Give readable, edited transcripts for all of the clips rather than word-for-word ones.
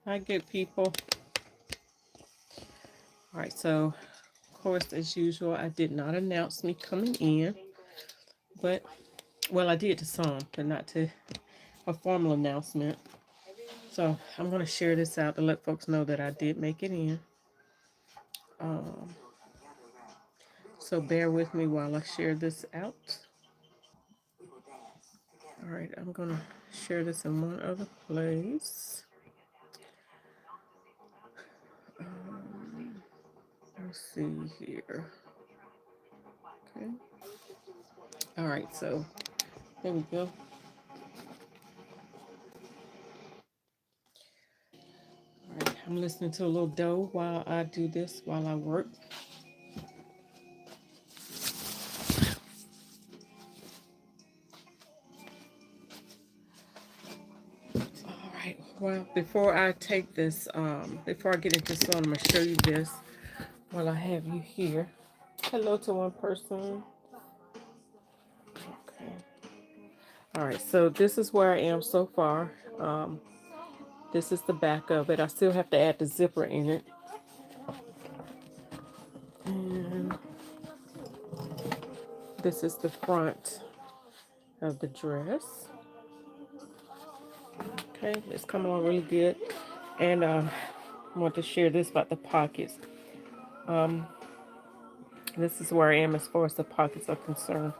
Hi, good people. All right, so of course, as usual, I did not announce me coming in, but well, I did to some, but not to a formal announcement. So I'm going to share this out to let folks know that I did make it in. Um, so bear with me while I share this out. All right, I'm going to share this in one other place. Um, let's see here. Okay. All right, so there we go. All right, I'm listening to a little dough while I do this, while I work. All right, well, before I take this, before I get into this, I'm going to show you this while I have you here. Hello to one person. Okay. All right, so this is where I am so far. This is the back of it. I still have to add the zipper in it. And this is the front of the dress. Okay, it's coming along really good. And I want to share this about the pockets. Um, this is where I am as far as the pockets are concerned.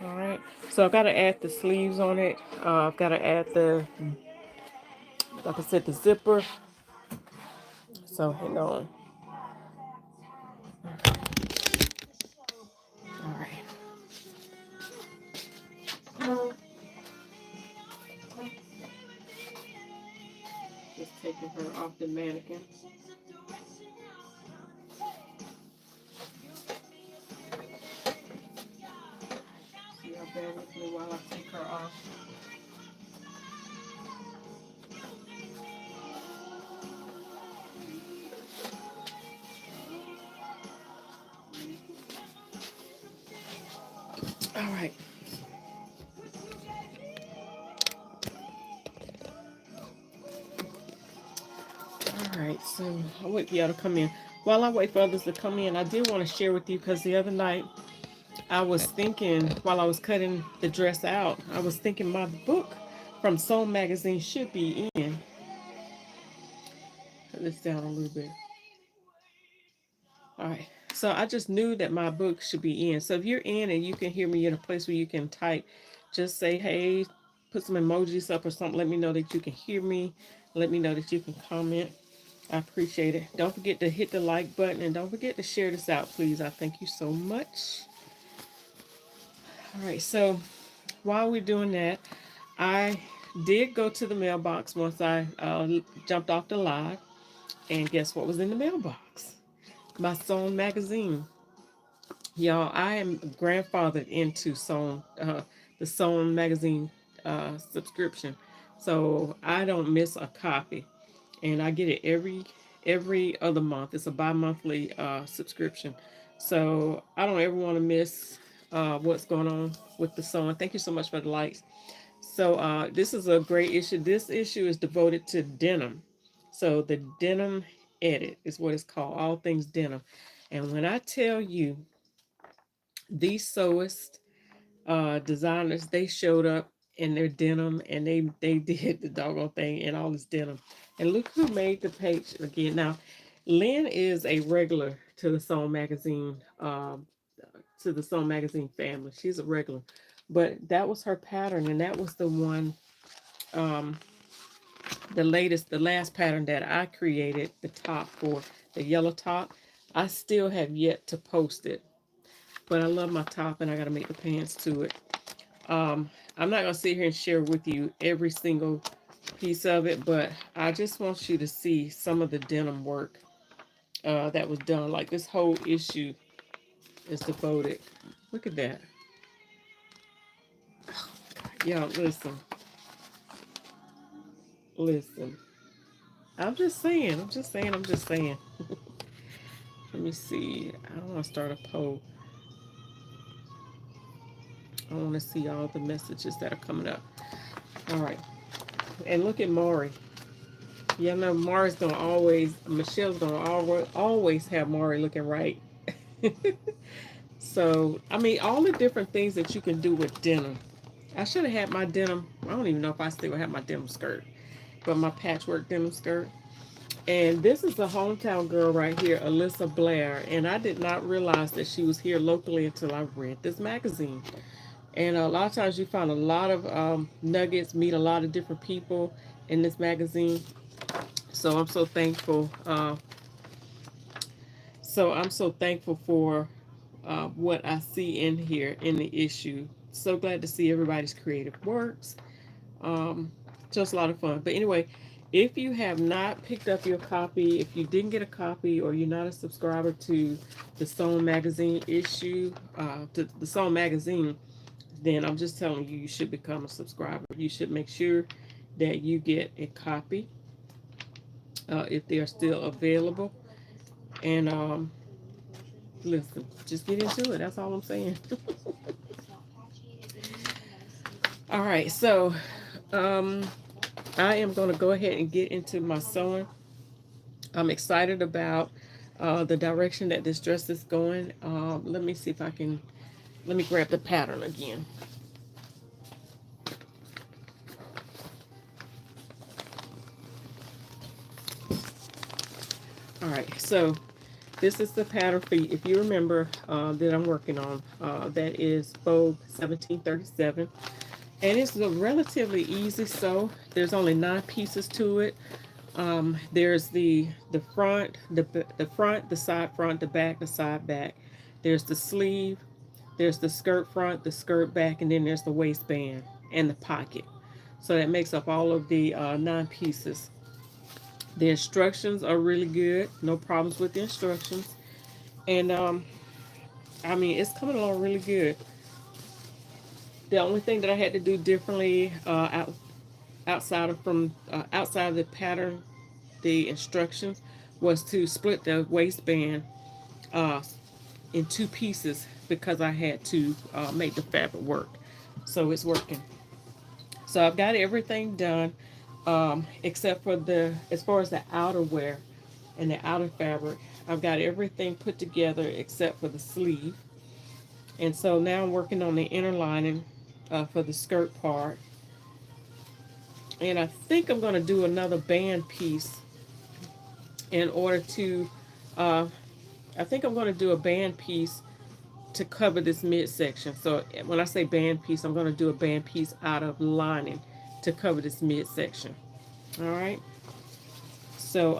All right, so I've got to add the sleeves on it. I've got to add the, like I said, the zipper. So hang on. All right. Just taking her off the mannequin. So y'all bear with me while I take her off. All right. All right, so I'll wait for y'all to come in. While I wait for others to come in, I did want to share with you because the other night I was thinking, while I was cutting the dress out, I was thinking my book from Soul Magazine should be in. Cut this down a little bit. All right, so I just knew that my book should be in. So if you're in and you can hear me in a place where you can type, just say, hey, put some emojis up or something. Let me know that you can hear me. Let me know that you can comment. I appreciate it. Don't forget to hit the like button and don't forget to share this out, please. I thank you so much. All right, so while we're doing that, I did go to the mailbox once I jumped off the live, and guess what was in the mailbox? My Song magazine. Y'all, I am grandfathered into the Song magazine subscription, so I don't miss a copy, and I get it every other month. It's a bi-monthly subscription, so I don't ever want to miss what's going on with the Song. Thank you so much for the likes. So this is a great issue. This issue is devoted to denim. So the denim edit is what it's called. All things denim. And when I tell you these sewists, designers, they showed up in their denim and they did the doggone thing in all this denim. And look who made the page again. Now, Lynn is a regular to the Soul Magazine, family. She's a regular. But that was her pattern, and that was the one, um, the last pattern that I created, the top for the yellow top. I still have yet to post it, but I love my top and I got to make the pants to it. I'm not going to sit here and share with you every single piece of it, but I just want you to see some of the denim work that was done. Like this whole issue is devoted. Look at that. Y'all, listen. Listen. I'm just saying. I'm just saying. I'm just saying. Let me see. I don't want to start a poll. I want to see all the messages that are coming up. All right. And look at Maury. Yeah, no, Michelle's gonna always have Mari looking right. So, I mean, all the different things that you can do with denim. I should have had my denim. I don't even know if I still have my denim skirt, but my patchwork denim skirt. And this is the hometown girl right here, Alyssa Blair. And I did not realize that she was here locally until I read this magazine. And a lot of times you find a lot of nuggets, meet a lot of different people in this magazine. So I'm so thankful. For what I see in here in the issue. So glad to see everybody's creative works. Um, just a lot of fun. But anyway, if you have not picked up your copy, if you didn't get a copy, or you're not a subscriber to the Sewn Magazine issue, to the Sewn Magazine, then I'm just telling you, you should become a subscriber. You should make sure that you get a copy if they are still available. And listen, just get into it. That's all I'm saying. All right, so um, I am going to go ahead and get into my sewing. I'm excited about the direction that this dress is going. Let me see if I can, let me grab the pattern again. All right, so this is the pattern for you. If you remember that I'm working on, that is Vogue 1737. And it's a relatively easy sew. There's only 9 pieces to it. There's the front, the front, the side front, the back, the side back. There's the sleeve, there's the skirt front, the skirt back, and then there's the waistband and the pocket. So that makes up all of the 9 pieces. The instructions are really good. No problems with the instructions. And I mean, it's coming along really good. The only thing that I had to do differently outside of the pattern, the instructions, was to split the waistband uh, in 2 pieces because I had to make the fabric work. So it's working. So I've got everything done except for as far as the outerwear and the outer fabric. I've got everything put together except for the sleeve. And so now I'm working on the inner lining for the skirt part. And I think I'm going to do another band piece in order to, I think I'm going to do a band piece to cover this midsection. So when I say band piece, I'm going to do a band piece out of lining to cover this midsection. All right. So,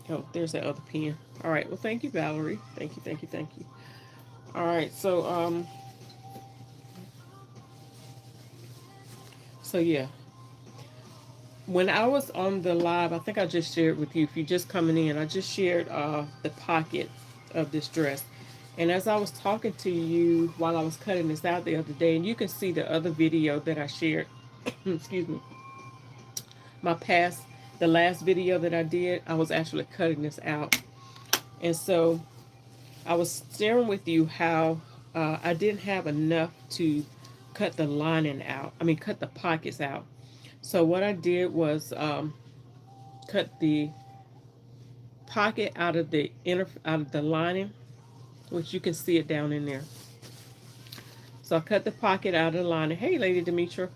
oh, there's that other pen. All right. Well, thank you, Valerie. Thank you, thank you, thank you. All right. So yeah. When I was on the live, I think I just shared with you, if you're just coming in, I just shared the pocket of this dress. And as I was talking to you while I was cutting this out the other day, and you can see the other video that I shared, excuse me, the last video that I did, I was actually cutting this out. And so I was sharing with you how I didn't have enough to cut the lining out. I mean, cut the pockets out. So what I did was cut the pocket out of the lining, which you can see it down in there. So I cut the pocket out of the lining. Hey, Lady Demetra.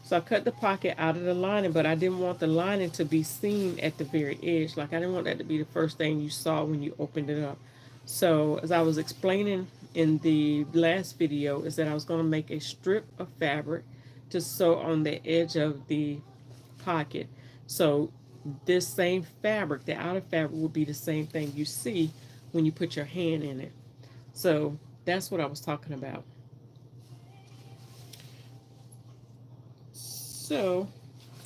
So I cut the pocket out of the lining, but I didn't want the lining to be seen at the very edge. Like, I didn't want that to be the first thing you saw when you opened it up. So as I was explaining in the last video, is that I was going to make a strip of fabric to sew on the edge of the pocket. So this same fabric, the outer fabric, will be the same thing you see when you put your hand in it. So that's what I was talking about. So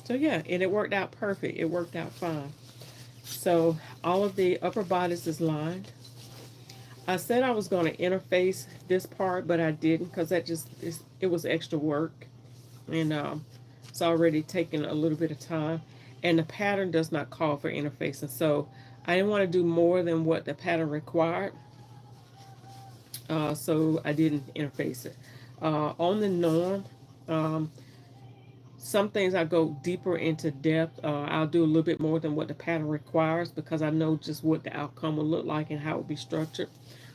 yeah, and it worked out perfect. It worked out fine. So all of the upper bodice is lined. I said I was going to interface this part, but I didn't because it was extra work, and it's already taken a little bit of time, and the pattern does not call for interfacing. So I didn't want to do more than what the pattern required, so I didn't interface it. On the norm, Some things I go deeper into depth. I'll do a little bit more than what the pattern requires because I know just what the outcome will look like and how it will be structured.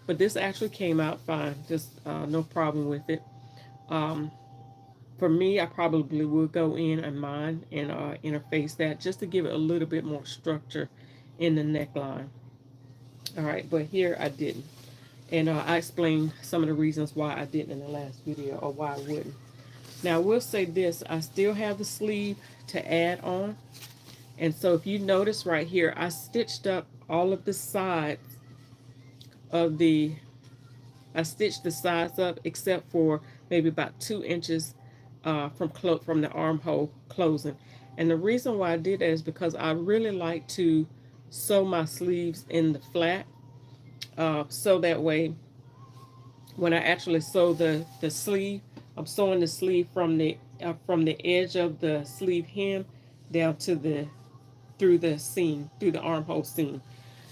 But this actually came out fine, just no problem with it. Um, for me, I probably will go in and mine and interface that just to give it a little bit more structure in the neckline. All right, but here I didn't. And I explained some of the reasons why I didn't in the last video, or why I wouldn't. Now, I will say this. I still have the sleeve to add on. And so if you notice right here, I stitched up all of the sides of the, I stitched the sides up except for maybe about 2 inches from the armhole closing. And the reason why I did that is because I really like to sew my sleeves in the flat. So that way, when I actually sew the sleeve, I'm sewing the sleeve from the edge of the sleeve hem down to the through the seam, through the armhole seam.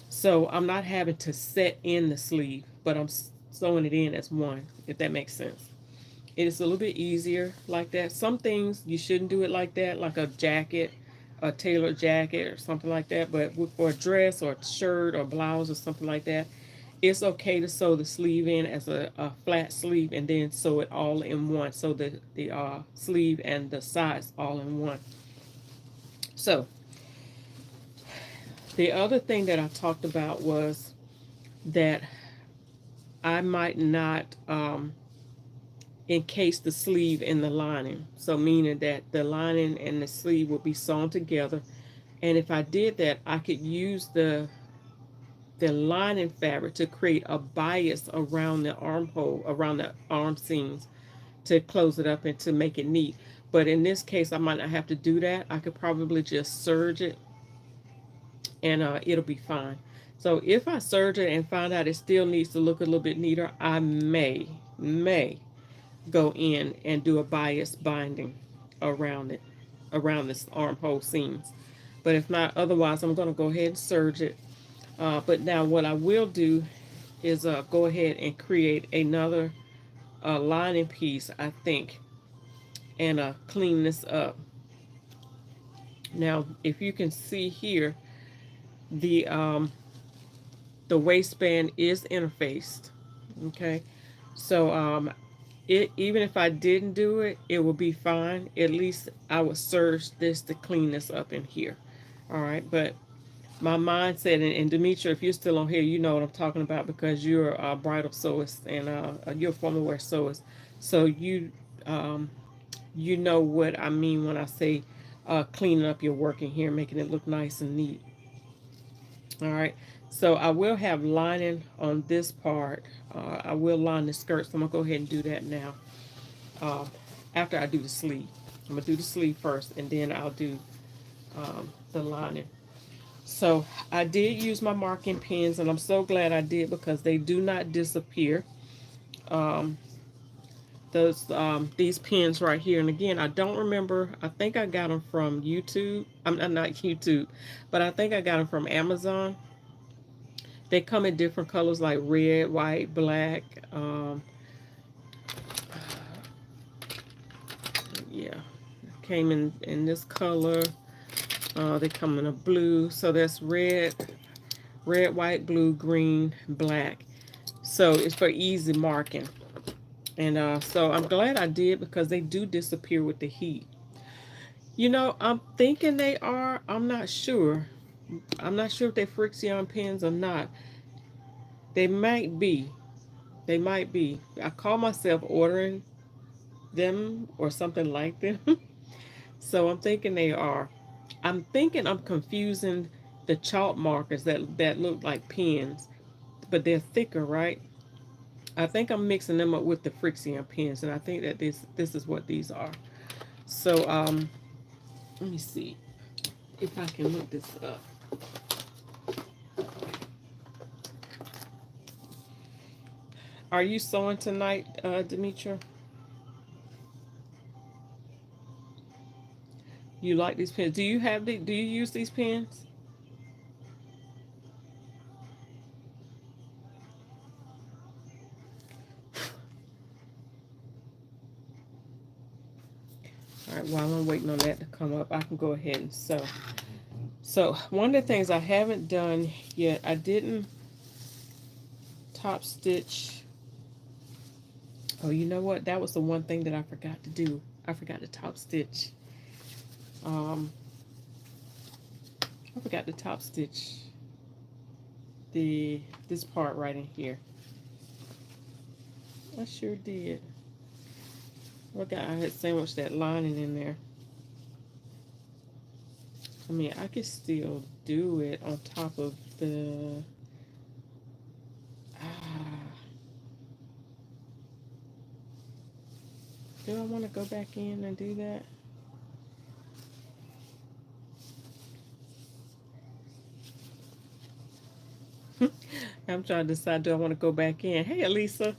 So I'm not having to set in the sleeve, but I'm sewing it in as one, if that makes sense. It is a little bit easier like that. Some things you shouldn't do it like that, like a jacket, a tailored jacket or something like that. But for a dress or a shirt or blouse or something like that, it's okay to sew the sleeve in as a flat sleeve and then sew it all in one. So the sleeve and the sides all in one. So the other thing that I talked about was that I might not encase the sleeve in the lining. So meaning that the lining and the sleeve will be sewn together. And if I did that, I could use the lining fabric to create a bias around the armhole, around the arm seams, to close it up and to make it neat. But in this case, I might not have to do that. I could probably just serge it and it'll be fine. So if I serge it and find out it still needs to look a little bit neater, I may go in and do a bias binding around it, around this armhole seams. But if not, otherwise I'm going to go ahead and serge it. But now what I will do is go ahead and create another lining piece, I think, and clean this up. Now, if you can see here, the um, the waistband is interfaced. Okay, so even if I didn't do it, it will be fine. At least I would serge this to clean this up in here. All right, but my mindset, and Demetra, if you're still on here, you know what I'm talking about because you're a bridal sewist and you're a formal wear sewist. So you know what I mean when I say cleaning up your work in here, making it look nice and neat. All right. So I will have lining on this part. I will line the skirt, so I'm going to go ahead and do that now. Uh, after I do the sleeve. I'm going to do the sleeve first, and then I'll do the lining. So I did use my marking pens, and I'm so glad I did because they do not disappear. Um, these pens right here, and again, I don't remember. I think I got them from YouTube. I'm not YouTube, but I think I got them from Amazon. They come in different colors like red, white, black. Yeah, came in this color. They come in a blue. So that's red, white, blue, green, black. So it's for easy marking. And so I'm glad I did because they do disappear with the heat. You know, I'm thinking they are. I'm not sure. I'm not sure if they're Frixion pens or not. They might be. They might be. I call myself ordering them or something like them. So I'm thinking they are. I'm thinking I'm confusing the chalk markers that look like pens, but they're thicker, right? I think I'm mixing them up with the Frixion pens, and I think that this is what these are. So let me see if I can look this up. Are you sewing tonight, Demetra? You like these pens? Do you have do you use these pens? All right, while I'm waiting on that to come up, I can go ahead and sew. So one of the things I haven't done yet, I didn't top stitch. Oh, you know what? That was the one thing that I forgot to do. I forgot to top stitch. I forgot to top stitch this part right in here. I sure did. Look, I had sandwiched that lining in there. I mean, I could still do it on top of the. Do I want to go back in and do that? I'm trying to decide, do I want to go back in? Hey, Elisa.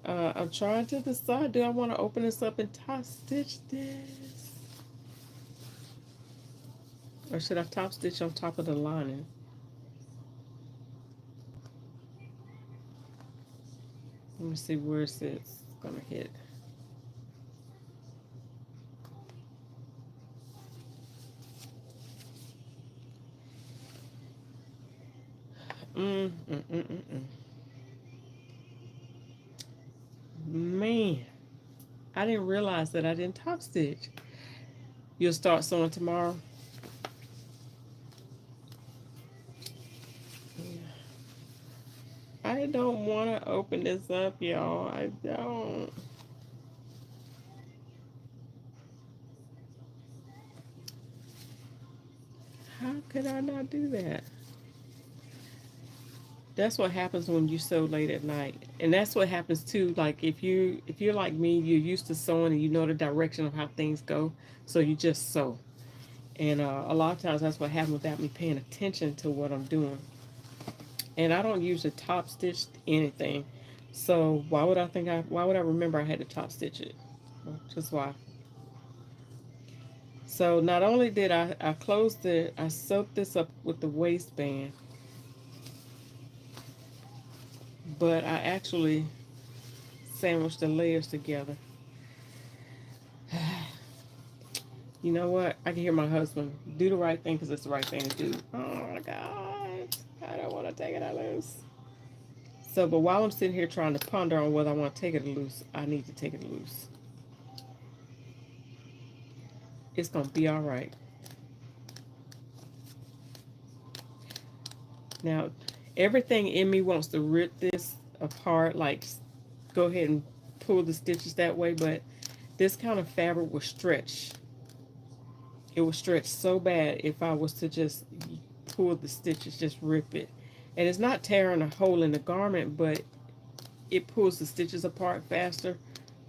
I'm trying to decide, do I want to open this up and top stitch this? Or should I top stitch on top of the lining? Let me see where it's gonna hit. Man, I didn't realize that I didn't top stitch. You'll start sewing tomorrow? I don't want to open this up, y'all. I don't. How could I not do that? That's what happens when you sew late at night. And that's what happens too. Like if you're like me, you're used to sewing and you know the direction of how things go. So you just sew. And a lot of times that's what happens without me paying attention to what I'm doing. And I don't usually top stitch anything. So why would I remember I had to top stitch it? Well, just why. So not only did I sewed this up with the waistband, but I actually sandwiched the layers together. You know what? I can hear my husband do the right thing because it's the right thing to do. Oh my God. I don't want to take it out loose. So, but while I'm sitting here trying to ponder on whether I want to take it loose, I need to take it loose. It's going to be all right. Now, everything in me wants to rip this apart, like go ahead and pull the stitches that way, but this kind of fabric will stretch. It will stretch so bad if I was to just pull the stitches, just rip it. And it's not tearing a hole in the garment, but it pulls the stitches apart faster.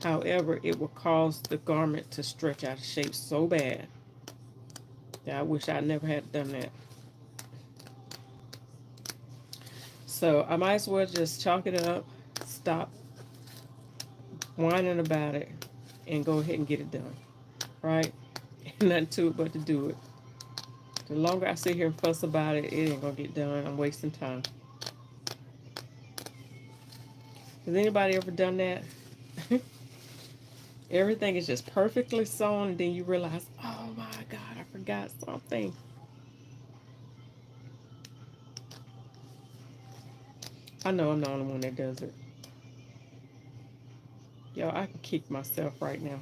However, it will cause the garment to stretch out of shape so bad that I wish I never had done that. So I might as well just chalk it up, stop whining about it, and go ahead and get it done. Right? Nothing to it but to do it. The longer I sit here and fuss about it, it ain't gonna get done. I'm wasting time. Has anybody ever done that? Everything is just perfectly sewn, and then you realize, oh my God, I forgot something. I know I'm the only one that does it. Yo, I can kick myself right now.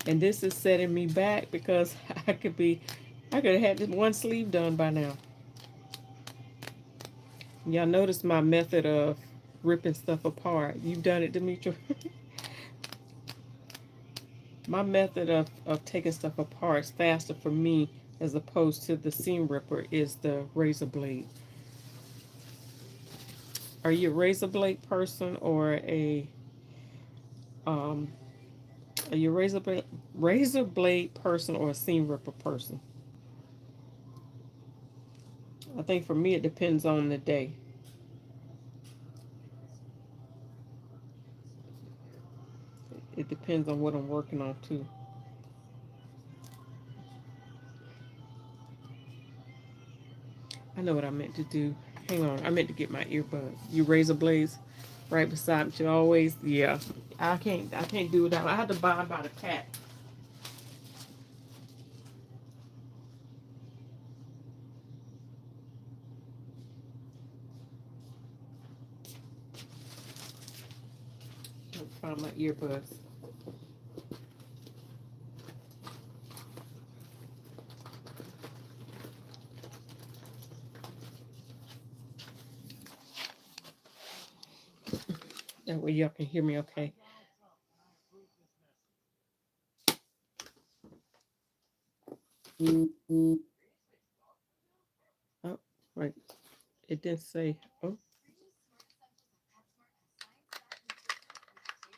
And this is setting me back because I could have had this one sleeve done by now. Y'all notice my method of ripping stuff apart. You've done it, Demetra. My method of taking stuff apart is faster for me as opposed to the seam ripper is the razor blade. Are you a razor blade person or are you a razor blade person or a seam ripper person? I think for me it depends on the day. It depends on what I'm working on too. I know what I meant to do. Hang on, I meant to get my earbuds. You razor blades right beside me. You always, yeah. I can't do it. I have to buy by the pack. Let me find my earbuds. That way y'all can hear me okay. Oh, right. It didn't say. Oh,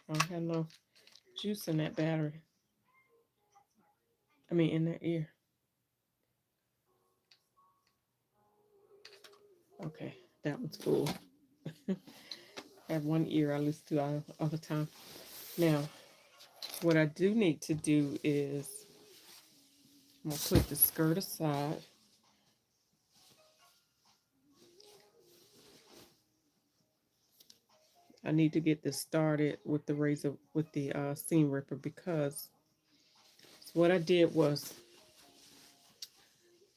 I don't have no juice in that battery. I mean, in that ear. Okay, that one's full. I have one ear I listen to all the time. Now, what I do need to do is I'm gonna put the skirt aside. I need to get this started with the razor with the seam ripper because what I did was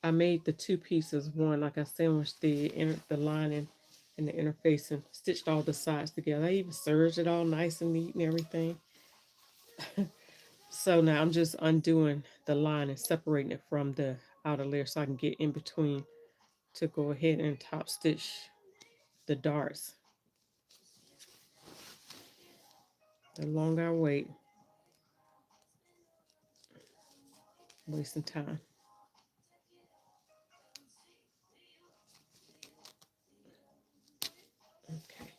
I made the two pieces one, like I sandwiched the lining and the interface and stitched all the sides together. I even serged it all nice and neat and everything. So now I'm just undoing the line and separating it from the outer layer so I can get in between to go ahead and top stitch the darts. The longer I wait, wasting time. Okay.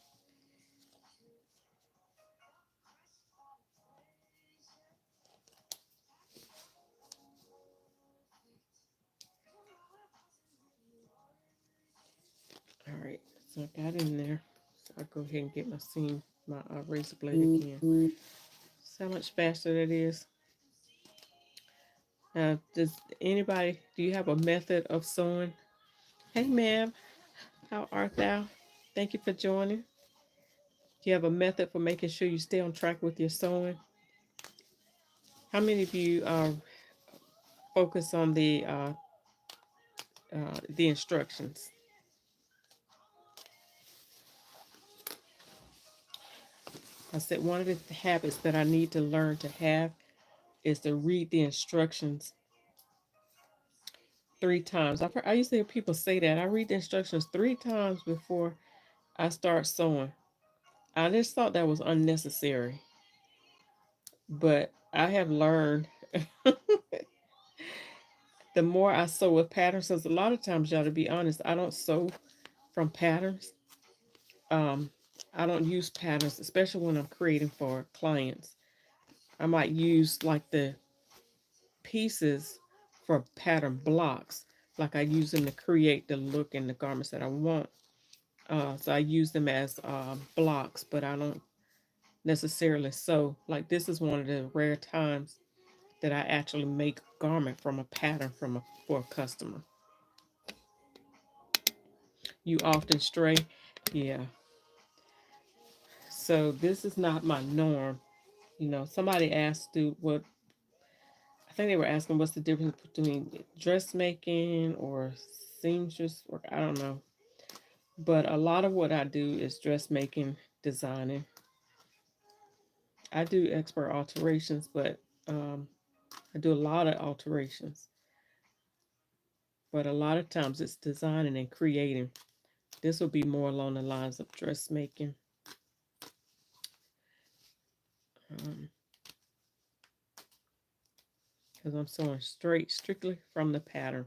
All right. So I got in there. So I'll go ahead and get my seam, my razor blade again. See how much faster that is? Does anybody, do you have a method of sewing? Hey, ma'am, how art thou? Thank you for joining. Do you have a method for making sure you stay on track with your sewing? How many of you focus on the instructions? I said one of the habits that I need to learn to have is to read the instructions 3 times. I used to hear people say that. I read the instructions 3 times before I start sewing. I just thought that was unnecessary. But I have learned the more I sew with patterns, because a lot of times, y'all, to be honest, I don't sew from patterns. Um, I don't use patterns, especially when I'm creating for clients. I might use like the pieces for pattern blocks, like I use them to create the look and the garments that I want. So I use them as blocks, but I don't necessarily sew. Like this is one of the rare times that I actually make a garment from a pattern for a customer. You often stray, yeah. So this is not my norm. Somebody asked, "Do what?" I think they were asking, "What's the difference between dressmaking or seamstress work?" I don't know, but a lot of what I do is dressmaking, designing. I do expert alterations, but I do a lot of alterations. But a lot of times it's designing and creating. This will be more along the lines of dressmaking. Um, because I'm sewing strictly from the pattern.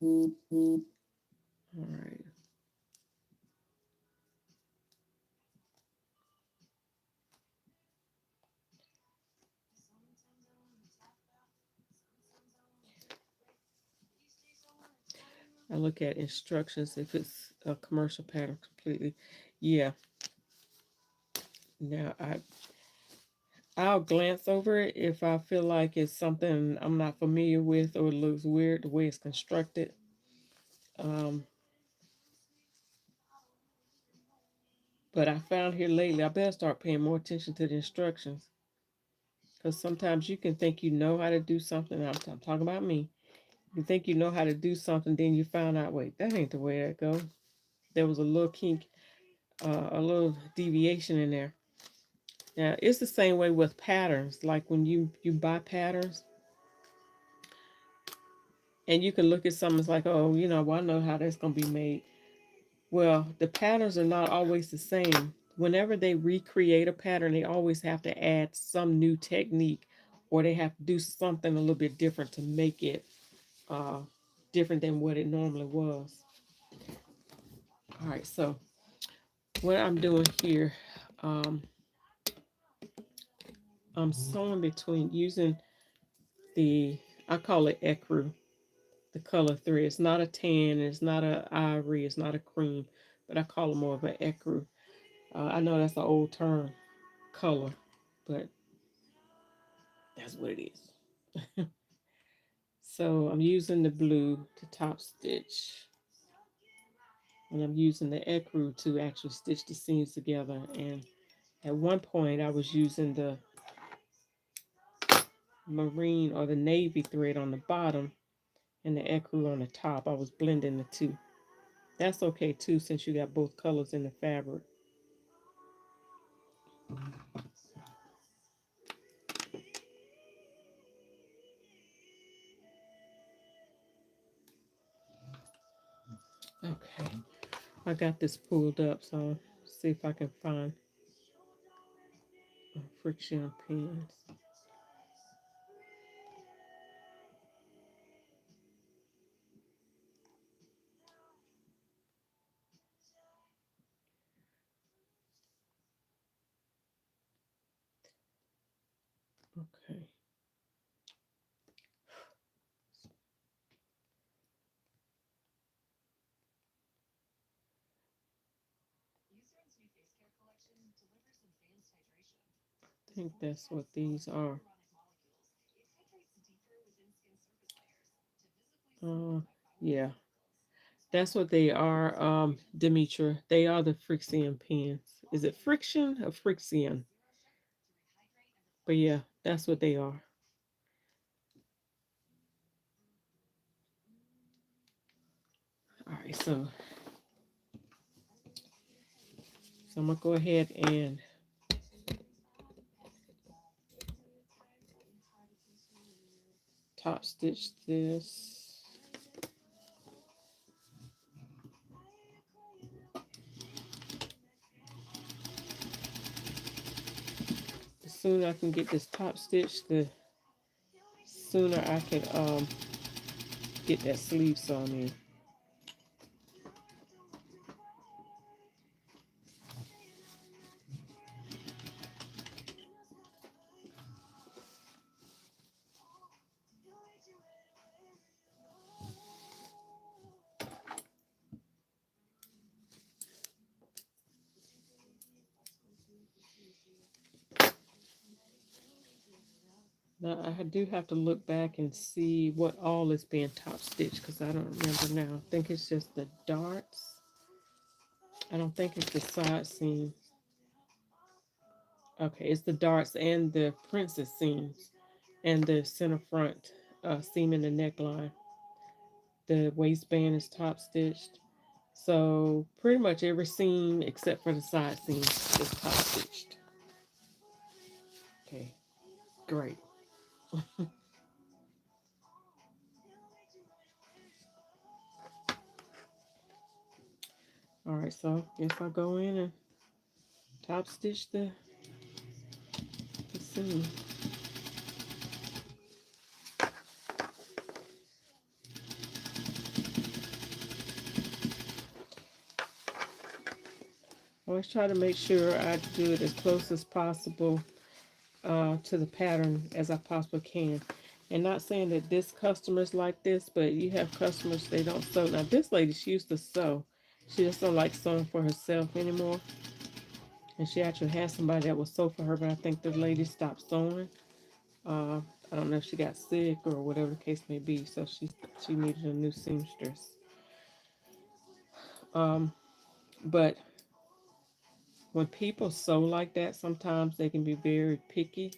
All right. I look at instructions if it's a commercial pattern completely. Yeah. Now I'll glance over it if I feel like it's something I'm not familiar with or it looks weird the way it's constructed. Um, But I found here lately, I better start paying more attention to the instructions. Because sometimes you can think you know how to do something. I'm talking about me. You think you know how to do something, then you found out, wait, that ain't the way that goes. There was a little kink, a little deviation in there. Now, it's the same way with patterns. Like when you buy patterns, and you can look at something, it's like, oh, well, I know how that's going to be made. Well, the patterns are not always the same. Whenever they recreate a pattern, they always have to add some new technique, or they have to do something a little bit different to make it uh, different than what it normally was. All right, so what I'm doing here, um, I'm sewing between using the, I call it ecru, the color thread. It's not a tan, it's not a ivory, it's not a cream, but I call it more of an ecru. I know that's an old term, color, but that's what it is. So I'm using the blue to top stitch, and I'm using the ecru to actually stitch the seams together. And at one point I was using the marine or the navy thread on the bottom and the ecru on the top. I was blending the two. That's okay too, since you got both colors in the fabric. Okay, I got this pulled up, so I'll see if I can find friction pins. Okay. I think that's what these are. Yeah, that's what they are, Demetra. They are the friction pins. Is it friction or friction? But yeah, that's what they are. All right, so I'm gonna go ahead and top stitch this. The sooner I can get this top stitch, the sooner I can get that sleeve sewn in. Now I do have to look back and see what all is being top stitched, because I don't remember now. I think it's just the darts. I don't think it's the side seam. Okay, it's the darts and the princess seams and the center front seam in the neckline. The waistband is top stitched. So pretty much every seam except for the side seam is top stitched. Okay, great. All right, so guess I'll go in and top stitch the seam. I always try to make sure I do it as close as possible to the pattern as I possibly can. And not saying that this customer's like this, but you have customers, they don't sew. Now this lady, she used to sew. She just don't like sewing for herself anymore. And she actually had somebody that would sew for her, but I think the lady stopped sewing. Uh, I don't know if she got sick or whatever the case may be, so she needed a new seamstress. Um, but when people sew like that, sometimes they can be very picky.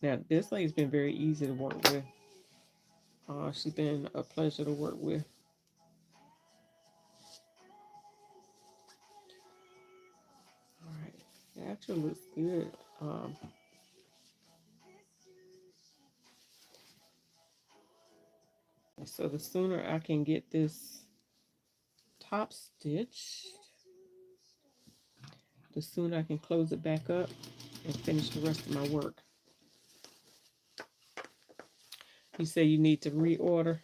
Now, this lady's been very easy to work with. She's been a pleasure to work with. All right, it actually looks good. So the sooner I can get this top stitched, the sooner I can close it back up and finish the rest of my work. You say you need to reorder.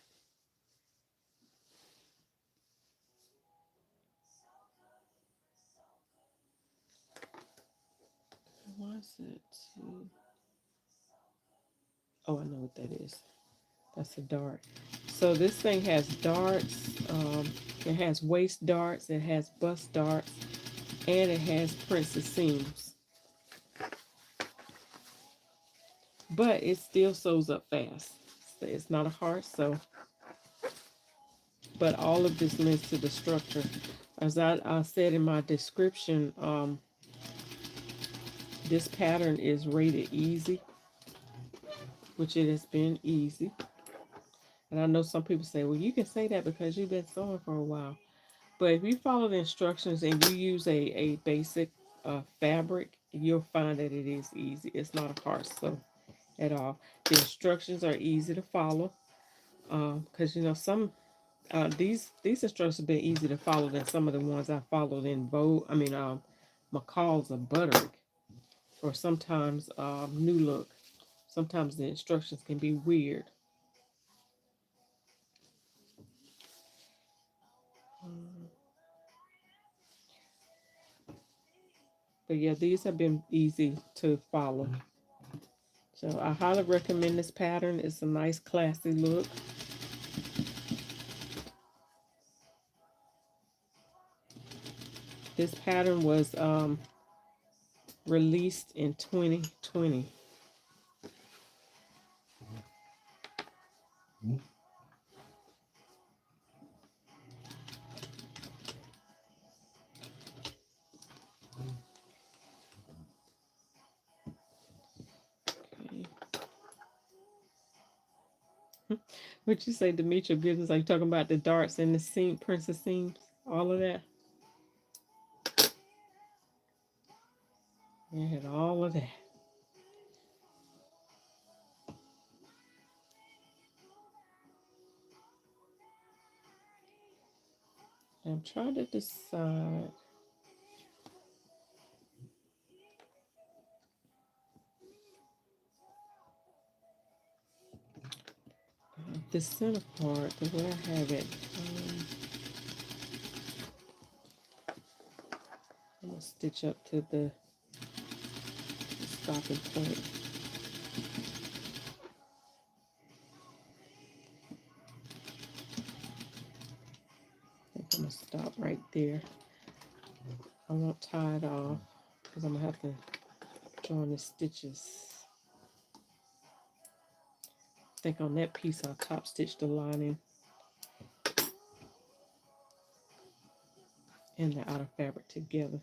Why is it? Oh, I know what that is. That's a dart. So this thing has darts. It has waist darts. It has bust darts, and it has princess seams. But it still sews up fast. It's not a hard sew. But all of this links to the structure. As I said in my description, this pattern is rated easy, which it has been easy. And I know some people say, well, you can say that because you've been sewing for a while. But if you follow the instructions and you use a basic fabric, you'll find that it is easy. It's not a hard sew at all. The instructions are easy to follow because, you know, some these instructions have been easy to follow than some of the ones I followed in Vogue. I mean, McCall's or Butterick, or sometimes New Look. Sometimes the instructions can be weird. But yeah, these have been easy to follow. So I highly recommend this pattern. It's a nice classy look. This pattern was released in 2020. What you say, Demetria Business? Are you talking about the darts and the seam, princess seams, all of that? You had all of that. I'm trying to decide. The center part, the way I have it. I'm gonna stitch up to the stopping point. I think I'm gonna stop right there. I won't tie it off because I'm gonna have to join the stitches. I think on that piece I'll top stitch the lining and the outer fabric together.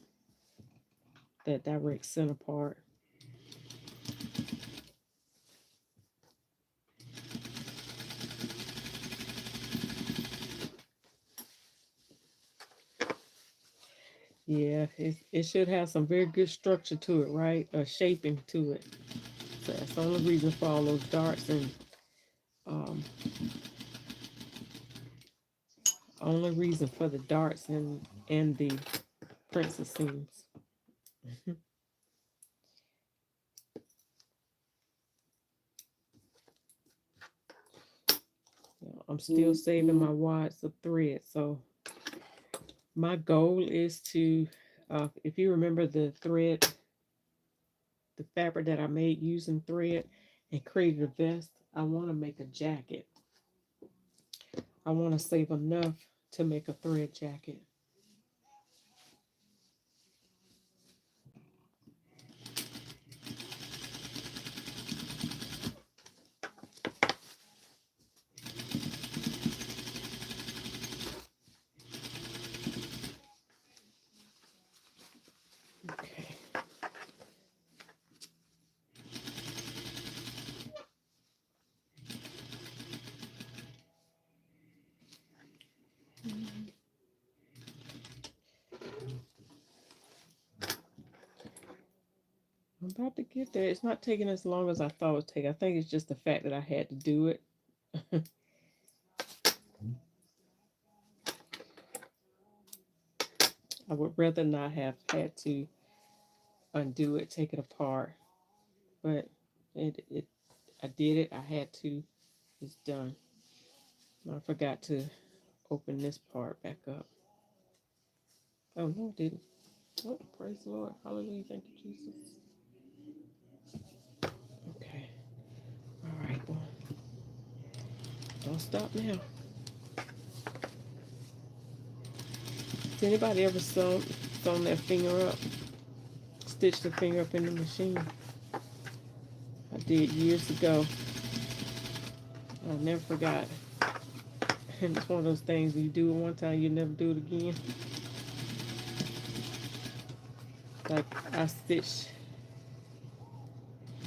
That direct center part. Yeah, it should have some very good structure to it, right? Or shaping to it. So that's the only reason for all those darts and only reason for the darts and the princess seams. I'm still saving my wads of thread. So my goal is to, if you remember the thread, the fabric that I made using thread and created a vest, I want to make a jacket. I want to save enough to make a thread jacket. I'm about to get there. It's not taking as long as I thought it would take. I think it's just the fact that I had to do it. I would rather not have had to undo it, take it apart. But it I did it. I had to. It's done. I forgot to open this part back up. Oh no, I didn't. Oh, praise the Lord. Hallelujah. Thank you, Jesus. Okay. All right. Well, don't stop now. Has anybody ever sewn their finger up? Stitched their finger up in the machine? I did years ago. I never forgot. And it's one of those things you do it one time, you never do it again. Like I stitched,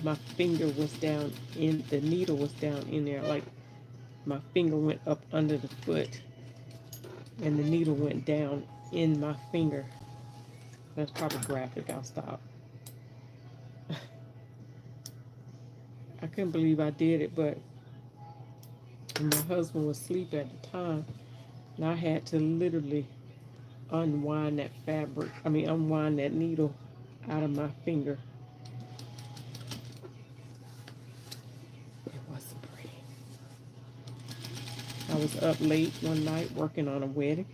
my finger was down in, the needle was down in there. Like my finger went up under the foot and the needle went down in my finger. That's probably graphic. I'll stop. I couldn't believe I did it, but my husband was asleep at the time, and I had to literally unwind that fabric. Unwind that needle out of my finger. It wasn't pretty. I was up late one night working on a wedding.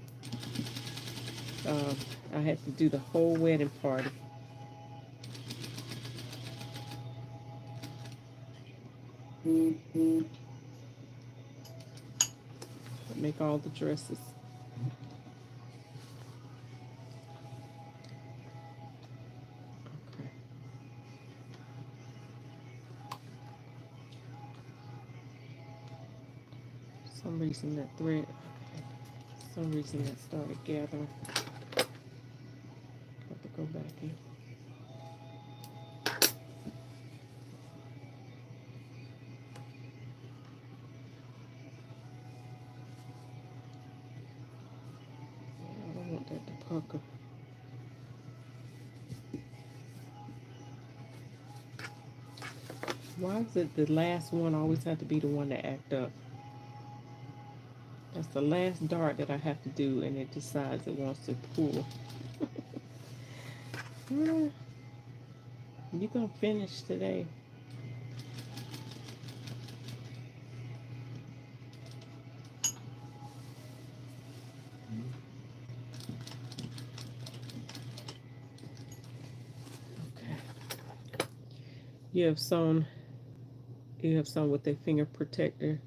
I had to do the whole wedding party. Make all the dresses. Okay. For some reason that thread, for some reason that started gathering. Have to go back in. I don't want that to pucker. Why is it the last one always have to be the one that act up? That's the last dart that I have to do, and it decides it wants to pull. You gonna finish today? Okay. You have some. You have some with a finger protector.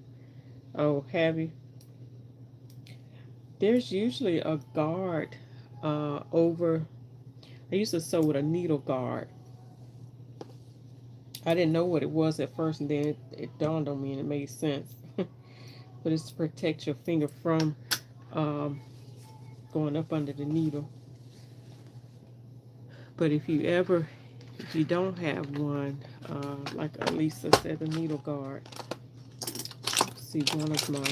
Oh, have you? There's usually a guard over. I used to sew with a needle guard. I didn't know what it was at first, and then it dawned on me, and it made sense. But it's to protect your finger from um, going up under the needle. But if you don't have one, like Lisa said, a needle guard. See, one of my,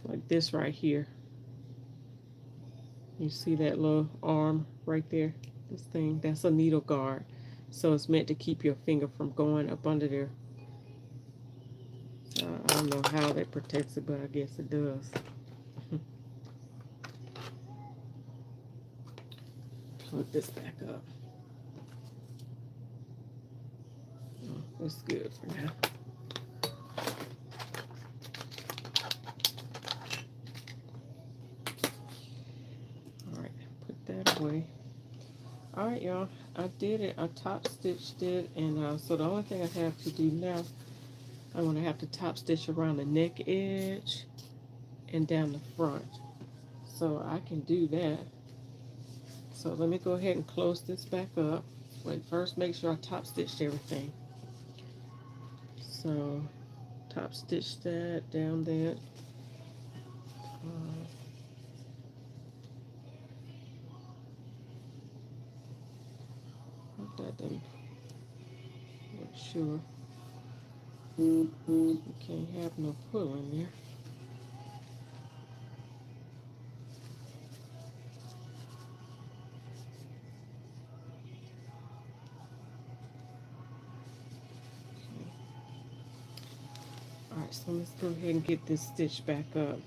like this right here. You see that little arm right there? This thing, that's a needle guard. So it's meant to keep your finger from going up under there. I don't know how that protects it, but I guess it does. Put this back up. Oh, that's good for now. All right, put that away. All right, y'all. I did it. I top stitched it, and so the only thing I have to do now, I'm gonna have to top stitch around the neck edge and down the front. So I can do that. So let me go ahead and close this back up. Wait, first make sure I top stitched everything. So top stitch that down there. That didn't. Make sure. You can't have no pull in there. So let's go ahead and get this stitch back up.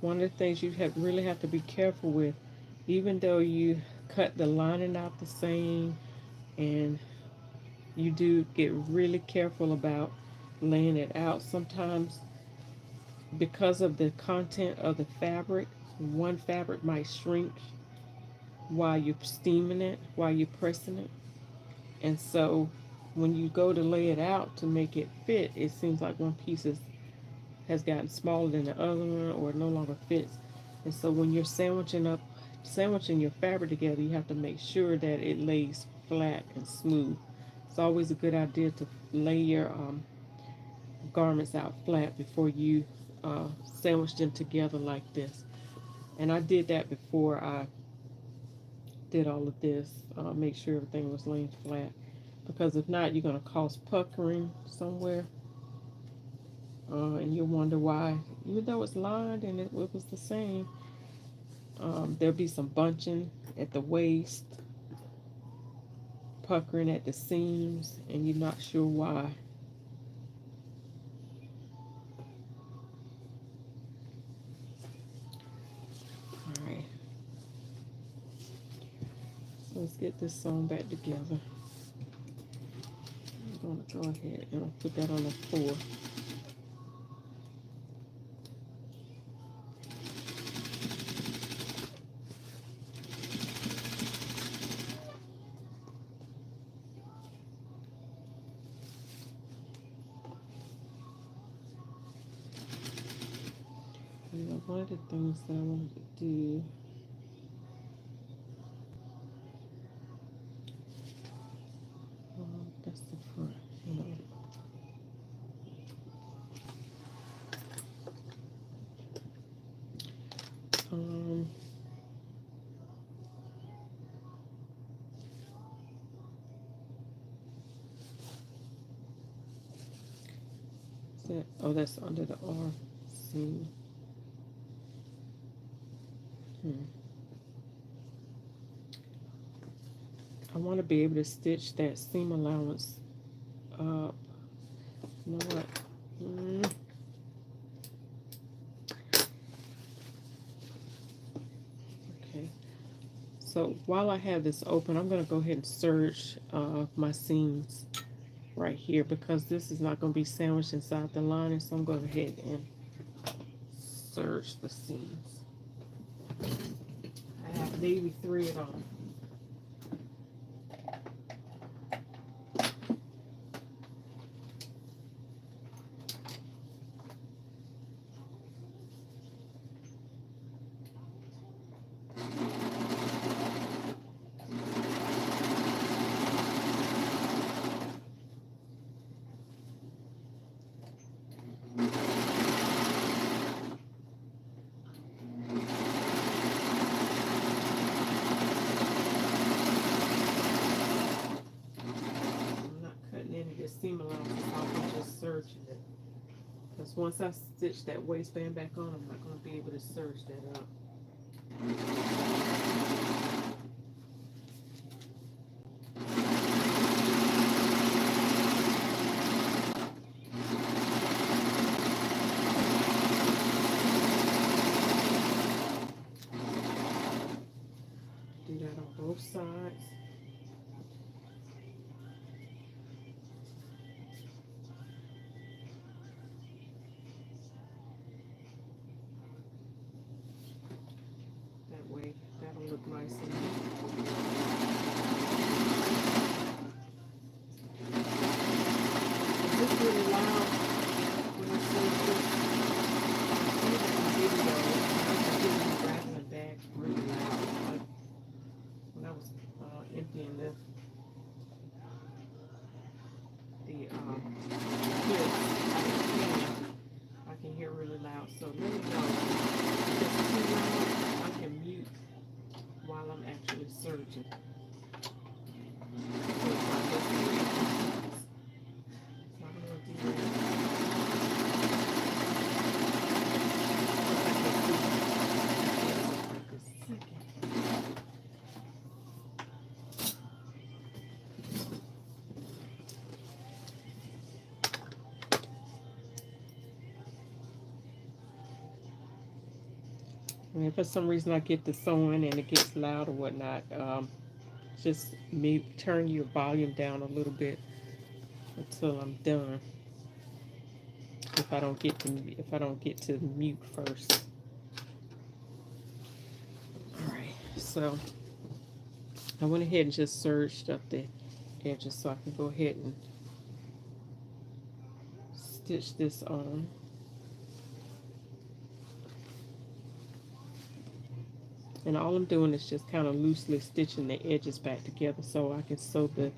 One of the things you really have to be careful with, even though you cut the lining out the same, and you do get really careful about laying it out. Sometimes, because of the content of the fabric, one fabric might shrink while you're steaming it, while you're pressing it. And so when you go to lay it out to make it fit, it seems like one piece has gotten smaller than the other one, or it no longer fits. And so when you're sandwiching your fabric together, you have to make sure that it lays flat and smooth. It's always a good idea to lay your garments out flat before you sandwich them together like this. And I did that before I did all of this. Make sure everything was laying flat, because if not, you're going to cause puckering somewhere, and you'll wonder why, even though it's lined and it was the same. There'll be some bunching at the waist, puckering at the seams, and you're not sure why. Alright, so let's get this sewn back together. I'm going to go ahead and put that on the floor. One of the things that I wanted to do, that's the front, that's under the R seam. I want to be able to stitch that seam allowance up. You know what? Okay. So while I have this open, I'm going to go ahead and serge my seams right here, because this is not going to be sandwiched inside the lining. So I'm going to go ahead and serge the seams. I have navy thread on. Seam allowance, I'm just serging it, because once I stitch that waistband back on, I'm not going to be able to serge that up. Do that on both sides. That'll look nice and neat. Is this really loud when I say this? In the video, I was getting rattling back really loud. Like when I was emptying the kids, I can hear really loud. So let me know if it's too loud. I can mute while I'm actually serging. So I'm going to do that. And if for some reason I get to sewing and it gets loud or whatnot, just maybe turn your volume down a little bit until I'm done. If I don't get to mute first. All right, so I went ahead and just serged up the edges so I can go ahead and stitch this on. And all I'm doing is just kind of loosely stitching the edges back together so I can sew the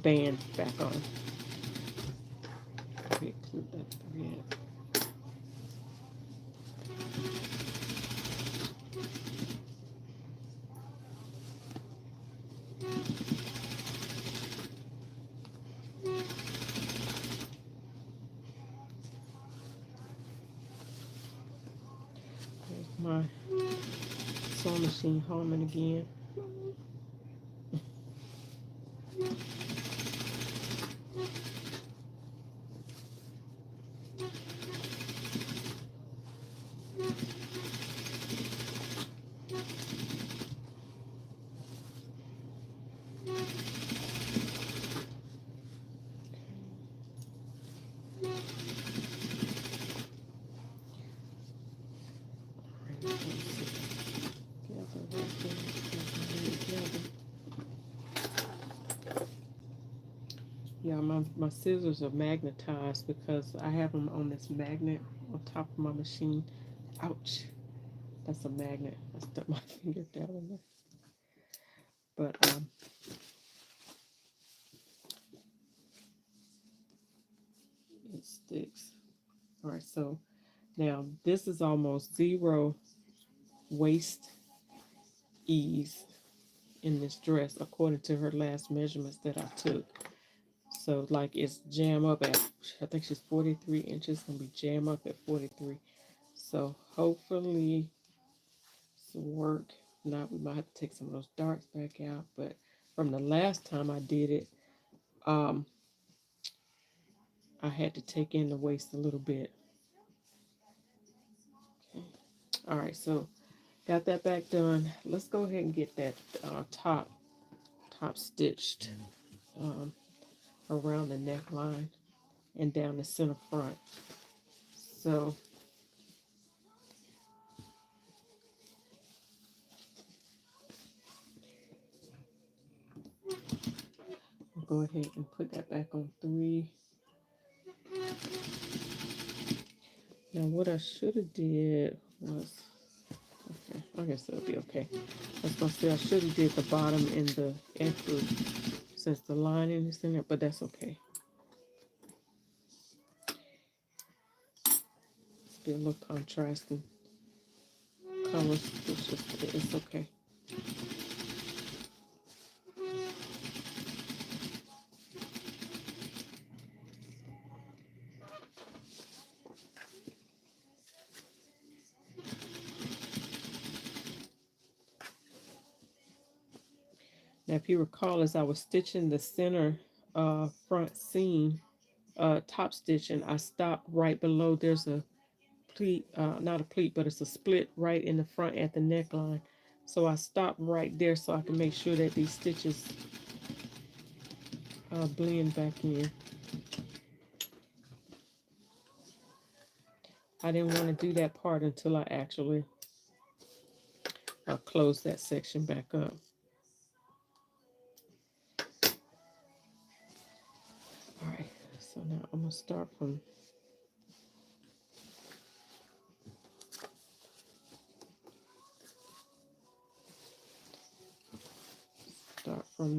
band back on. Include that thread. There's my sewing machine humming again. Yeah, my scissors are magnetized because I have them on this magnet on top of my machine. Ouch. That's a magnet. I stuck my finger down in there. But it sticks. All right, so now this is almost zero waist ease in this dress according to her last measurements that I took. So like it's jam up at, I think she's 43 inches, gonna be jam up at 43. So hopefully this will work. Now we might have to take some of those darts back out, but from the last time I did it, I had to take in the waist a little bit. Okay. All right, so got that back done. Let's go ahead and get that top stitched around the neckline and down the center front. So I'll go ahead and put that back on 3. Now what I should have did was, okay, I guess it'll be okay. I was gonna say I should have did the bottom in the edge loop since the lining is in there, but that's okay. It's be a little contrasting colors. It's okay. Now, if you recall, as I was stitching the center front seam, top stitching, I stopped right below. There's a pleat, not a pleat, but it's a split right in the front at the neckline. So I stopped right there so I can make sure that these stitches blend back in. I didn't want to do that part until I actually close that section back up. All right, so now I'm gonna start from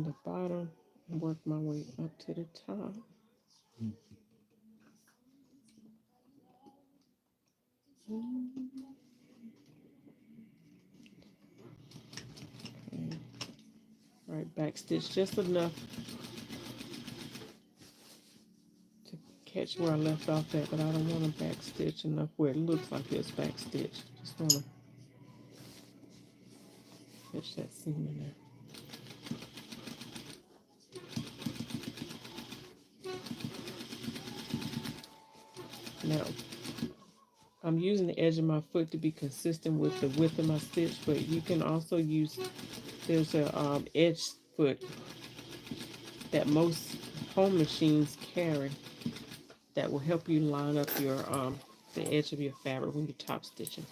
the bottom and work my way up to the top. Okay. All right, back stitch just enough to catch where I left off at, but I don't want to back stitch enough where it looks like it's back stitch. Just want to catch that seam in there. Now, I'm using the edge of my foot to be consistent with the width of my stitch, but you can also use, there's a edge foot that most home machines carry that will help you line up your the edge of your fabric when you're top stitching.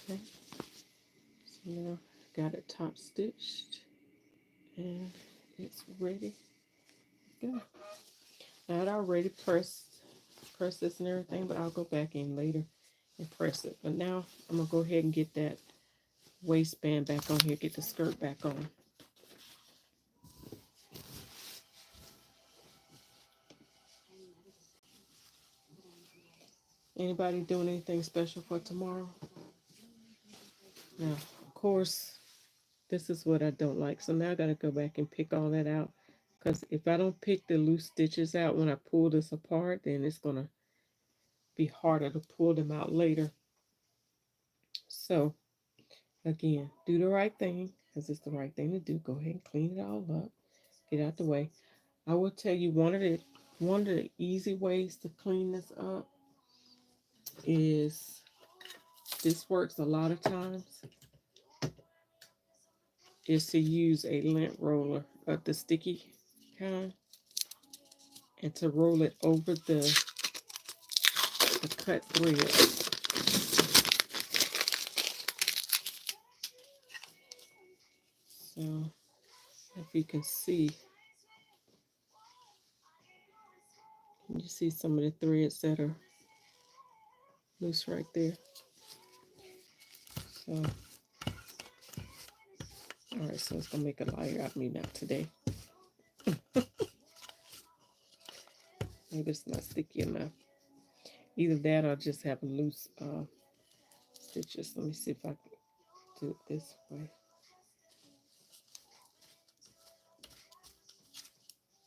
Okay, so now got it top stitched and it's ready to go. Now I'd already press this and everything, but I'll go back in later and press it. But now I'm gonna go ahead and get that waistband back on here, get the skirt back on. Anybody doing anything special for tomorrow? Now, of course, this is what I don't like. So now I gotta go back and pick all that out. Because if I don't pick the loose stitches out when I pull this apart, then it's gonna be harder to pull them out later. So again, do the right thing, because it's the right thing to do. Go ahead and clean it all up. Get out the way. I will tell you one of the easy ways to clean this up is, this works a lot of times, is to use a lint roller of the sticky kind and to roll it over the cut thread. So if you can see, you see some of the threads that are loose right there. So, all right, so it's gonna make a liar out of me now today. Maybe it's not sticky enough. Either that or just have loose stitches. Let me see if I can do it this way.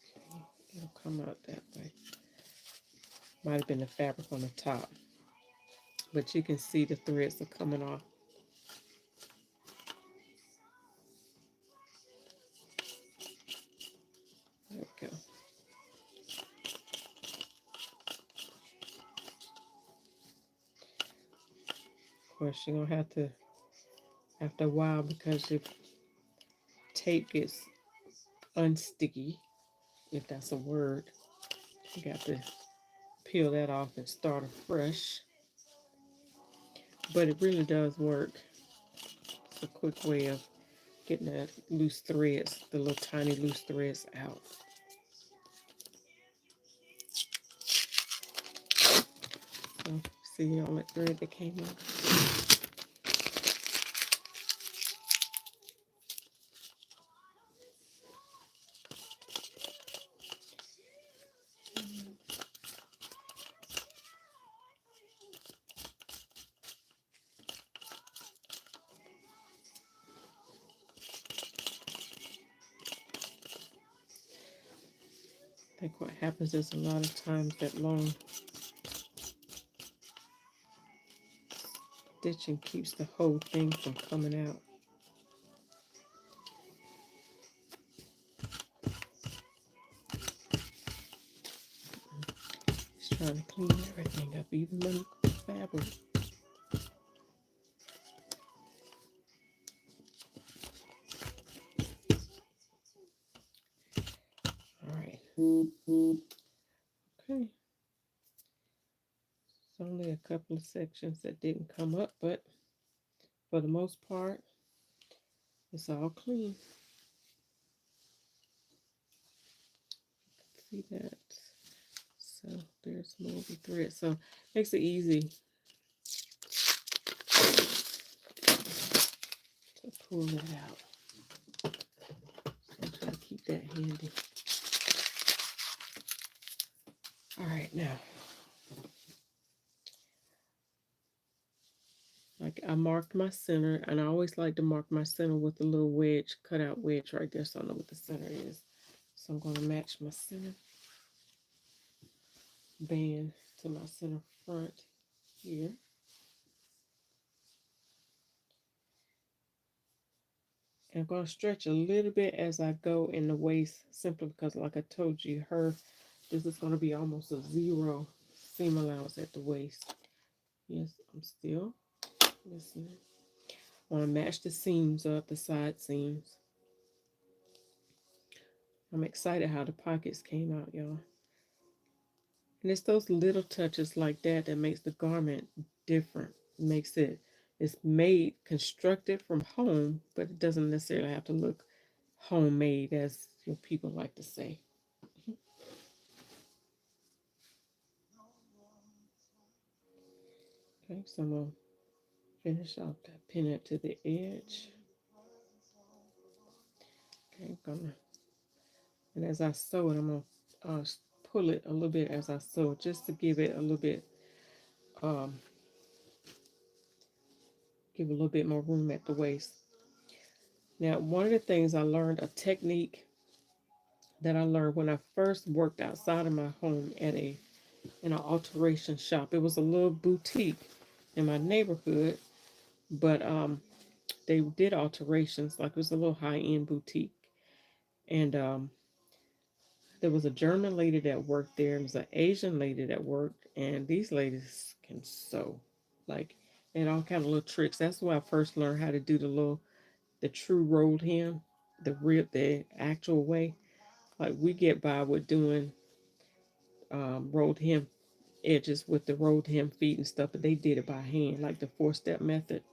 Okay, it'll come out that way. Might have been the fabric on the top, but you can see the threads are coming off. There we go. Of course, you're gonna have to, after a while, because your tape gets unsticky, if that's a word, you got to peel that off and start afresh. But it really does work. It's a quick way of getting the loose threads, the little tiny loose threads out. So, see all that thread that came out? I think what happens is a lot of times that long stitching keeps the whole thing from coming out. Just trying to clean everything up, even the fabric. All right. Okay. It's only a couple of sections that didn't come up, but for the most part, it's all clean. See that? So there's more of the thread. So makes it easy to pull that out. So I'm trying to keep that handy. All right, now, like I marked my center, and I always like to mark my center with a little wedge, cut out wedge right there, so I know what the center is. So I'm going to match my center band to my center front here. And I'm going to stretch a little bit as I go in the waist, simply because, like I told you, this is going to be almost a 0 seam allowance at the waist. Yes, I'm still listening. I want to match the seams up, the side seams. I'm excited how the pockets came out, y'all. And it's those little touches like that that makes the garment different. Makes it's made, constructed from home, but it doesn't necessarily have to look homemade, as what people like to say. Okay, so I'm going to finish off that, pin it to the edge. Okay, and as I sew it, I'm going to pull it a little bit as I sew, just to give it a little bit, give a little bit more room at the waist. Now, one of the things I learned, a technique that I learned when I first worked outside of my home in an alteration shop. It was a little boutique in my neighborhood, but they did alterations, like it was a little high-end boutique. And there was a German lady that worked there, and there was an Asian lady that worked, and these ladies can sew, like, and all kind of little tricks. That's where I first learned how to do the true rolled hem, the actual way. Like, we get by with doing rolled hem edges with the rolled hem feet and stuff, but they did it by hand, like the 4-step method.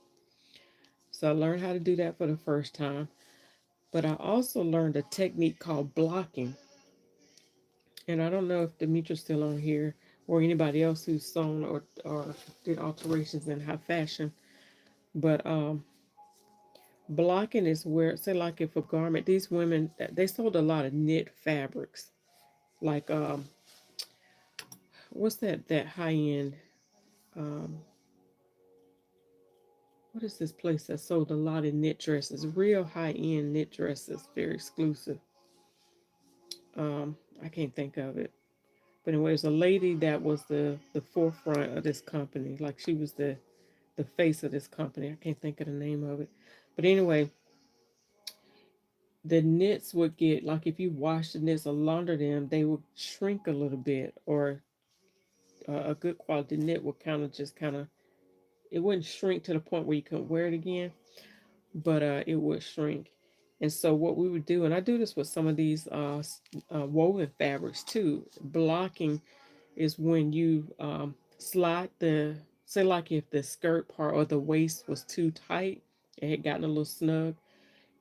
So I learned how to do that for the first time. But I also learned a technique called blocking. And I don't know if Demetra's still on here, or anybody else who's sewn or did alterations in high fashion. But blocking is where, say, like if a garment, these women, they sold a lot of knit fabrics. Like, what's that high end? Um, what is this place that sold a lot of knit dresses? Real high end knit dresses, very exclusive. I can't think of it. But anyway, there's a lady that was the forefront of this company. Like, she was the face of this company. I can't think of the name of it. But anyway, the knits would get, like, if you wash the knits or launder them, they would shrink a little bit, or a good quality knit would it wouldn't shrink to the point where you couldn't wear it again, but it would shrink. And so what we would do, and I do this with some of these woven fabrics too, blocking is when you slide say, like if the skirt part or the waist was too tight, it had gotten a little snug,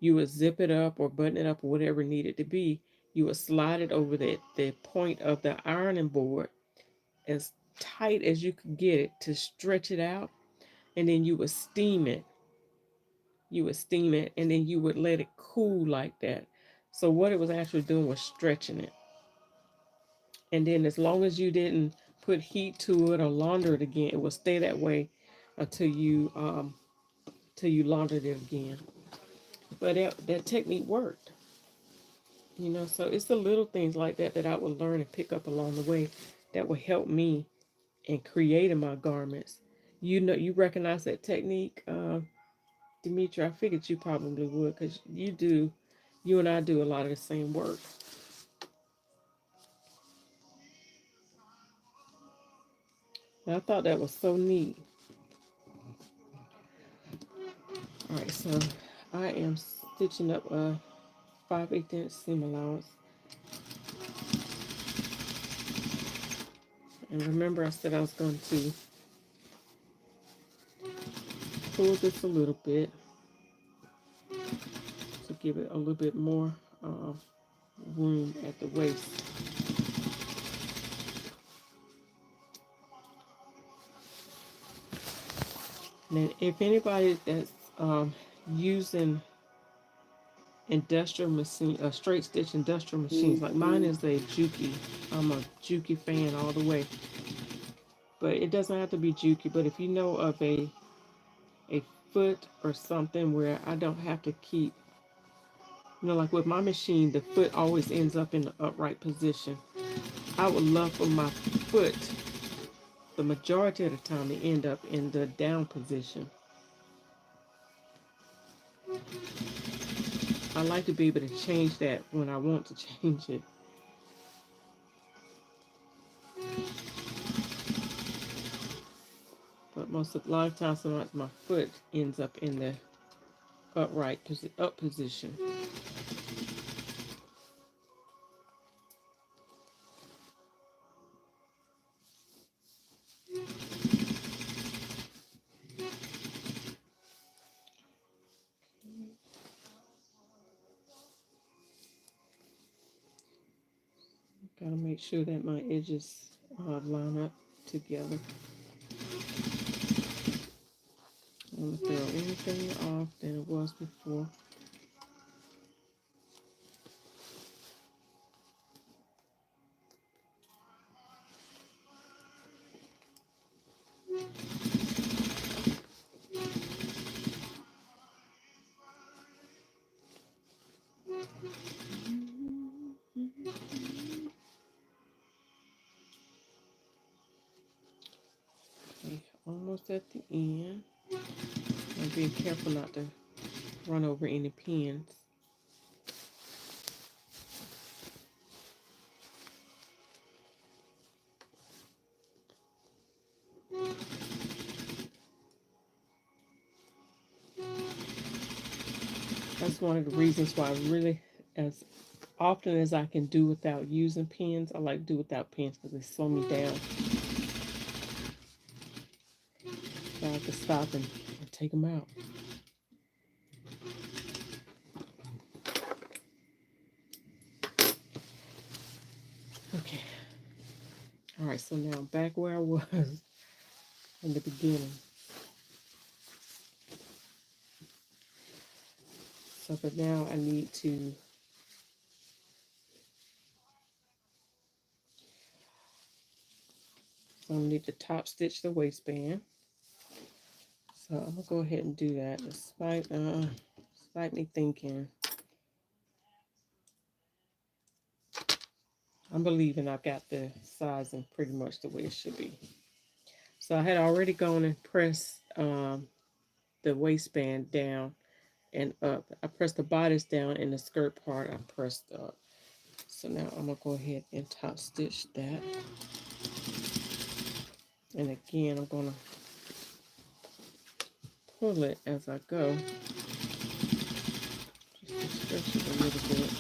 you would zip it up or button it up or whatever it needed to be. You would slide it over the point of the ironing board as tight as you could get it to stretch it out, and then you would steam it. You would steam it, and then you would let it cool like that. So what it was actually doing was stretching it. And then as long as you didn't put heat to it or launder it again, it will stay that way until you laundered it again. But that technique worked. So it's the little things like that that I would learn and pick up along the way that will help me in creating my garments. You recognize that technique, Demetri? I figured you probably would, because you and I do a lot of the same work. And I thought that was so neat. All right, so I am stitching up a 5/8" seam allowance. And remember, I said I was going to pull this a little bit to give it a little bit more room at the waist. And if anybody that's using industrial machine, straight stitch industrial machines, like mine is a Juki. I'm a Juki fan all the way. But it doesn't have to be Juki. But if you know of a foot or something where I don't have to keep, like with my machine, the foot always ends up in the upright position. I would love for my foot the majority of the time they end up in the down position. I like to be able to change that when I want to change it. But a lot of times, sometimes my foot ends up in the up position. Gotta make sure that my edges line up together. I don't throw anything off than it was before. Okay, almost at the end. And be careful not to run over any pins. That's one of the reasons why I really, as often as I can do without using pins, I like to do without pins because they slow me down. So I have to stop and take them out. Okay. All right, so now back where I was in the beginning. So for now, I need to top stitch the waistband. So I'm gonna go ahead and do that, despite me thinking. I'm believing I've got the sizing pretty much the way it should be. So I had already gone and pressed the waistband down and up. I pressed the bodice down and the skirt part I pressed up. So now I'm gonna go ahead and top stitch that. And again, I'm gonna pull it as I go. Just to stretch it a little bit.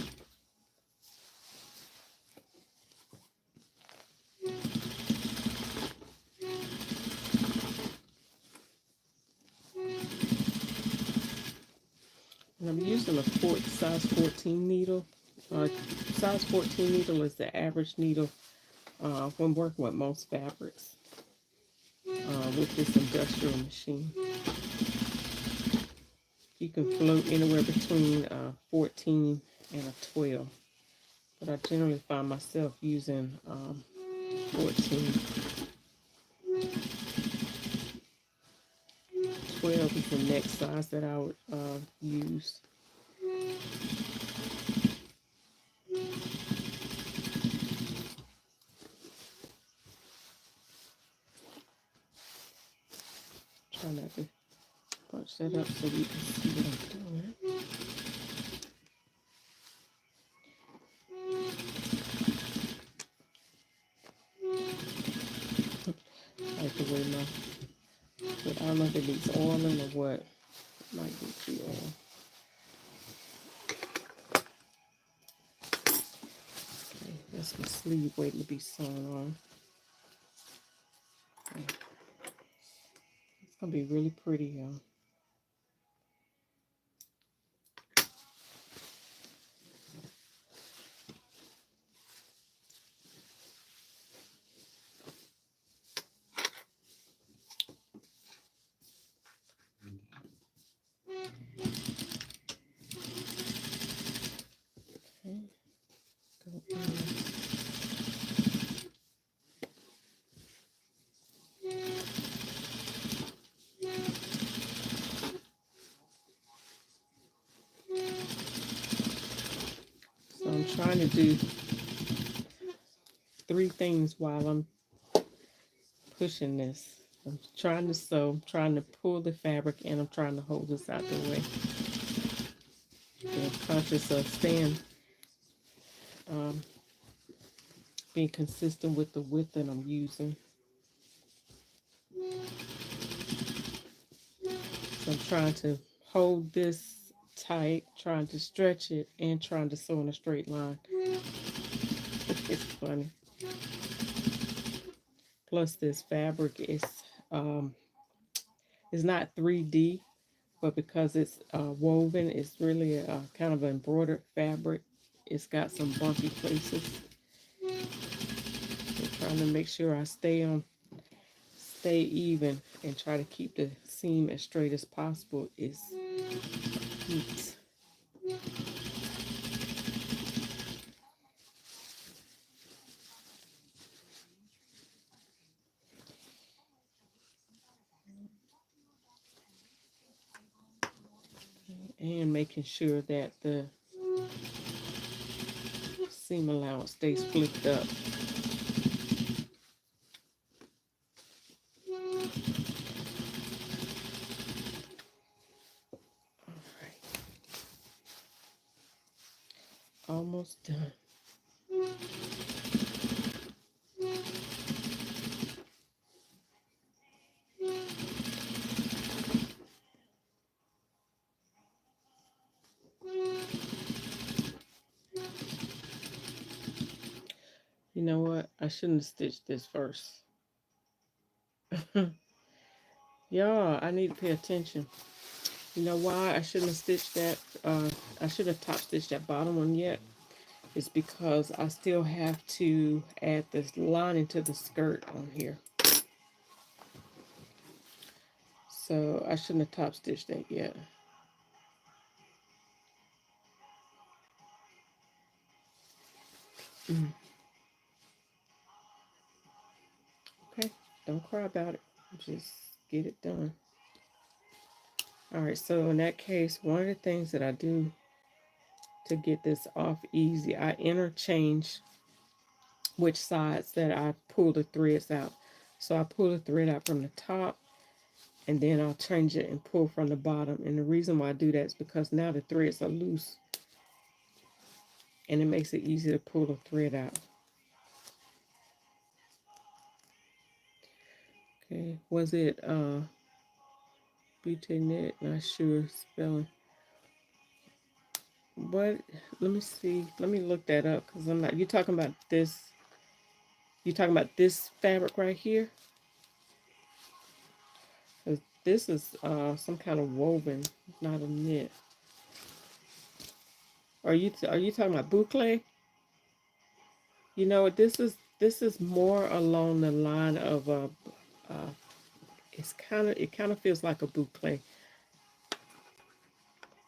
And I'm using a size 14 needle. Size 14 needle is the average needle when working with most fabrics with this industrial machine. You can float anywhere between 14 and a 12. But I generally find myself using 14. 12 is the next size that I would use. Try not to bunch that up so you can see what I'm doing. Like the way I don't know if it needs oiling or what. It might be the oil. Okay, that's my sleeve waiting to be sewn on. Okay. It's gonna be really pretty, y'all. So I'm trying to do 3 things while I'm pushing this. I'm trying to sew, I'm trying to pull the fabric, and I'm trying to hold this out the way. Being conscious of um, being consistent with the width that I'm using. So I'm trying to hold this tight, trying to stretch it, and trying to sew in a straight line. It's funny. Plus, this fabric is not 3D, but because it's woven, it's really a kind of an embroidered fabric. It's got some bumpy places. I'm trying to make sure I stay even and try to keep the seam as straight as possible is heat. And making sure that the seam allowance stays flipped up. Almost done. You know what? I shouldn't have stitched this first. Y'all, I need to pay attention. You know why I shouldn't have stitched that? I should have top stitched that bottom one yet. It's because I still have to add this lining to the skirt on here. So I shouldn't have top stitched that yet. Okay, don't cry about it. Just get it done. All right, so in that case, one of the things that I do to get this off easy, I interchange which sides that I pull the threads out. So I pull the thread out from the top, and then I'll change it and pull from the bottom. And the reason why I do that is because now the threads are loose, and it makes it easy to pull the thread out. Okay, was it BJ knit? Not sure spelling. What? Let me see. Let me look that up because I'm not. You talking about this? You talking about this fabric right here? This is some kind of woven, not a knit. Are you talking about boucle? You know, this is more along the line of it kind of feels like a boucle.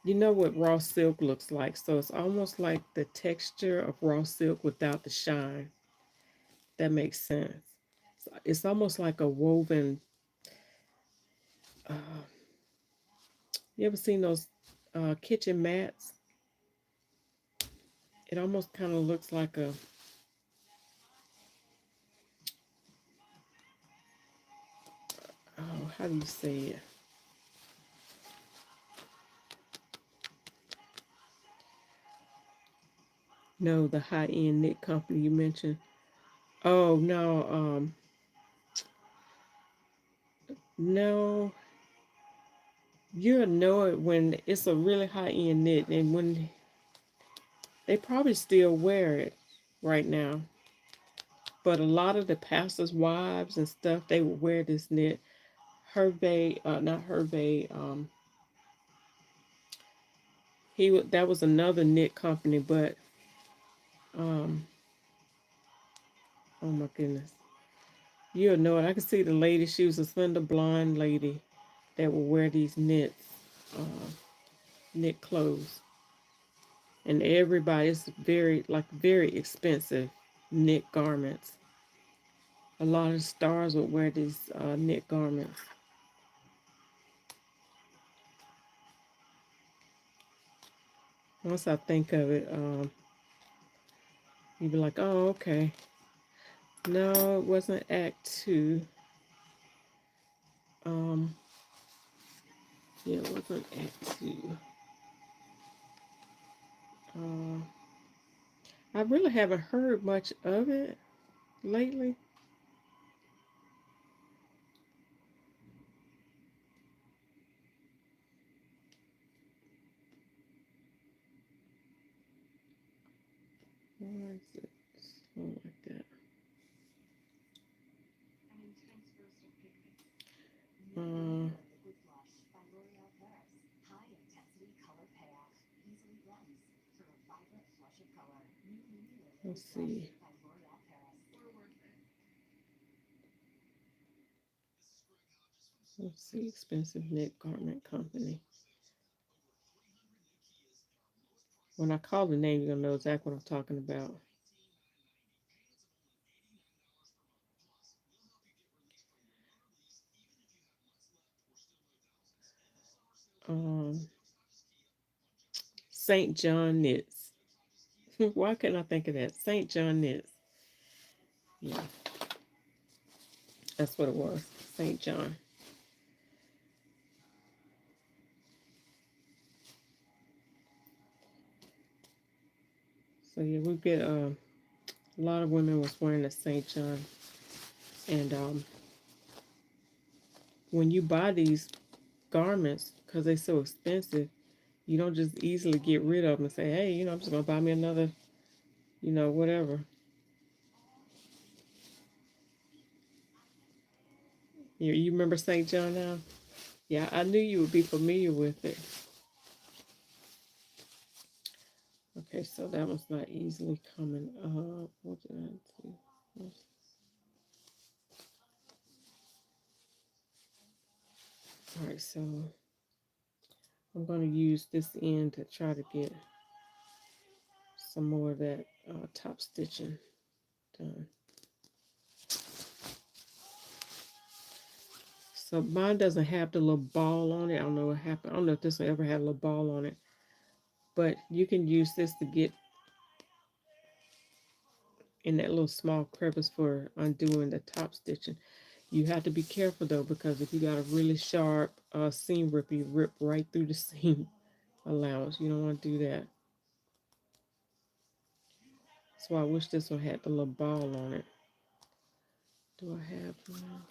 You know what raw silk looks like, so it's almost like the texture of raw silk without the shine. That makes sense. It's almost like a woven. Uh, you ever seen those kitchen mats? It almost kind of looks like a. Oh, how do you say it? No, the high-end knit company you mentioned. Oh no, no. You'll know it when it's a really high-end knit, and when they probably still wear it right now. But a lot of the pastors' wives and stuff, they would wear this knit. Hervé, not Hervé. That was another knit company, but um, oh my goodness, you'll know it. I can see the lady. She was a slender blonde lady that would wear these knit clothes, and everybody's very expensive knit garments. A lot of stars would wear these knit garments. Once I think of it, you'd be like, oh, okay. No, it wasn't Act 2. Yeah, it wasn't Act 2. I really haven't heard much of it lately. Why is it slow like that? Uh, let's see. Let's see. Expensive Knit Garment Company. When I call the name, you're gonna know exactly what I'm talking about. Um, St. John Knits. Why couldn't I think of that? St. John Knits. Yeah, that's what it was. St. John. So yeah, we get a lot of women was wearing the St. John, and when you buy these garments because they're so expensive, you don't just easily get rid of them and say, hey, I'm just gonna buy me another, whatever. You remember St. John now? Yeah, I knew you would be familiar with it. Okay, so that one's not easily coming up. What did I do? All right, so I'm going to use this end to try to get some more of that top stitching done. So mine doesn't have the little ball on it. I don't know what happened. I don't know if this one ever had a little ball on it. But you can use this to get in that little small crevice for undoing the top stitching. You have to be careful though, because if you got a really sharp seam rip, you rip right through the seam allowance. You don't want to do that. So I wish this one had the little ball on it. Do I have one?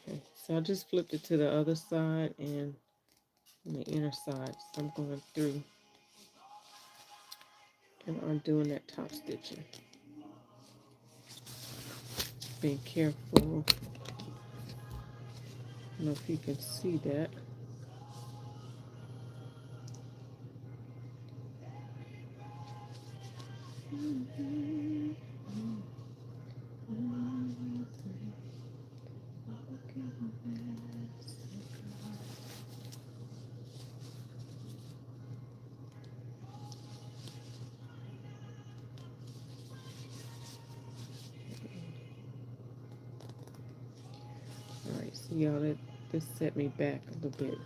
Okay, so I just flipped it to the other side and on the inner side. So I'm going through and undoing that top stitching. Being careful. I don't know if you can see that. All right, so y'all, this set me back a little bit.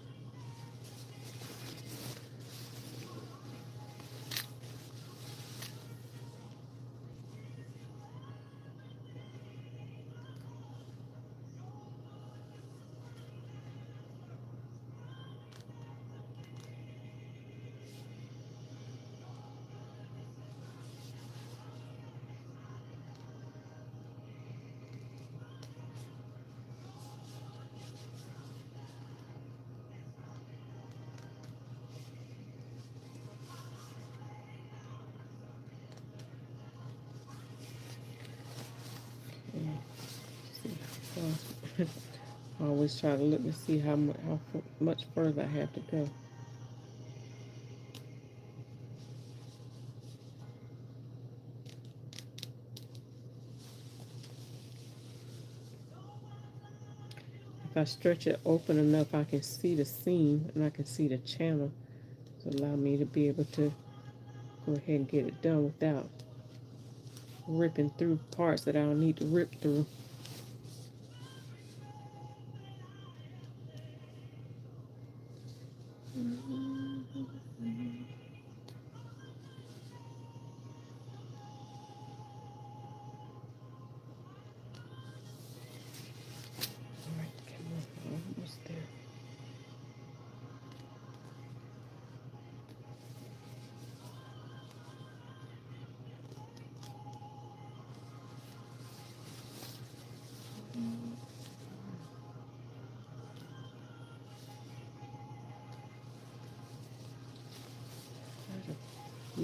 I always try to look to see how much further I have to go. If I stretch it open enough, I can see the seam and I can see the channel to allow me to be able to go ahead and get it done without ripping through parts that I don't need to rip through.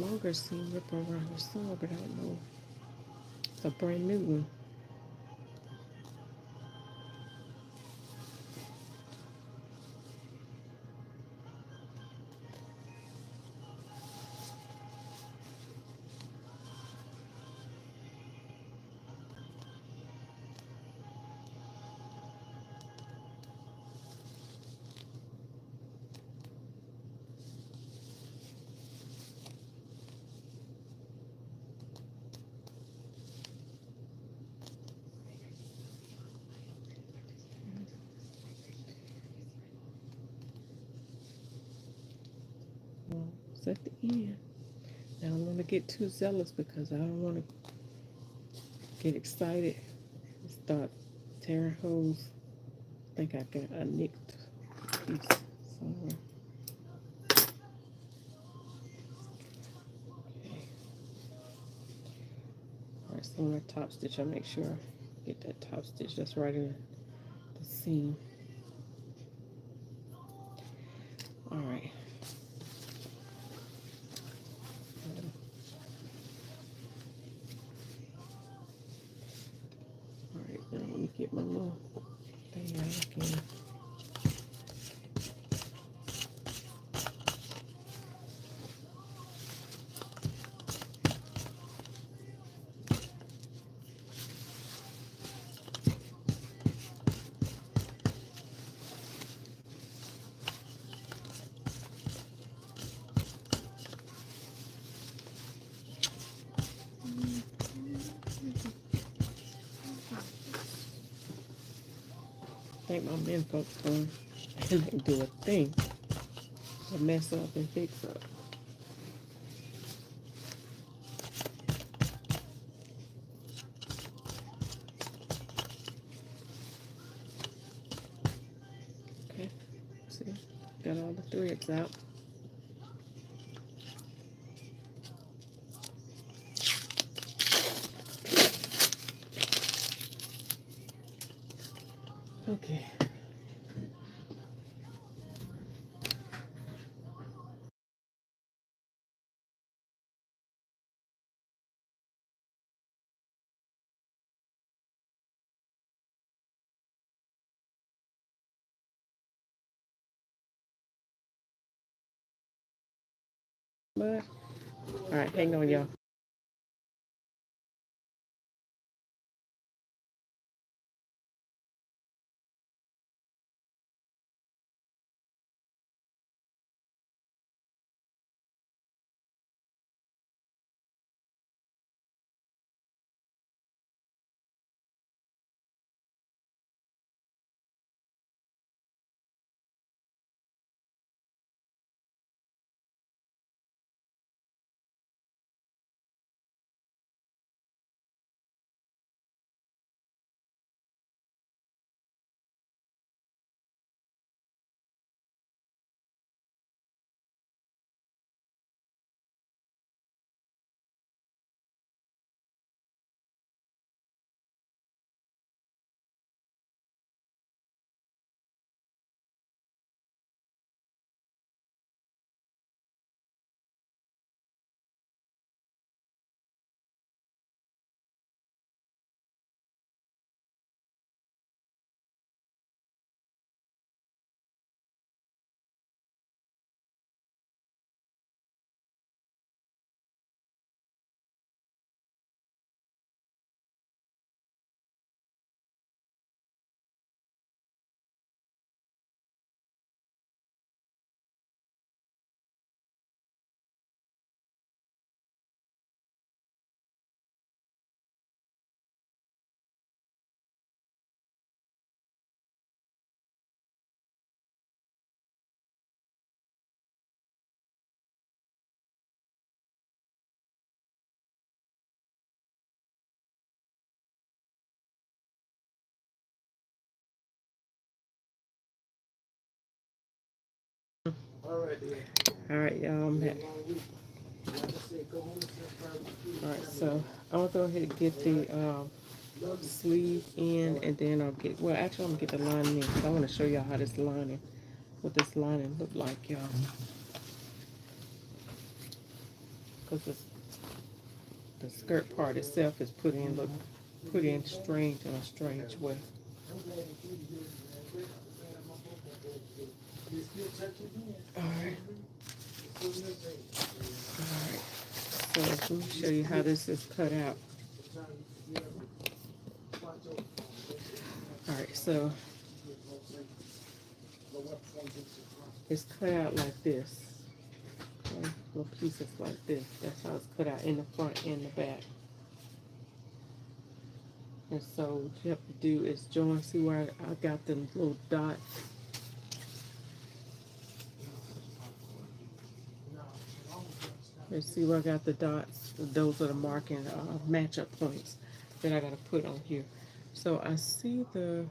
longer seam ripper around here somewhere, but I don't know. It's a brand new one. Well, it's at the end. Now I don't want to get too zealous because I don't want to get excited and start tearing holes. I think I got a nicked piece somewhere. Okay. Alright, so on my top stitch, I make sure I get that top stitch that's right in the seam. Alright. Alright, now let me get my little thing out again. I think my men folks going and do a thing to mess up and fix up. Okay, see, got all the threads out. Okay. But, all right, hang on, y'all. All right, y'all, I'm back. All right, so I'm gonna go ahead and get the sleeve in, and then I'll get, well, actually, I'm gonna get the lining in, because I want to show y'all how this lining, what this lining look like, y'all. because the skirt part itself is put in strange in a strange way. Alright. Alright. So let me show you how this is cut out. Alright, so it's cut out like this. Okay, little pieces like this. That's how it's cut out in the front and the back. And so what you have to do is join. See where I got the little dots? Let's see where I got the dots. Those are the marking match-up points that I got to put on here. So I see the,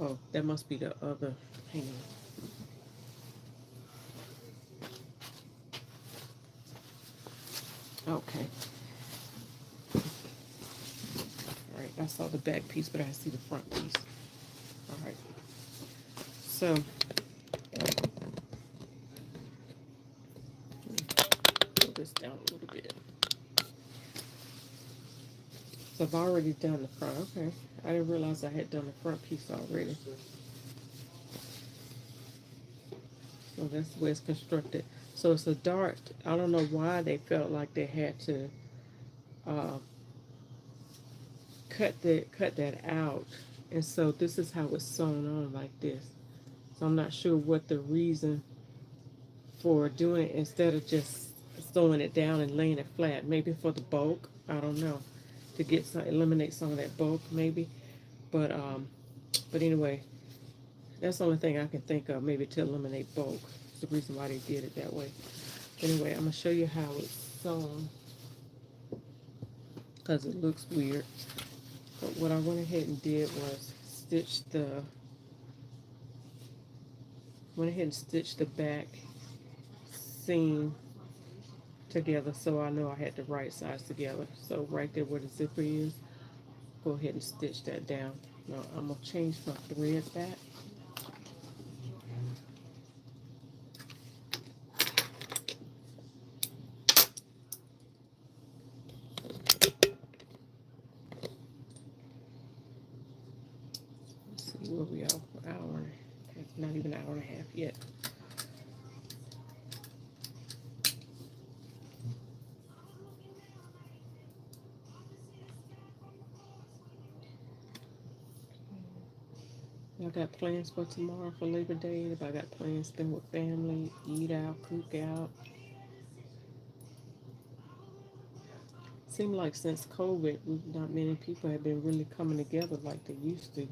oh, that must be the other, hang on. Okay. Alright, I saw the back piece, but I see the front piece. Alright. So, pull this down a little bit. So I've already done the front. Okay. I didn't realize I had done the front piece already. So that's the way it's constructed. So it's a dart. I don't know why they felt like they had to cut that out. And so this is how it's sewn on like this. So I'm not sure what the reason for doing it instead of just sewing it down and laying it flat. Maybe for the bulk. I don't know. To get some, eliminate some of that bulk maybe. But anyway, that's the only thing I can think of, maybe to eliminate bulk. It's the reason why they did it that way. Anyway, I'm going to show you how it's sewn because it looks weird. But what I went ahead and did was stitch the back seam together so I know I had the right size together. So right there where the zipper is, go ahead and stitch that down. Now I'm going to change my thread back. Let's see where we are for an hour. It's not even an hour and a half yet. I got plans for tomorrow for Labor Day. If I got plans, spend with family, eat out, cook out. Seems like since COVID, not many people have been really coming together like they used to.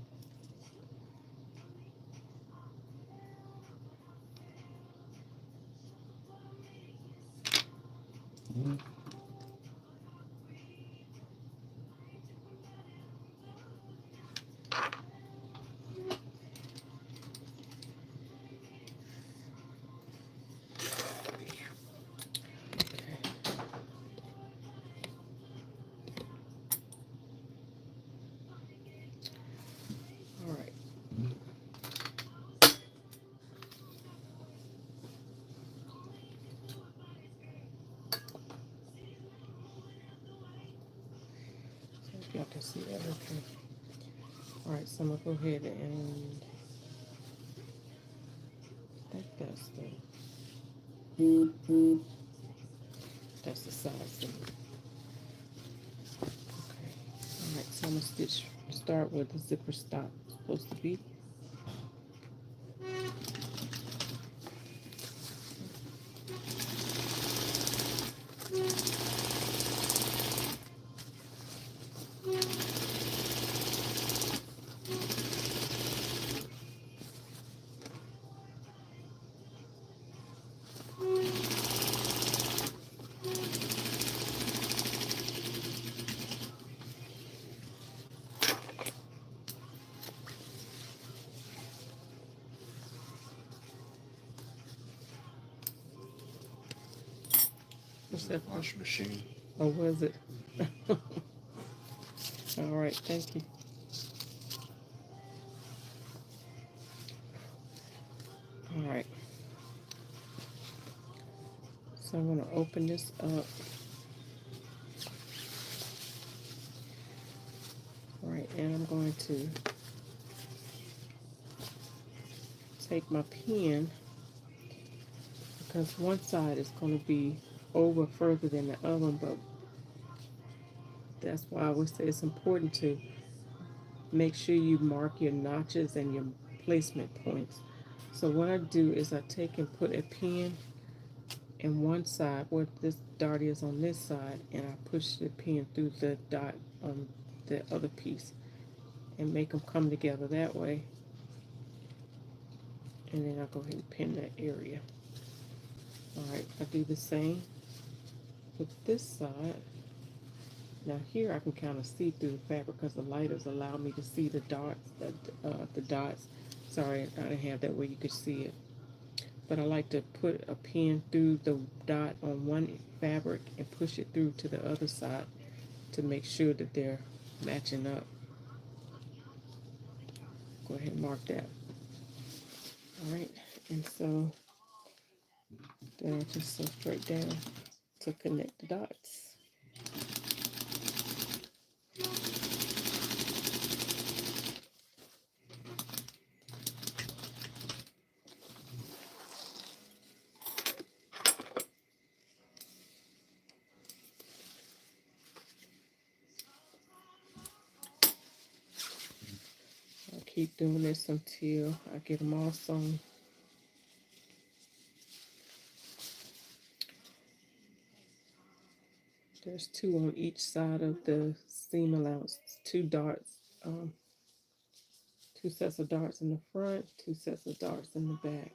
Y'all can see that, okay. Alright, so I'm gonna go ahead and I think that's the size thing. Okay. Alright, so I'm gonna start where the zipper stop is supposed to be. What's that? Washing machine. Oh, was it? All right, thank you. All right. So I'm going to open this up. Right, and I'm going to take my pen, because one side is going to be over further than the other, but that's why I always say it's important to make sure you mark your notches and your placement points. So what I do is I take and put a pin in one side where this dot is on this side, and I push the pin through the dot on the other piece and make them come together that way. And then I'll go ahead and pin that area. Alright, I do the same with this side. Now here I can kind of see through the fabric because the lighters allow me to see the dots. The dots. Sorry, I didn't have that where you could see it. But I like to put a pin through the dot on one fabric and push it through to the other side to make sure that they're matching up. Go ahead and mark that. Alright, and so then I just sew straight down to connect the dots. I'll keep doing this until I get them all sewn. There's two on each side of the seam allowance, two darts, two sets of darts in the front, two sets of darts in the back.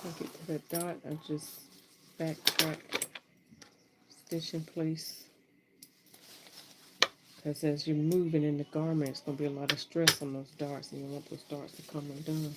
I get to that dot, I just backtrack, stitch in place. Because as you're moving in the garment, it's going to be a lot of stress on those darts, and you want those darts to come undone.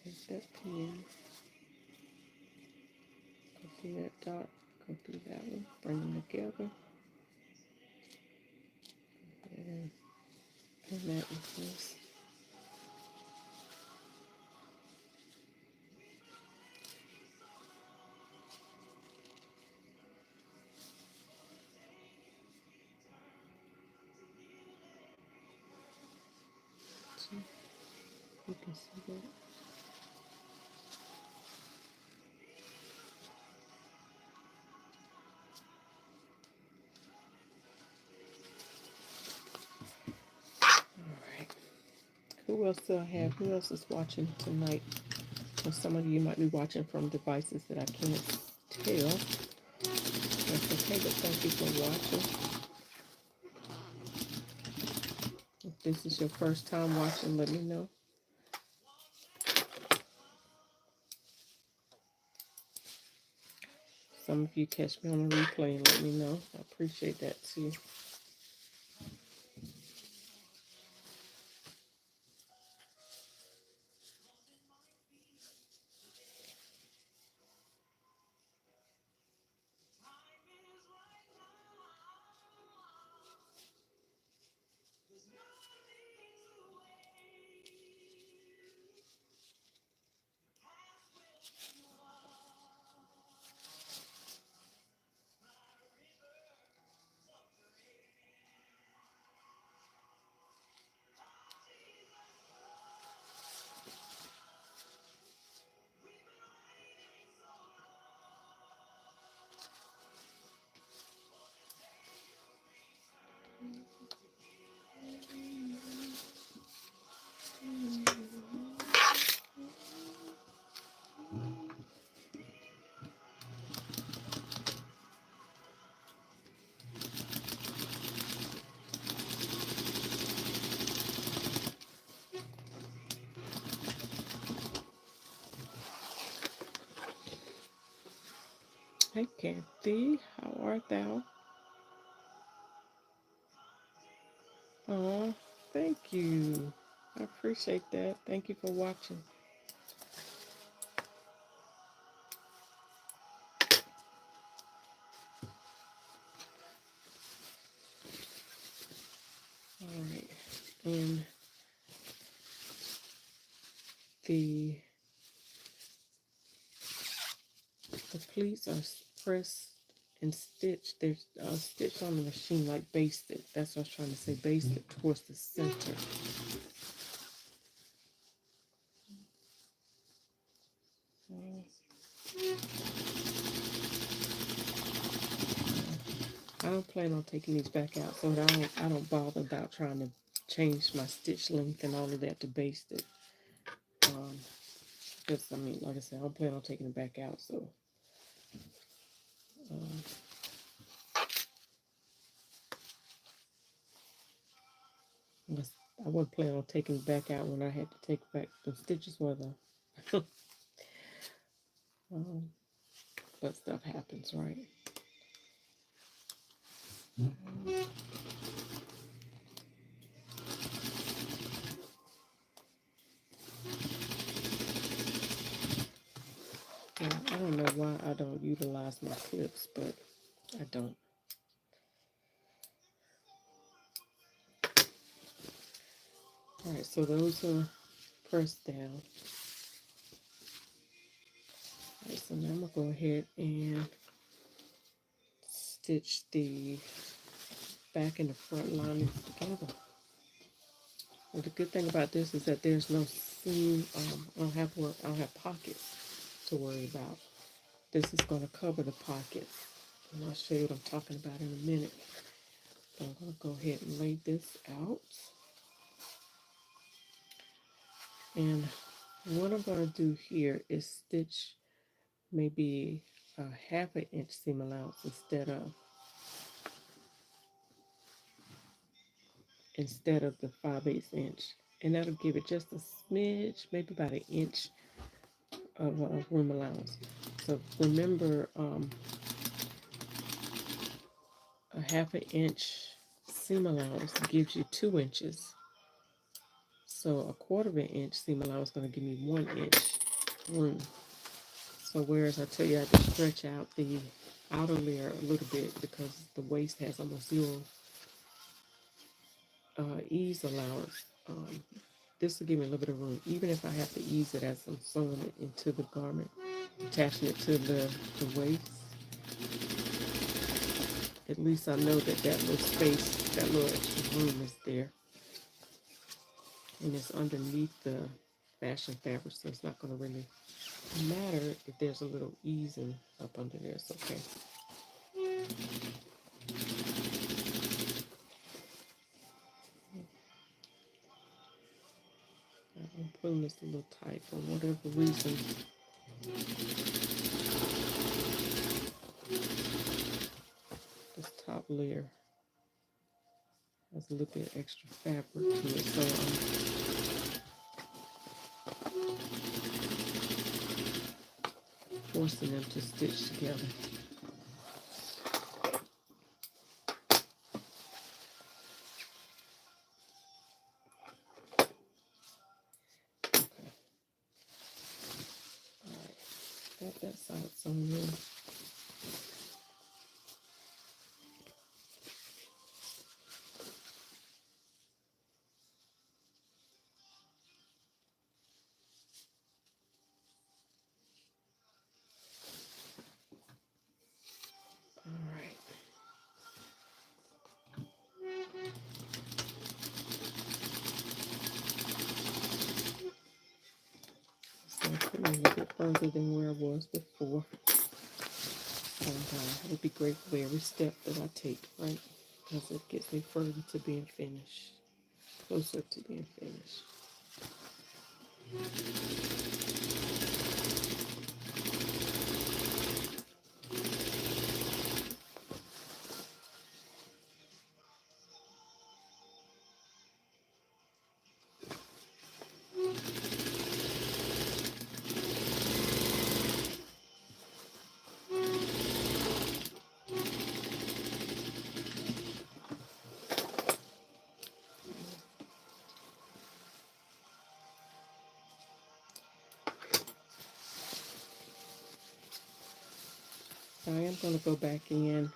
Take that pin, go through that dot, go through that one, bring them together, and pin that in place. So you can see that. Alright. Who else do I have? Who else is watching tonight? Well, some of you might be watching from devices that I can't tell. That's okay, but thank you for watching. If this is your first time watching, let me know. Some of you catch me on the replay and let me know. I appreciate that too. Hey, Kathy, how art thou? Oh, thank you. I appreciate that. Thank you for watching. All right, and the pleats are pressed and stitched. They're stitched on the machine like basted. That's what I was trying to say, basted towards the center. I don't plan on taking these back out, so I don't bother about trying to change my stitch length and all of that to baste it. Because I mean, like I said, I don't plan on taking it back out, so I wasn't planning on taking it back out when I had to take back the stitches were the but stuff happens, right? Yeah, I don't know why I don't utilize my clips, but I don't. All right, so those are pressed down. All right, so now I'm gonna go ahead and stitch the back and the front lining together. Well, the good thing about this is that there's no seam. I don't have pockets to worry about. This is going to cover the pockets, and I'll show you what I'm talking about in a minute. So I'm going to go ahead and lay this out. And what I'm going to do here is stitch maybe a 1/2 inch seam allowance instead of the 5/8 inch, and that'll give it just a smidge, maybe about 1 inch of room allowance. So remember, a 1/2 inch seam allowance gives you 2 inches. So a 1/4 inch seam allowance is going to give me 1 inch room. So whereas I tell you I had to stretch out the outer layer a little bit because the waist has almost 0 ease allowance, this will give me a little bit of room, even if I have to ease it as I'm sewing it into the garment, attaching it to the waist. At least I know that that little space, that little extra room is there. And it's underneath the fashion fabric, so it's not going to really matter if there's a little easing up under there. It's okay. I'm pulling this a little tight for whatever reason. This top layer has a little bit extra fabric to it, so I'm forcing them to stitch together. Okay. All right. Got that side sewn in. All right. So I'm putting a little bit further than where I was before. And it would be great for every step that I take, right? Because it gets me further to being finished, closer to being finished. I am going to go back in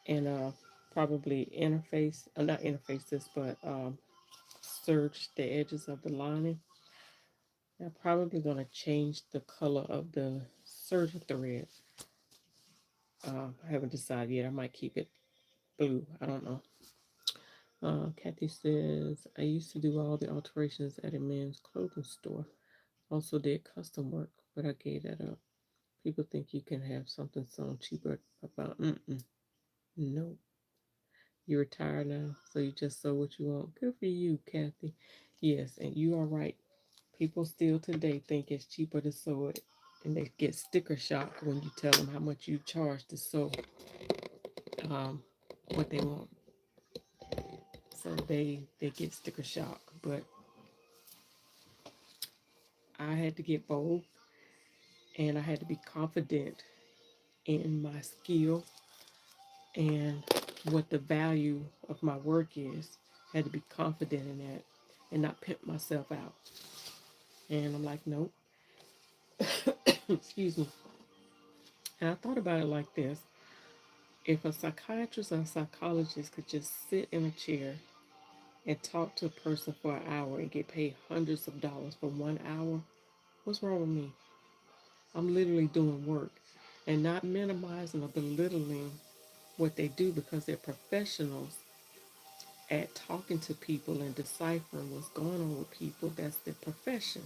and probably interface, not interface this, but serge the edges of the lining. I'm probably going to change the color of the serger thread. I haven't decided yet. I might keep it blue. I don't know. Kathy says, I used to do all the alterations at a men's clothing store. Also did custom work, but I gave that up. People think you can have something sewn cheaper about, no. You're retired now, so you just sew what you want. Good for you, Kathy. Yes, and you are right. People still today think it's cheaper to sew it, and they get sticker shock when you tell them how much you charge to sew um, what they want. So they get sticker shock. But I had to get both, and I had to be confident in my skill and what the value of my work is. I had to be confident in that and not pimp myself out. And I'm like, nope. Excuse me. And I thought about it like this. If a psychiatrist or a psychologist could just sit in a chair and talk to a person for an hour and get paid hundreds of dollars for 1 hour, what's wrong with me? I'm literally doing work and not minimizing or belittling what they do because they're professionals at talking to people and deciphering what's going on with people. That's their profession,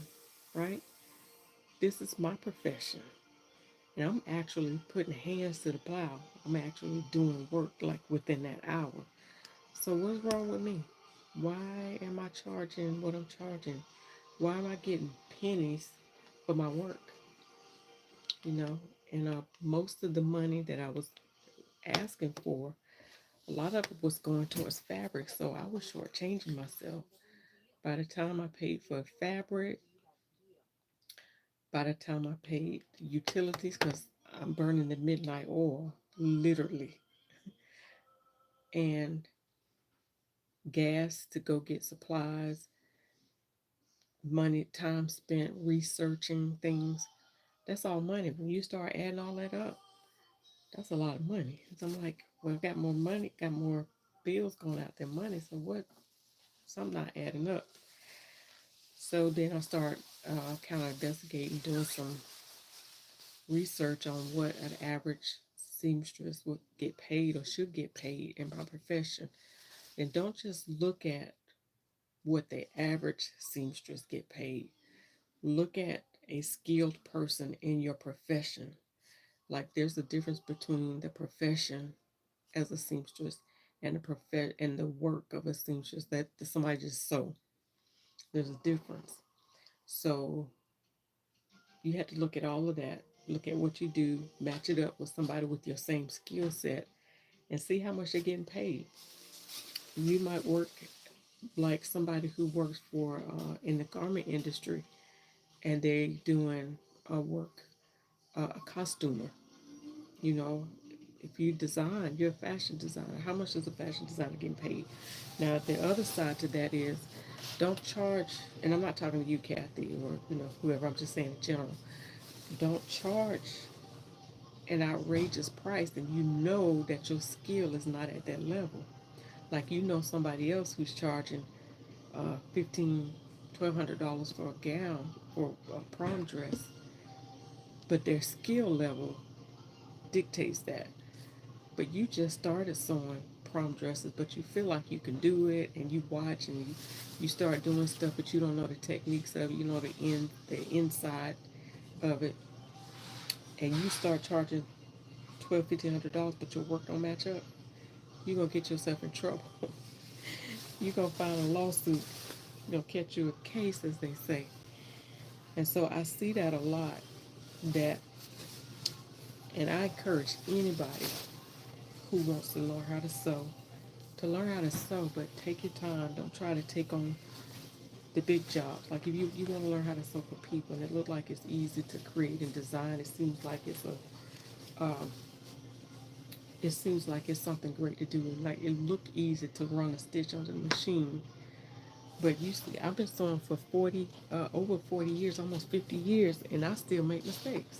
right? This is my profession. And I'm actually putting hands to the plow. I'm actually doing work like within that hour. So what's wrong with me? Why am I charging what I'm charging? Why am I getting pennies for my work? You know, and most of the money that I was asking for, a lot of it was going towards fabric. So I was shortchanging myself. By the time I paid for fabric, by the time I paid utilities, because I'm burning the midnight oil, literally, and gas to go get supplies, money, time spent researching things. That's all money. When you start adding all that up, that's a lot of money. So I'm like, well, I got more money, got more bills going out than money. So what? Something not adding up. So then I start kind of investigating, doing some research on what an average seamstress would get paid or should get paid in my profession. And don't just look at what the average seamstress get paid. Look at a skilled person in your profession. Like there's a difference between the profession as a seamstress and the work of a seamstress that somebody just sew. There's a difference. So you have to look at all of that. Look at what you do, match it up with somebody with your same skill set, and see how much they're getting paid. You might work like somebody who works for in the garment industry, and they're doing work a costumer. You know, if you design, you're a fashion designer. How much is a fashion designer getting paid? Now, the other side to that is, don't charge. And I'm not talking to you, Kathy, or whoever. I'm just saying in general. Don't charge an outrageous price, and you know that your skill is not at that level. Like somebody else who's charging $1,500, $1,200 for a gown for a prom dress, but their skill level dictates that. But you just started sewing prom dresses, but you feel like you can do it, and you watch and you start doing stuff, but you don't know the techniques of it. You know the inside of it, and you start charging $1,200, $1,500, but your work don't match up. You're gonna get yourself in trouble. You're gonna file a lawsuit. They'll catch you a case, as they say. And so I see that a lot. That, and I encourage anybody who wants to learn how to sew to learn how to sew, but take your time. Don't try to take on the big jobs. Like if you want to learn how to sew for people, and it looks like it's easy to create and design. It seems like it's something great to do. Like it looked easy to run a stitch on the machine. But you see, I've been sewing for over 40 years, almost 50 years, and I still make mistakes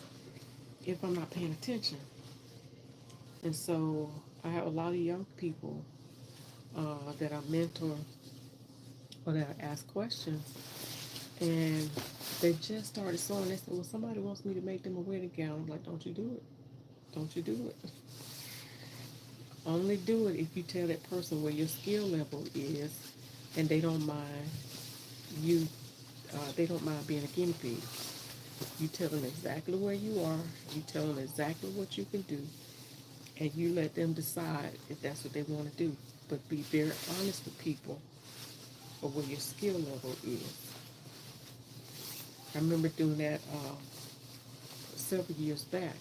if I'm not paying attention. And so I have a lot of young people that I mentor or that I ask questions, and they just started sewing. They said, "Well, somebody wants me to make them a wedding gown." I'm like, "Don't you do it? Don't you do it? Only do it if you tell that person where your skill level is, and they don't mind you. They don't mind being a guinea pig. You tell them exactly where you are. You tell them exactly what you can do, and you let them decide if that's what they want to do. But be very honest with people of where your skill level is." I remember doing that several years back.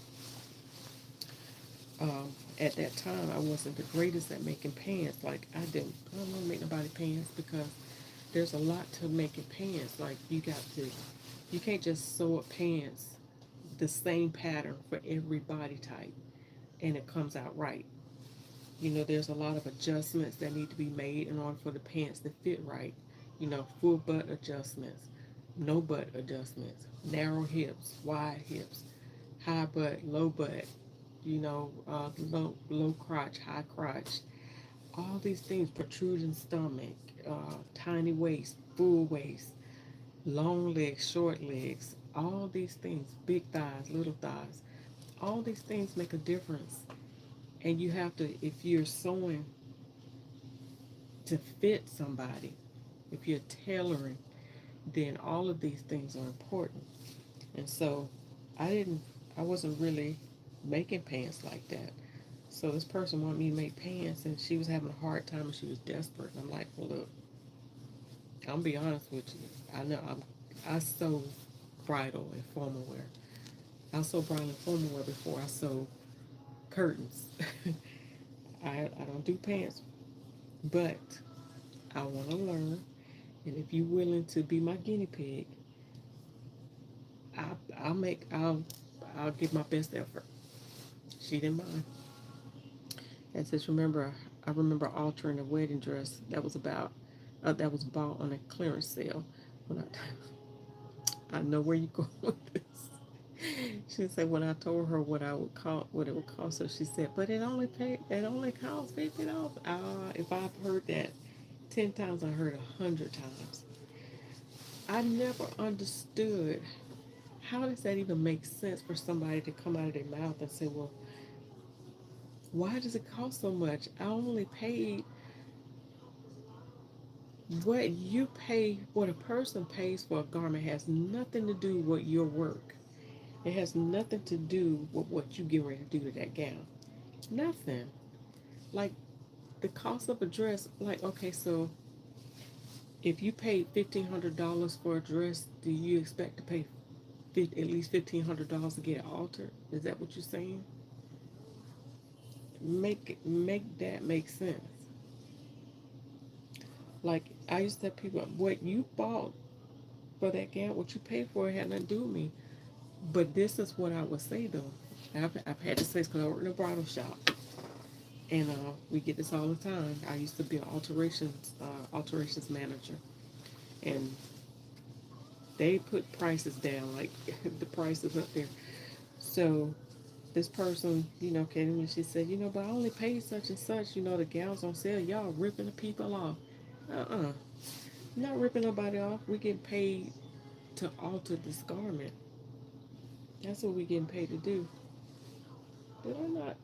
At that time, I wasn't the greatest at making pants. Like I don't want to make nobody pants because there's a lot to making pants. Like you can't just sew up pants the same pattern for every body type and it comes out right. You know, there's a lot of adjustments that need to be made in order for the pants to fit right. You know, full butt adjustments, no butt adjustments, narrow hips, wide hips, high butt, low butt, low crotch, high crotch, all these things, protruding stomach, tiny waist, full waist, long legs, short legs, all these things, big thighs, little thighs, all these things make a difference. And you have to, if you're sewing to fit somebody, if you're tailoring, then all of these things are important. And so I didn't, I wasn't really making pants like that. So this person wanted me to make pants, and she was having a hard time, and she was desperate. And I'm like, well, look, I'm gonna be honest with you. I sew bridal and formal wear. I sew bridal and formal wear before I sew curtains. I don't do pants, but I want to learn. And if you're willing to be my guinea pig, I, I'll make I'll give my best effort. She didn't mind. And just remember, I remember altering a wedding dress that was bought on a clearance sale. When I know where you go with this. She said when I told her what it would cost her, she said, "But it only costs $50." If I've heard that 10 times, I heard 100 times. I never understood how does that even make sense for somebody to come out of their mouth and say, "Well, why does it cost so much? I only paid what you pay. What a person pays for a garment has nothing to do with your work. It has nothing to do with what you get ready to do to that gown. Nothing. Like the cost of a dress. Like okay, so if you paid $1,500 for a dress, do you expect to pay at least $1,500 to get it altered? Is that what you're saying? Make that make sense. Like I used to tell people, what you bought for that gown, what you paid for it had nothing to do with me. But this is what I would say though. I've had to say this because I work in a bridal shop, and we get this all the time. I used to be an alterations manager, and they put prices down, like the prices up there. So this person, came to me. She said, but I only paid such and such. The gowns on sale. Y'all ripping the people off. Uh-uh. Not ripping nobody off. We get paid to alter this garment. That's what we getting paid to do. Did I not?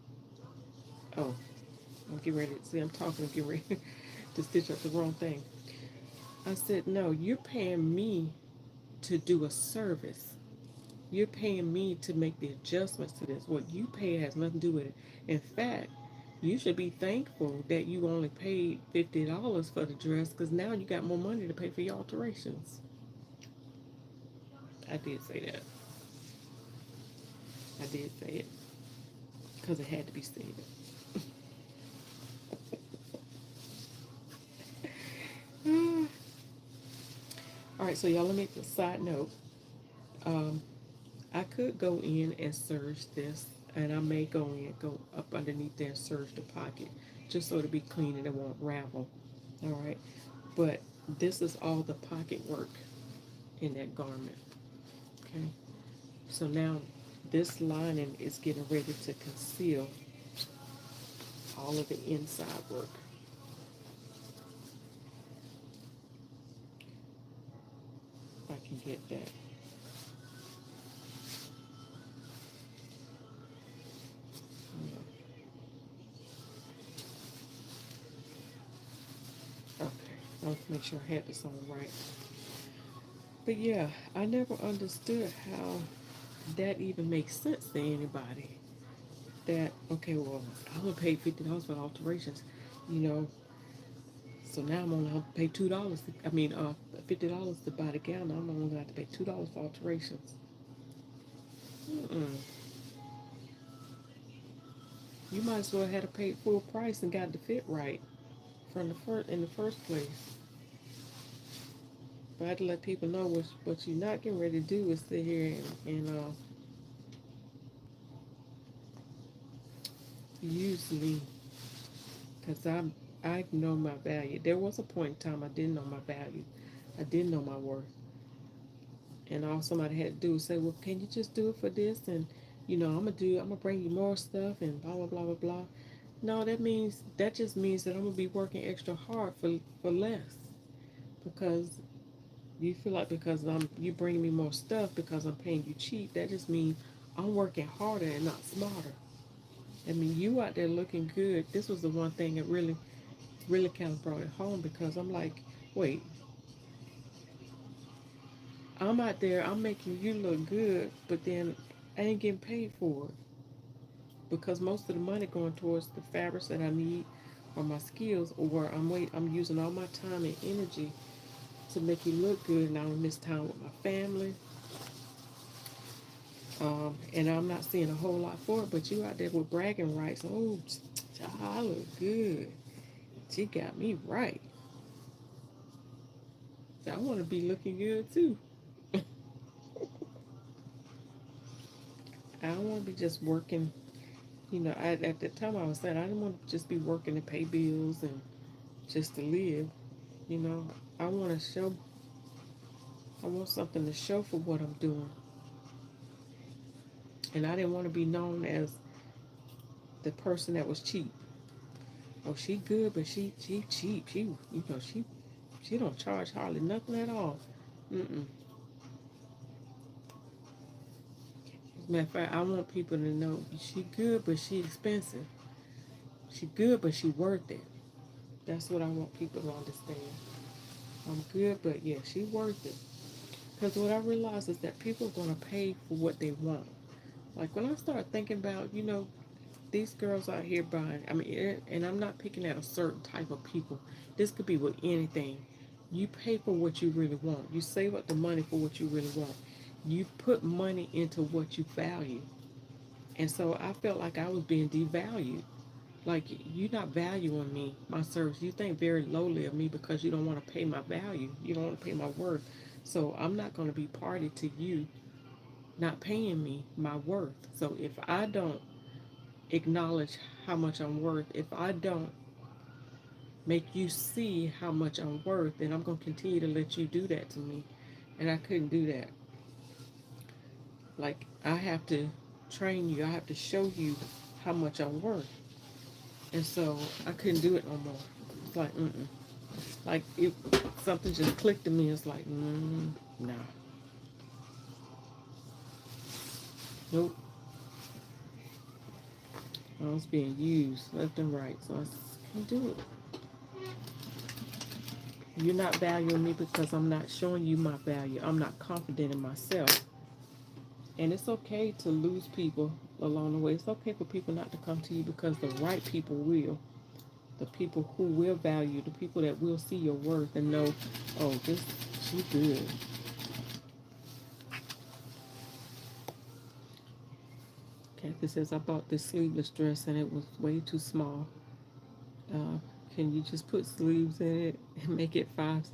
Oh, I'm getting ready. See, I'm talking. I'm getting ready to stitch up the wrong thing. I said, no. You're paying me to do a service. You're paying me to make the adjustments to this. What you pay has nothing to do with it. In fact, you should be thankful that you only paid $50 for the dress because now you got more money to pay for your alterations. I did say that. I did say it because it had to be said. All right, so y'all, let me side note. Um, I could go in and serge this, and I may go up underneath there and serge the pocket, just so it'll be clean and it won't ravel. All right, but this is all the pocket work in that garment. Okay, so now this lining is getting ready to conceal all of the inside work. If I can get that. Okay, let's make sure I had this on right. But yeah, I never understood how that even makes sense to anybody. That okay, well, I'm gonna pay $50 for alterations, you know. So now I'm only gonna pay $2. I mean, $50 to buy the gown. I'm only gonna have to pay $2 for alterations. Mm-mm. You might as well have paid full price and got the fit right from the first in the first place. But I had to let people know what you're not getting ready to do is sit here and use me, because I know my value. There was a point in time I didn't know my value. I didn't know my worth. And all somebody had to do was say, well, can you just do it for this? And I'm gonna bring you more stuff and blah blah blah blah blah. No, that just means that I'm gonna be working extra hard for less, because you feel like because you bring me more stuff because I'm paying you cheap. That just means I'm working harder and not smarter. I mean, you out there looking good. This was the one thing that really kind of brought it home, because I'm like, wait, I'm out there, I'm making you look good, but then I ain't getting paid for it, because most of the money going towards the fabrics that I need or my skills, or I'm using all my time and energy to make you look good, and I don't miss time with my family. And I'm not seeing a whole lot for it, but you out there with bragging rights. Oh, I look good. She got me right. So I want to be looking good too. I don't want to be just working. At the time I was saying I didn't want to just be working to pay bills and just to live. You know, I want to show. I want something to show for what I'm doing, and I didn't want to be known as the person that was cheap. Oh, she good, but she cheap. She don't charge hardly nothing at all. Mm-mm. As a matter of fact, I want people to know she good, but she expensive. She good, but she worth it. That's what I want people to understand. I'm good, but yeah, she worth it. Because what I realize is that people are gonna pay for what they want. Like when I start thinking about, these girls out here buying. I mean, and I'm not picking at a certain type of people. This could be with anything. You pay for what you really want. You save up the money for what you really want. You put money into what you value. And so I felt like I was being devalued. Like you're not valuing me, my service. You think very lowly of me because you don't want to pay my value. You don't want to pay my worth. So I'm not going to be party to you not paying me my worth. So if I don't acknowledge how much I'm worth, if I don't make you see how much I'm worth, then I'm going to continue to let you do that to me. And I couldn't do that. Like, I have to train you, I have to show you how much I'm worth. And so I couldn't do it no more. It's like, mm-mm. Like, if something just clicked in me, it's like, nah. Nope. I was being used left and right, so I can't do it. You're not valuing me because I'm not showing you my value. I'm not confident in myself. And it's okay to lose people along the way. It's okay for people not to come to you, because the right people will. The people who will value, the people that will see your worth and know, oh, she good. Kathy says, I bought this sleeveless dress and it was way too small. Uh, can you just put sleeves in it and make it 5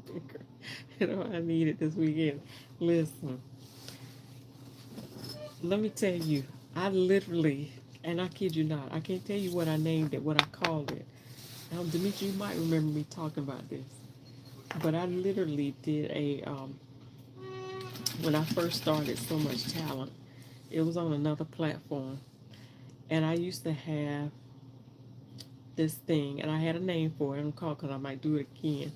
bigger? I need it this weekend. Listen, let me tell you, I literally, and I kid you not, I can't tell you what I named it, what I called it. Demetri, you might remember me talking about this, but I literally did when I first started So Much Talent, it was on another platform, And I used to have this thing, and I had a name for it. I'm called because I might do it again.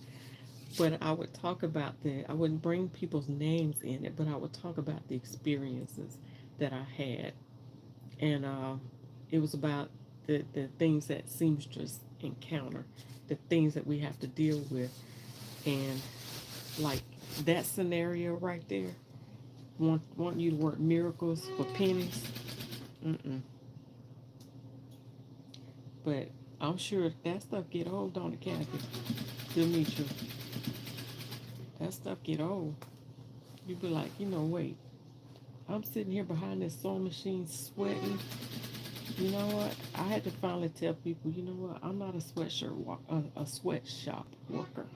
But I would talk about I wouldn't bring people's names in it, but I would talk about the experiences that I had. And it was about the things that seamstress encounter, the things that we have to deal with. And like that scenario right there, want you to work miracles for pennies. Mm-mm. But I'm sure that stuff get old, don't it, Kathy? Demetria, that stuff get old. You be like, wait, I'm sitting here behind this sewing machine sweating. You know what? I had to finally tell people, you know what? I'm not a a sweatshop worker.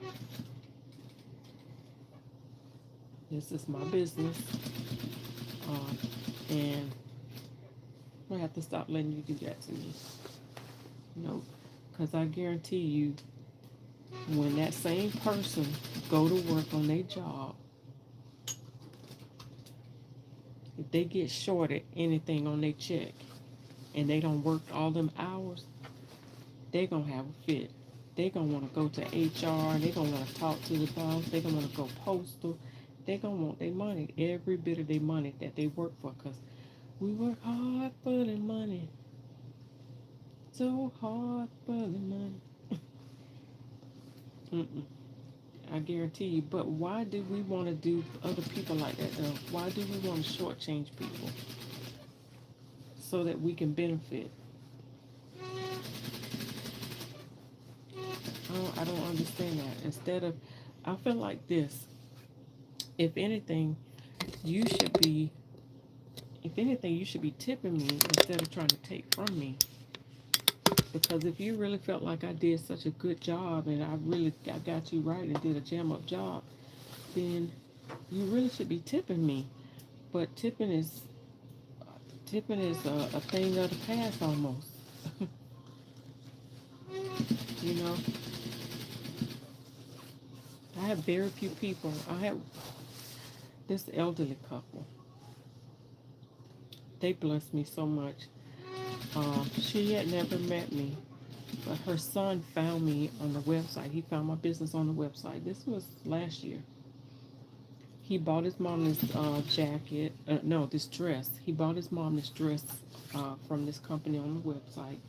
This is my business, and I have to stop letting you do that to me. No, because I guarantee you, when that same person go to work on their job, if they get shorted anything on their check and they don't work all them hours, they gonna have a fit. They gonna want to go to HR. They gonna want to talk to the boss. They gonna want to go postal. They gonna want their money, every bit of their money that they work for, cause we work hard for the money, so hard for the money. Mm-mm. I guarantee you. But why do we want to do other people like that though? Why do we want to shortchange people so that we can benefit? I don't understand that. Instead of, I feel like this. If anything, you should be. If anything, you should be tipping me instead of trying to take from me. Because if you really felt like I did such a good job and I got you right and did a jam up job, then you really should be tipping me. But tipping is a thing of the past almost. You know, I have very few people. I have this elderly couple. They blessed me so much. She had never met me, but her son found me on the website. He found my business on the website. This was last year. He bought his mom this jacket. No, this dress. He bought his mom this dress from this company on the website.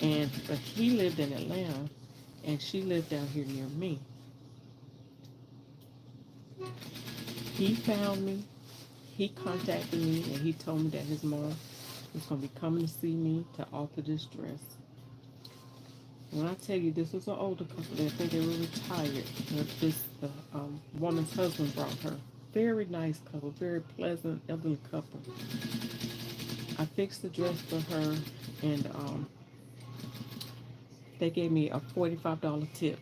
And but he lived in Atlanta, and she lived down here near me. He found me. He contacted me, and he told me that his mom was going to be coming to see me to alter this dress. When I tell you this was an older couple, I think they were retired. The woman's husband brought her. Very nice couple, very pleasant elderly couple. I fixed the dress for her, and they gave me a $45 tip.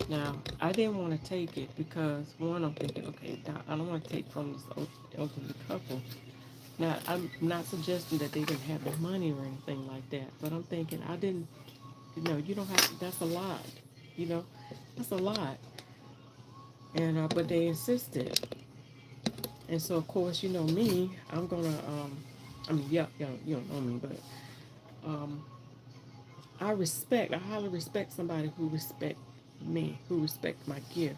Now, I didn't want to take it because, one, I'm thinking, okay, I don't want to take from this elderly couple. Now, I'm not suggesting that they didn't have the money or anything like that, but I'm thinking, I didn't, you don't have to, that's a lot, you know, that's a lot. And, but they insisted. And so, of course, you know me, I'm going to, I mean, yeah, you don't know me, but um, I highly respect somebody who respect me, who respect my gift.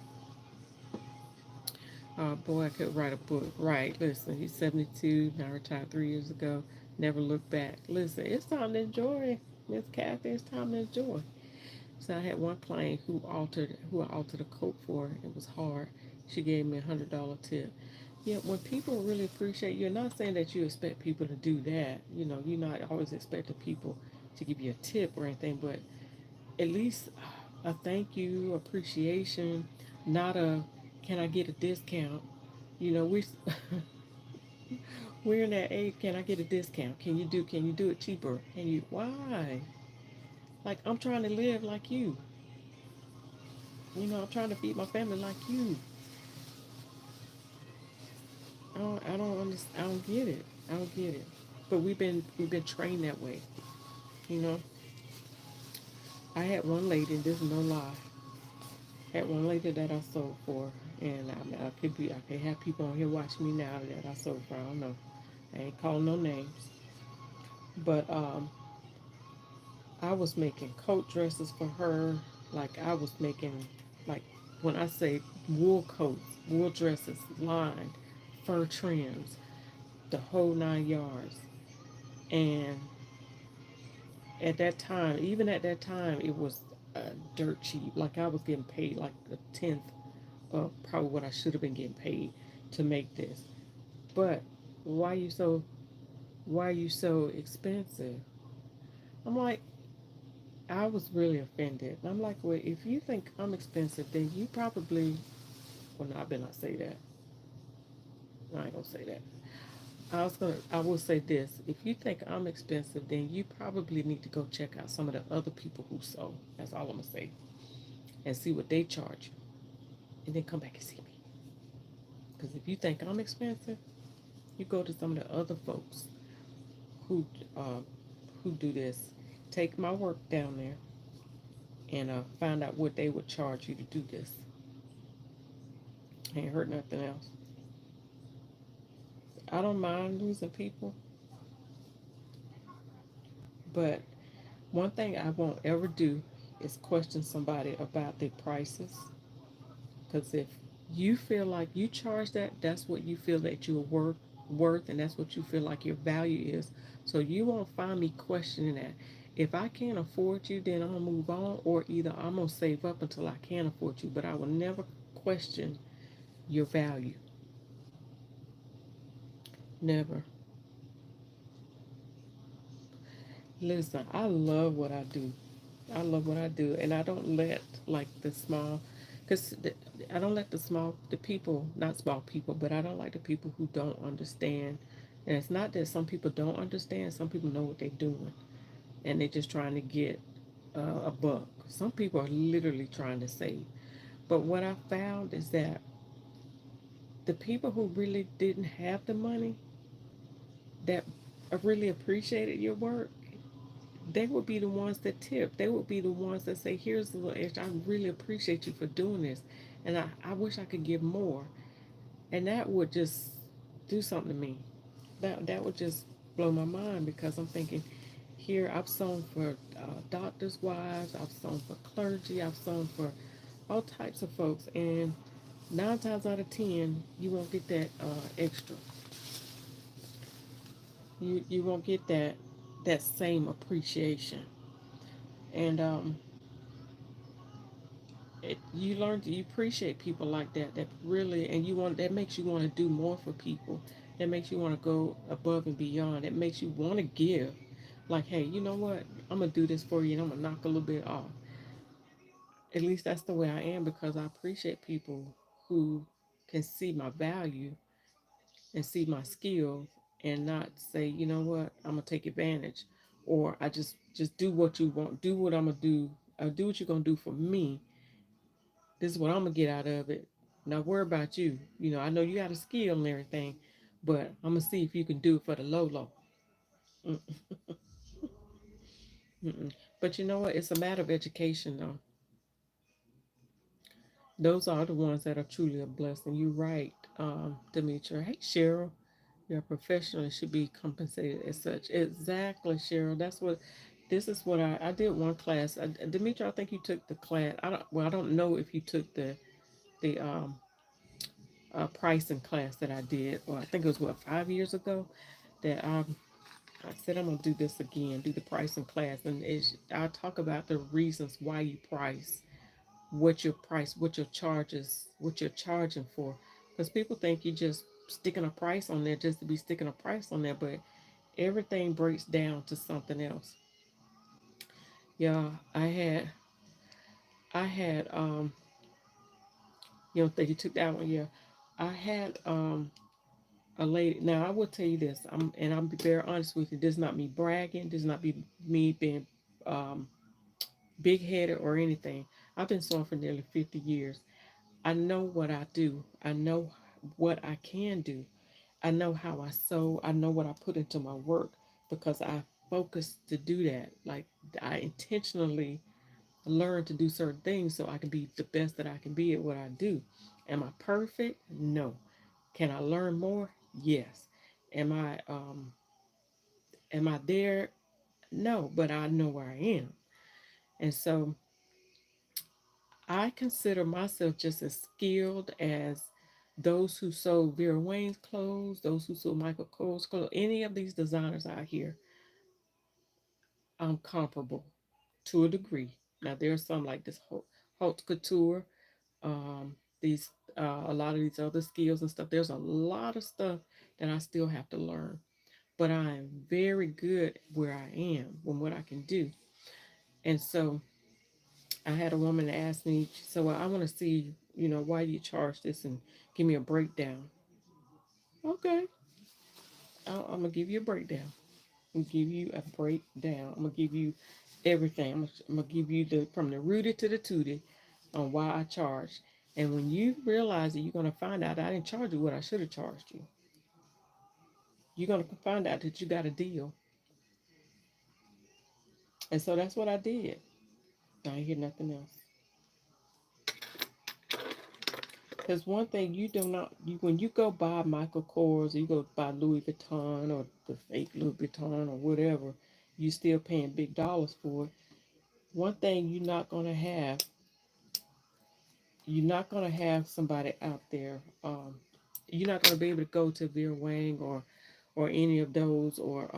Boy, I could write a book. Right, listen, he's 72, now retired 3 years ago, never looked back. Listen, it's time to enjoy, Miss Kathy, it's time to enjoy. So I had one client who I altered a coat for. It was hard. She gave me $100 tip. Yeah, when people really appreciate you, not saying that you expect people to do that. You're not always expecting people to give you a tip or anything, but at least a thank you, appreciation, not a can I get a discount? We we're in that age. Can I get a discount? Can you do it cheaper? Can you why? Like I'm trying to live like you. I'm trying to feed my family like you. I don't understand. I don't get it. I don't get it. But we've been trained that way. You know. I had one lady. This is no lie. Had one lady that I sold for, and I could have people on here watching me now that I sold for. I don't know. I ain't calling no names. But I was making coat dresses for her. Like I was making, like when I say wool coats, wool dresses, lined, fur trims, the whole 9 yards. And at that time, even at that time, it was dirt cheap. Like I was getting paid like a tenth of probably what I should have been getting paid to make this. But why you so why you so expensive? I'm like, I was really offended. And I'm like, well, if you think I'm expensive, then you probably, well, no, I better not say that. No, I ain't gonna say that. I will say this. If you think I'm expensive, then you probably need to go check out some of the other people who sew. That's all I'm gonna say. And see what they charge you. And then come back and see me. Because if you think I'm expensive, you go to some of the other folks who, uh, who do this. Take my work down there and find out what they would charge you to do this. Ain't hurt nothing else. I don't mind losing people, but one thing I won't ever do is question somebody about their prices. Because if you feel like you charge that, that's what you feel that you're worth, and that's what you feel like your value is. So you won't find me questioning that. If I can't afford you, then I'm gonna move on, or either I'm gonna save up until I can afford you. But I will never question your value. Never. Listen, I love what I do. I love what I do, and I don't let like the small, because I don't let the small, the people, not small people, but I don't like the people who don't understand. And it's not that some people don't understand; some people know what they're doing, and they're just trying to get a buck. Some people are literally trying to save. But what I found is that the people who really didn't have the money, that really appreciated your work, they would be the ones that tip. They would be the ones that say, here's a little extra. I really appreciate you for doing this. And I wish I could give more. And that would just do something to me. That would just blow my mind because I'm thinking, here I've sewn for doctors' wives, I've sewn for clergy, I've sewn for all types of folks. And 9 times out of 10, you won't get that extra. You won't get that same appreciation. And you learn to you appreciate people like that, that really, and you want, that makes you want to do more for people, that makes you want to go above and beyond, that makes you want to give, like, hey, you know what, I'm gonna do this for you and I'm gonna knock a little bit off. At least that's the way I am, because I appreciate people who can see my value and see my skills, and not say, you know what, I'm gonna take advantage, or I just do what you want, do what I'm gonna do, do what you're gonna do for me. This is what I'm gonna get out of it. Not worry about you. You know, I know you got a skill and everything, but I'm gonna see if you can do it for the low low. Mm, mm-mm. But you know what? It's a matter of education, though. Those are the ones that are truly a blessing. You're right, Demetra. Hey, Cheryl. You're a professional and should be compensated as such. Exactly, Cheryl. That's what. This is what I did one class. Demetra, I think you took the class. I don't. Well, I don't know if you took the pricing class that I did, or I think it was what, 5 years ago, that I said I'm gonna do this again, do the pricing class, and I talk about the reasons why you price, what your charges, what you're charging for, because people think you just sticking a price on there just to be sticking a price on there, but everything breaks down to something else. Yeah, I had you know, that you took that one. Yeah, I had a lady. Now I will tell you this. I'm be very honest with you. This is not me bragging. This is not be me being um, big headed or anything. I've been sewing for nearly 50 years. I know what I do. I know what I can do. I know how I sew. I know what I put into my work, because I focus to do that. Like, I intentionally learn to do certain things so I can be the best that I can be at what I do. Am I perfect? No. Can I learn more? Yes. Am I Am I there? No, but I know where I am. And so I consider myself just as skilled as those who sold Vera Wayne's clothes, those who sold Michael Kors clothes, any of these designers out here. I'm comparable to a degree. Now there are some like this haute couture, these a lot of these other skills and stuff. There's a lot of stuff that I still have to learn, but I am very good where I am and what I can do. And so I had a woman ask me, she said, "Well, I want to see, why do you charge this and give me a breakdown." Okay, I'm gonna give you a breakdown. I'm gonna give you a breakdown. I'm gonna give you everything. I'm gonna give you the from the rooty to the tooty on why I charge. And when you realize that, you're gonna find out I didn't charge you what I should have charged you. You're gonna find out that you got a deal. And so that's what I did. I ain't hear nothing else. Because one thing you do not, when you go buy Michael Kors, or you go buy Louis Vuitton or the fake Louis Vuitton or whatever, you still paying big dollars for it. One thing you're not gonna have somebody out there. You're not gonna be able to go to Vera Wang or any of those, or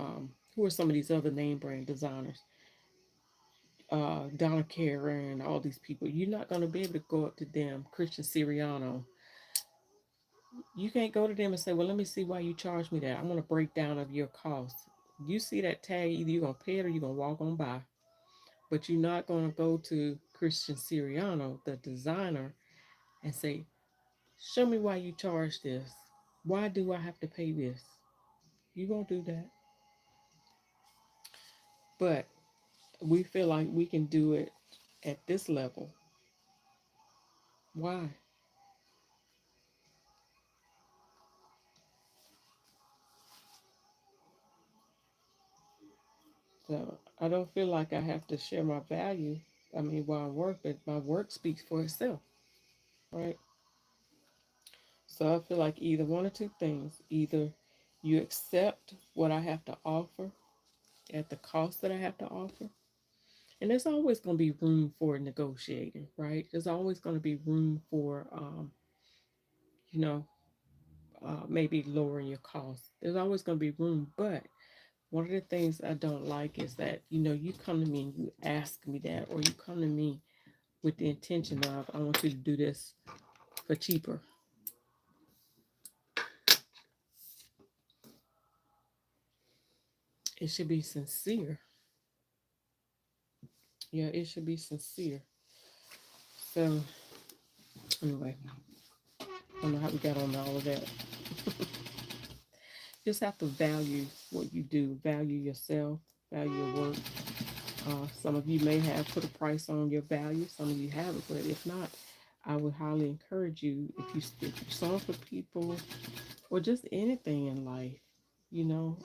who are some of these other name brand designers, Donna Karan, all these people. You're not gonna be able to go up to them, Christian Siriano. You can't go to them and say, "Well, let me see why you charge me that. I want a breakdown of your costs." You see that tag, either you're gonna pay it or you're gonna walk on by. But you're not gonna go to Christian Siriano, the designer, and say, "Show me why you charge this. Why do I have to pay this?" You won't do that. But we feel like we can do it at this level. Why? So I don't feel like I have to share my value. I mean, while I work, but my work speaks for itself, right? So I feel like either one or two things. Either you accept what I have to offer at the cost that I have to offer. And there's always going to be room for negotiating, right? There's always going to be room for, you know, maybe lowering your costs. There's always going to be room. But one of the things I don't like is that, you come to me and you ask me that, or you come to me with the intention of, "I want you to do this for cheaper." It should be sincere. Yeah, it should be sincere. So, anyway, I don't know how we got on all of that. Just have to value what you do, value yourself, value your work. Some of you may have put a price on your value, some of you haven't, but if not, I would highly encourage you, if you song for people or just anything in life, know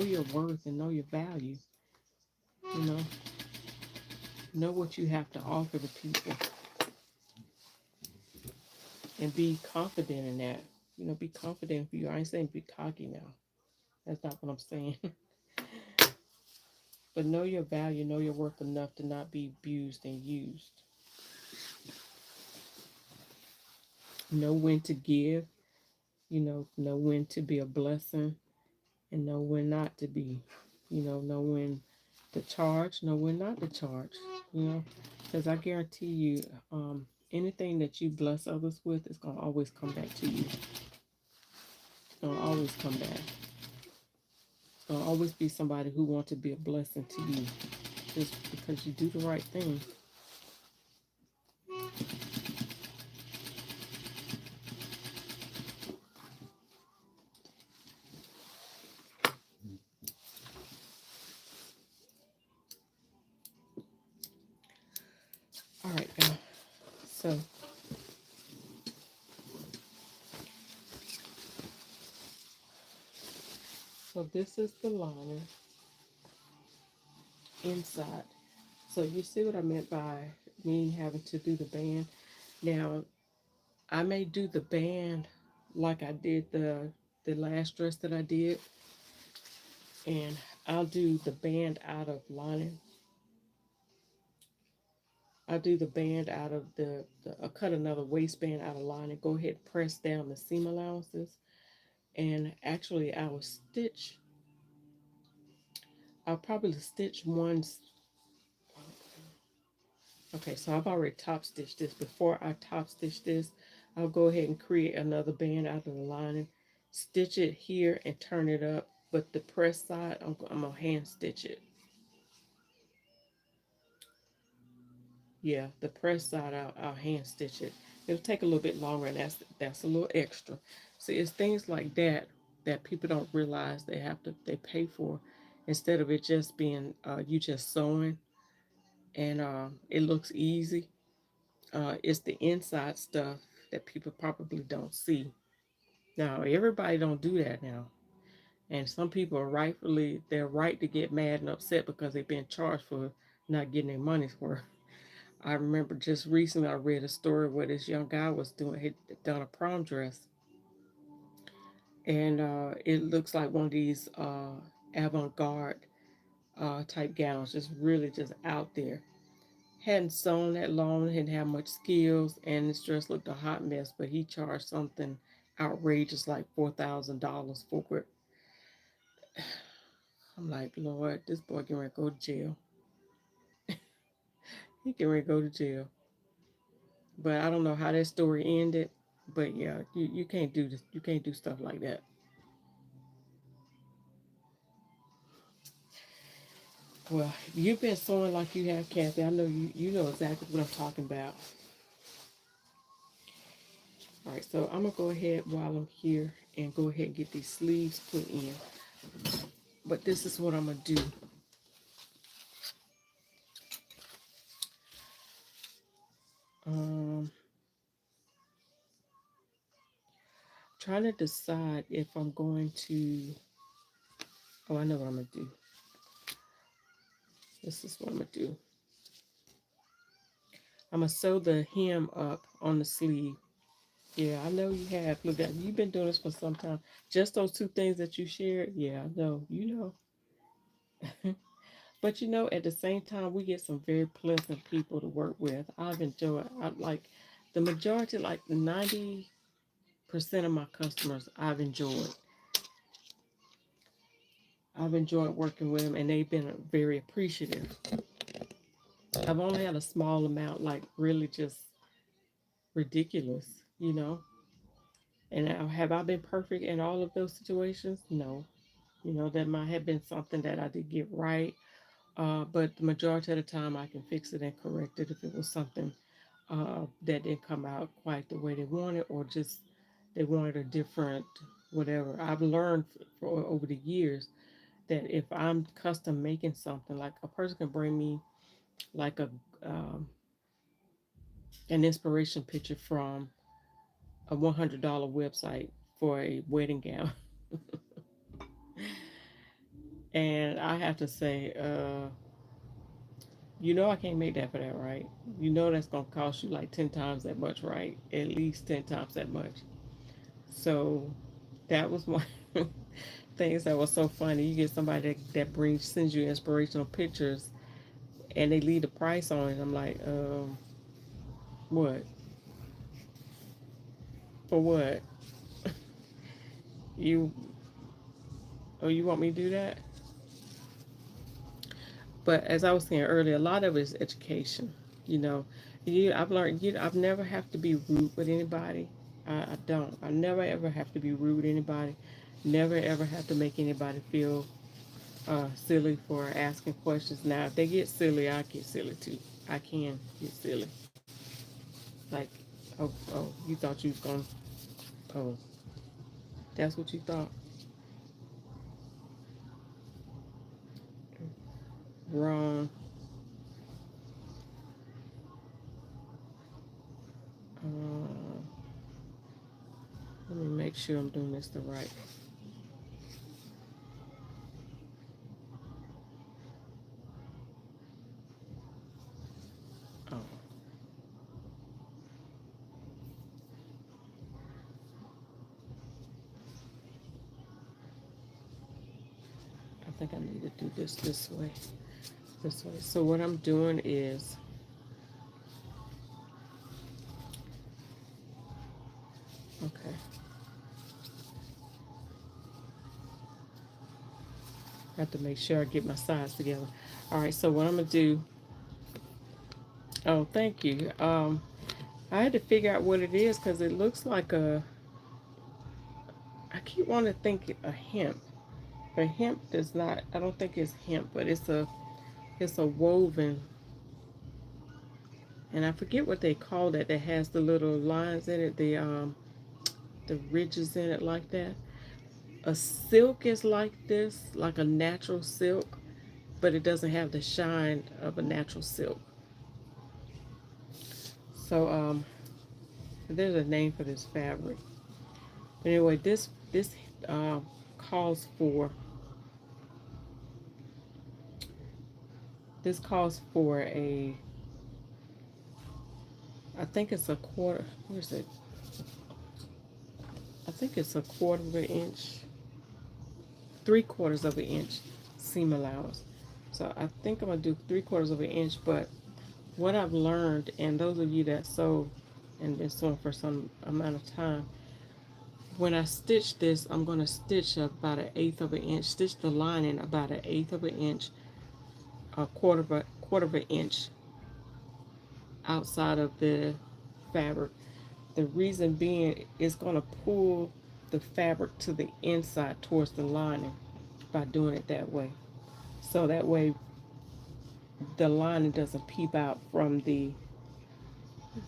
your worth and know your value. You know what you have to offer to people, and be confident in that. Be confident for you. I ain't saying be cocky now. That's not what I'm saying. But know your value, know your worth enough to not be abused and used. Know when to give, know when to be a blessing, and know when not to be. Know when to charge, know when not to charge. Because I guarantee you, anything that you bless others with is going to always come back to you. It's going to always come back. It's going to always be somebody who wants to be a blessing to you just because you do the right thing. All right, guys. So this is the liner inside. So you see what I meant by me having to do the band. Now I may do the band like I did the last dress that I did, and I'll do the band out of lining. I'll do the band out of I'll cut another waistband out of lining. Go ahead and press down the seam allowances. And actually, I'll probably stitch one. Okay, so I've already top stitched this. Before I top stitch this, I'll go ahead and create another band out of the lining, stitch it here and turn it up. But the press side, I'm gonna hand stitch it. Yeah, the press side, I'll hand stitch it. It'll take a little bit longer, and that's a little extra. See, it's things like that that people don't realize they pay for, instead of it just being you just sewing and it looks easy. It's the inside stuff that people probably don't see. Now, everybody don't do that now, and some people are they're right to get mad and upset because they've been charged for not getting their money's worth. I remember just recently I read a story where this young guy was he'd done a prom dress, and it looks like one of these avant-garde type gowns, just really just out there. Hadn't sewn that long, didn't have much skills, and this dress looked a hot mess. But he charged something outrageous, like $4,000 for it. I'm like, Lord, this boy getting ready to go to jail. He getting ready to go to jail. But I don't know how that story ended. But yeah, you can't do this. You can't do stuff like that. Well, you've been sewing like you have, Kathy. I know you know exactly what I'm talking about. All right, so I'm gonna go ahead while I'm here and go ahead and get these sleeves put in. But this is what I'm gonna do. Um, trying to decide if I'm going to. Oh, I know what I'm gonna do. This is what I'm gonna do. I'm gonna sew the hem up on the sleeve. Yeah, I know you have. Look, you've been doing this for some time. Just those two things that you shared. Yeah, I know. You know. But you know, at the same time, we get some very pleasant people to work with. I've enjoyed. I like the majority, like the 90% of my customers. I've enjoyed working with them, and they've been very appreciative. I've only had a small amount, like really just ridiculous, you know. And have I been perfect in all of those situations? No. You know, that might have been something that I did get right. But the majority of the time, I can fix it and correct it if it was something that didn't come out quite the way they wanted, or just they wanted a different whatever. I've learned for over the years that if I'm custom making something, like a person can bring me like um, an inspiration picture from a $100 website for a wedding gown, and I have to say, you know, I can't make that for that, right? You know, that's gonna cost you like 10 times that much, right? At least 10 times that much. So that was one things that was so funny. You get somebody that sends you inspirational pictures, and they leave the price on it. I'm like, what for? What you? Oh, you want me to do that? But as I was saying earlier, a lot of it is education. You know, I've learned. I've never have to be rude with anybody. I don't. I never ever have to be rude with anybody. Never ever have to make anybody feel silly for asking questions. Now, if they get silly, I get silly too. I can get silly. Like, oh, you thought you was gonna. Oh, that's what you thought. Wrong. Uh, let me make sure I'm doing this the right. Oh, I think I need to do this way. This way. So what I'm doing is, okay. I have to make sure I get my sides together. All right, so what I'm gonna do, oh, thank you. I had to figure out what it is because it looks like I keep wanting to think a hemp. But hemp does not, I don't think it's hemp, but it's a woven, and I forget what they call that has the little lines in it, the ridges in it like that. A silk is like this, like a natural silk, but it doesn't have the shine of a natural silk. So there's a name for this fabric. But anyway, this uh, calls for a, I think it's a quarter. Where's it? I think it's a quarter of an inch, 3/4 of an inch seam allowance. So I think I'm gonna do 3/4 of an inch. But what I've learned, and those of you that sew and been sewing for some amount of time, when I stitch this, I'm gonna stitch about 1/8 of an inch. Stitch the lining about 1/8 of an inch, a quarter of an inch outside of the fabric. The reason being, it's going to pull the fabric to the inside towards the lining by doing it that way. So that way the lining doesn't peep out from the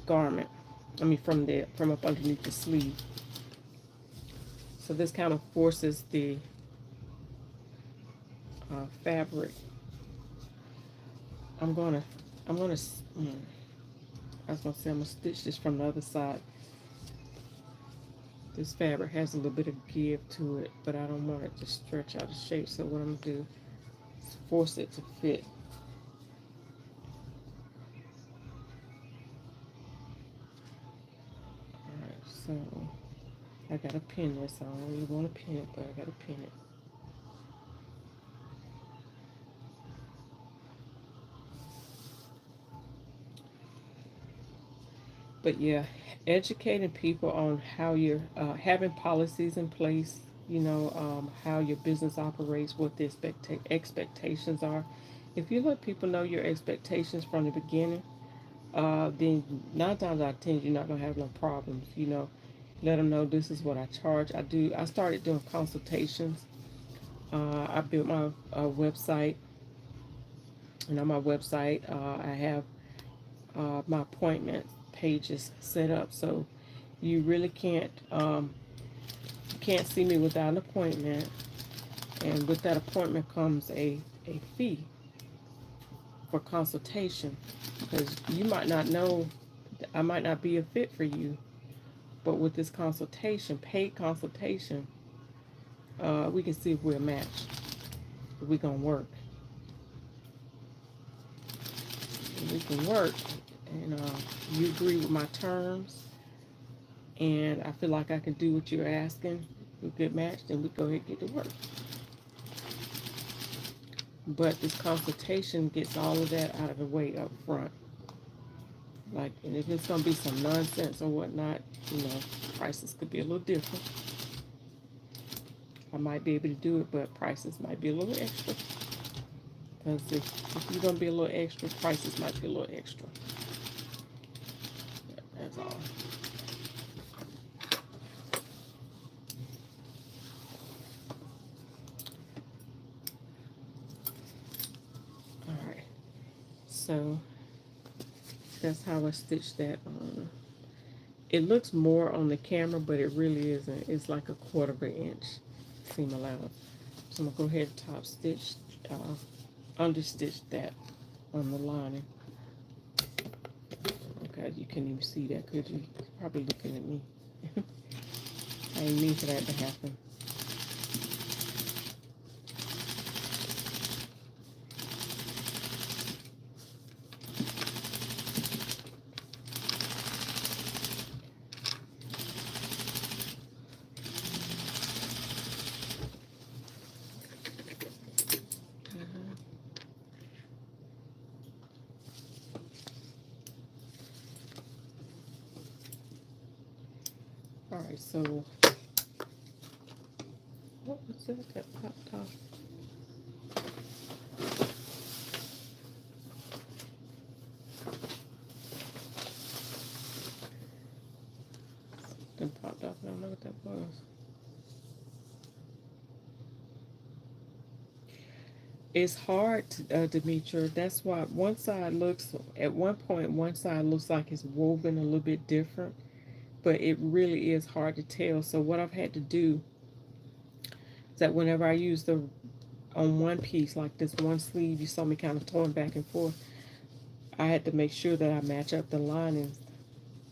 garment. I mean from up underneath the sleeve. So this kind of forces the fabric. I'm gonna I was gonna say I'm gonna stitch this from the other side. This fabric has a little bit of give to it, but I don't want it to stretch out of shape. So what I'm gonna do is force it to fit. Alright, so I gotta pin this. I don't really want to pin it, but I gotta pin it. But yeah, educating people on how you're having policies in place, how your business operates, what the expectations are. If you let people know your expectations from the beginning, then 9 times out of 10 you're not gonna have no problems. Let them know this is what I charge. I started doing consultations. I built my website, and on my website I have my appointment pages set up, so you really can't see me without an appointment, and with that appointment comes a fee for consultation, because you might not know, I might not be a fit for you, but with this consultation, paid consultation, we can see if we're a match, if we're gonna work. And we can work, and you agree with my terms, and I feel like I can do what you're asking, we're a good match, then we go ahead and get to work. But this consultation gets all of that out of the way up front. Like, and if it's gonna be some nonsense or whatnot, prices could be a little different. I might be able to do it, but prices might be a little extra. Because if you're gonna be a little extra, prices might be a little extra. That's all. Alright. So that's how I stitched that on. It looks more on the camera, but it really isn't. It's like a quarter of an inch seam allowance. So I'm gonna go ahead and top stitch, understitch that on the lining. Okay, you couldn't even see that, could you? You're probably looking at me. I didn't mean for that to happen. All right, so what was that popped off? Then popped off. I don't know what that was. It's hard, Demetra. That's why one side looks, at one point, one side looks like it's woven a little bit different, but it really is hard to tell. So what I've had to do is that whenever I use the, on one piece, like this one sleeve, you saw me kind of toying back and forth, I had to make sure that I match up the linings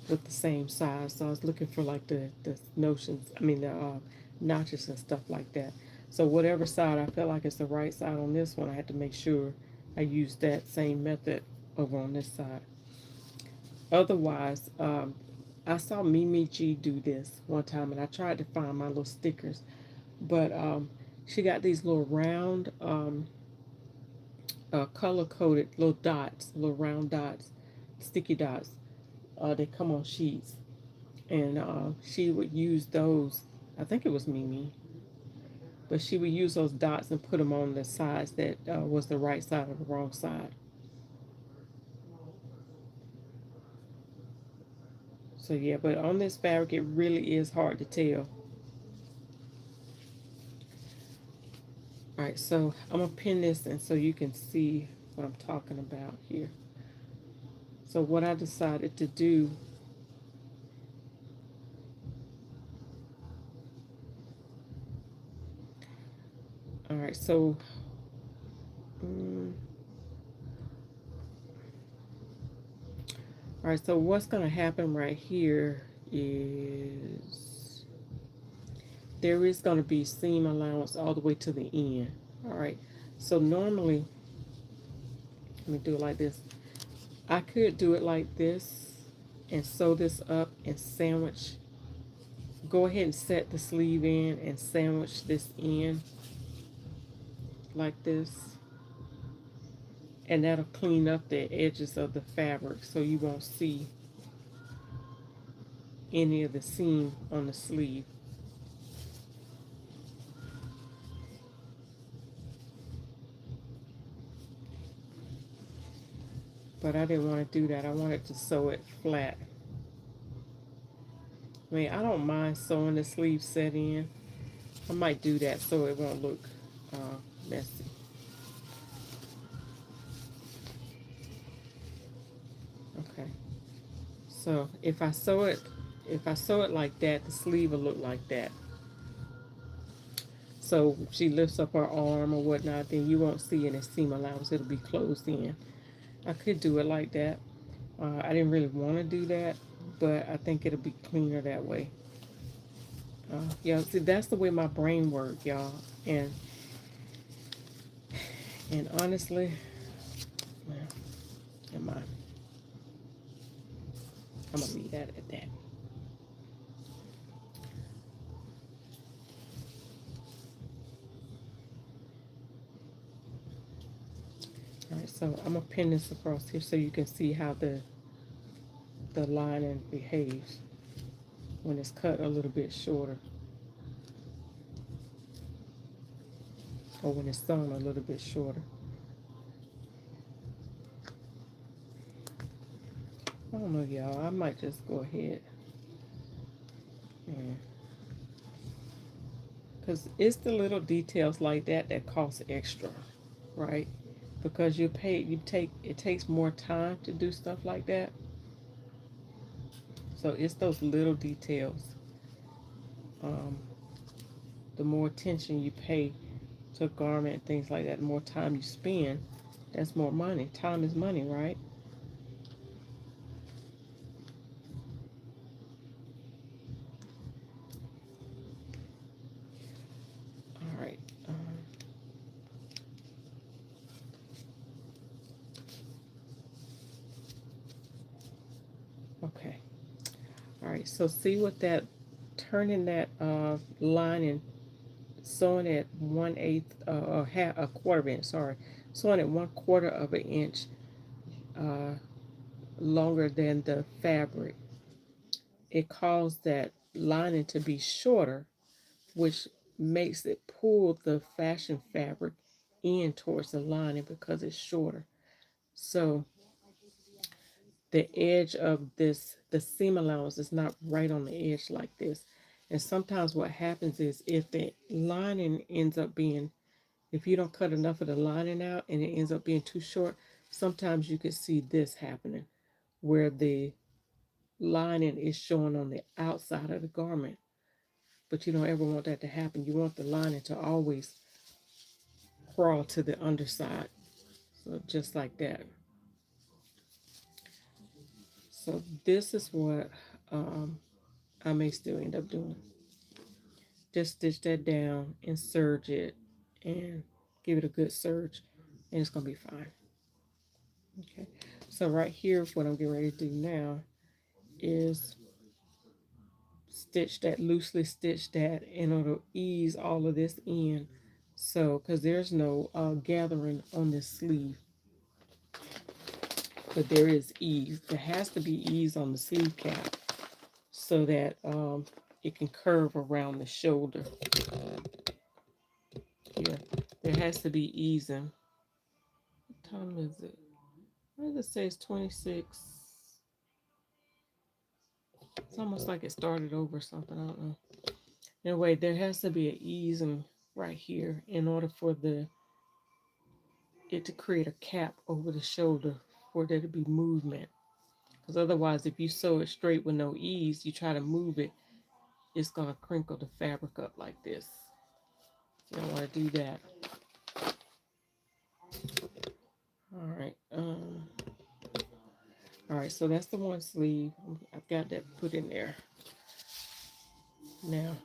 with the same size. So I was looking for like the notions, I mean the notches and stuff like that. So whatever side I felt like it's the right side on this one, I had to make sure I used that same method over on this side. Otherwise, I saw Mimi G do this one time, and I tried to find my little stickers, but she got these little round, color coded little dots, little round dots, sticky dots. They come on sheets, and she would use those. I think it was Mimi, but she would use those dots and put them on the sides that was the right side or the wrong side. So yeah, but on this fabric, it really is hard to tell. All right, so I'm gonna pin this and so you can see what I'm talking about here. So what I decided to do, all right, so mm, all right, so what's gonna happen right here is there is gonna be seam allowance all the way to the end. All right, so normally, let me do it like this. I could do it like this and sew this up and sandwich. Go ahead and set the sleeve in and sandwich this in like this. And that'll clean up the edges of the fabric so you won't see any of the seam on the sleeve. But I didn't want to do that. I wanted to sew it flat. I mean, I don't mind sewing the sleeve set in. I might do that so it won't look uh, messy. Okay. So if I sew it like that, the sleeve will look like that. So she lifts up her arm or whatnot, then you won't see any seam allowance. It'll be closed in. I could do it like that. I didn't really want to do that, but I think it'll be cleaner that way. Yeah, see, that's the way my brain works, y'all. And honestly, well, am I? I'm gonna leave that at that. All right, so I'm gonna pin this across here so you can see how the lining behaves when it's cut a little bit shorter, or when it's sewn a little bit shorter. I don't know, y'all. I might just go ahead and, because it's the little details like that that cost extra, right? Because it takes more time to do stuff like that. So it's those little details. Um, the more attention you pay to a garment and things like that, the more time you spend, that's more money. Time is money, right? All right. Okay. All right. So see what that turning that line and sewing at 1/8 or half a quarter of an inch. Sorry, sewing at 1/4 of an inch uh, longer than the fabric. It caused that lining to be shorter, which makes it pull the fashion fabric in towards the lining because it's shorter. So the edge of this, the seam allowance is not right on the edge like this. And sometimes what happens is if the lining ends up being, if you don't cut enough of the lining out and it ends up being too short, sometimes you can see this happening where the lining is showing on the outside of the garment. But you don't ever want that to happen. You want the lining to always crawl to the underside. So just like that. So this is what I may still end up doing. Just stitch that down and serge it and give it a good serge and it's going to be fine. Okay, so right here what I'm getting ready to do now is stitch that, loosely stitch that, and it'll ease all of this in. So because there's no gathering on this sleeve, but there is ease. There has to be ease on the sleeve cap so that it can curve around the shoulder. Here, there has to be easing. What time is it? What does it say? It's 26. It's almost like it started over something. I don't know. Anyway, there has to be an easing right here in order for it to create a cap over the shoulder for there to be movement. Because otherwise, if you sew it straight with no ease, you try to move it, it's going to crinkle the fabric up like this. You don't want to do that. All right. All right, so that's the one sleeve. I've got that put in there. Now,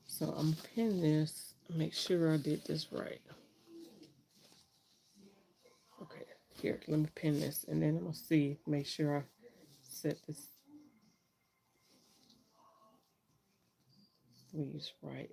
so I'm pinning this, make sure I did this right. Okay, here, let me pin this, and then I'm going to see, make sure I set this sleeves right.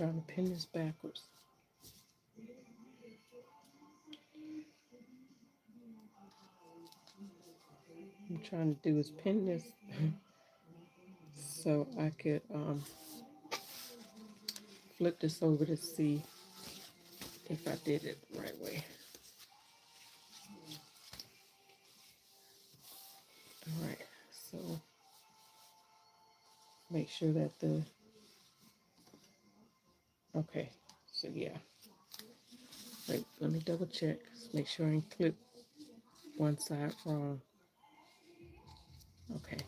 I'm trying to pin this backwards. I'm trying to do is pin this so I could flip this over to see if I did it the right way. All right, so make sure that okay, so yeah. Wait, let me double check. Make sure I ain't clip one side wrong. Okay,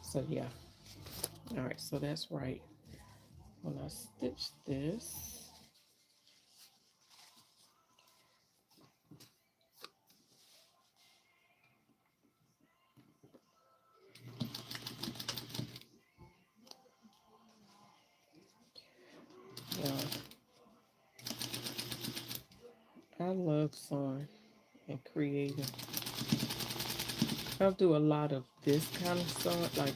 so yeah. All right, so that's right. When I stitch this, I love sewing and creating. I'll do a lot of this kind of sewing, like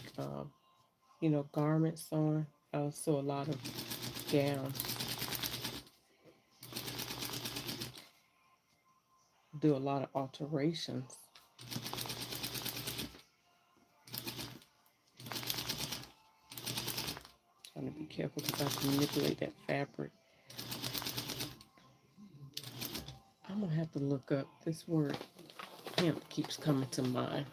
garment sewing. I'll sew a lot of gowns. Do a lot of alterations. Trying to be careful because I can manipulate that fabric. I'm gonna have to look up this word. Hemp keeps coming to mind.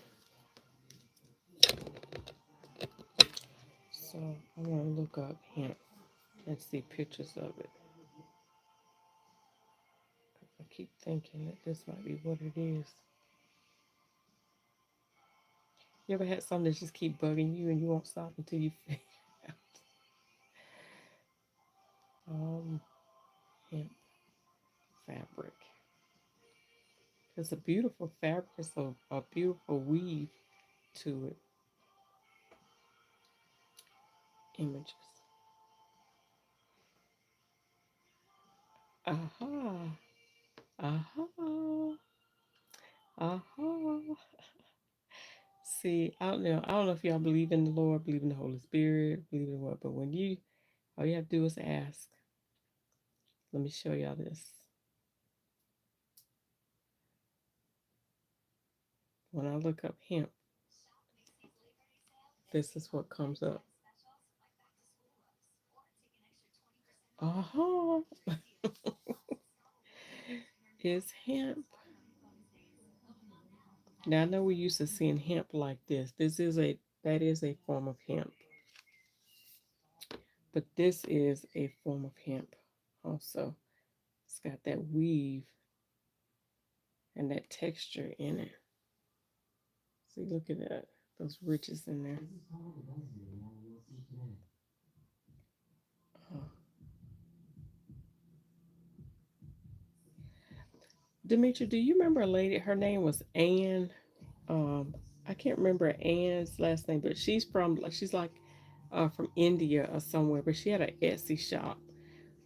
So I want to look up hemp and see pictures of it. I keep thinking that this might be what it is. You ever had something that just keep bugging you and you won't stop until you figure it out? um, hemp fabric. It's a beautiful fabric. It's a beautiful weave to it. Images. Aha. Aha. Aha. See, I don't know. I don't know if y'all believe in the Lord, believe in the Holy Spirit, believe in what, but when you, all you have to do is ask. Let me show y'all this. When I look up hemp, this is what comes up. Uh-huh. It's hemp. Now I know we used to seeing hemp like this. That is a form of hemp. But this is a form of hemp also. It's got that weave and that texture in it. See, look at that. Those ridges in there. Oh. Demetri, do you remember a lady? Her name was Anne. I can't remember Anne's last name, but she's like from India or somewhere. But she had an Etsy shop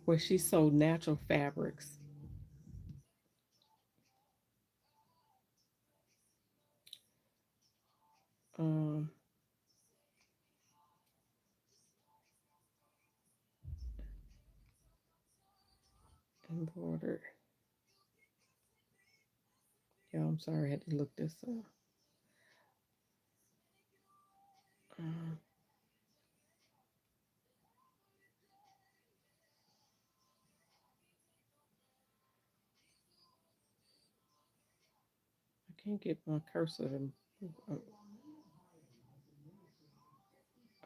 where she sold natural fabrics. Um, embroidered. Yeah, I'm sorry, I had to look this up. Um, I can't get my cursor to. uh,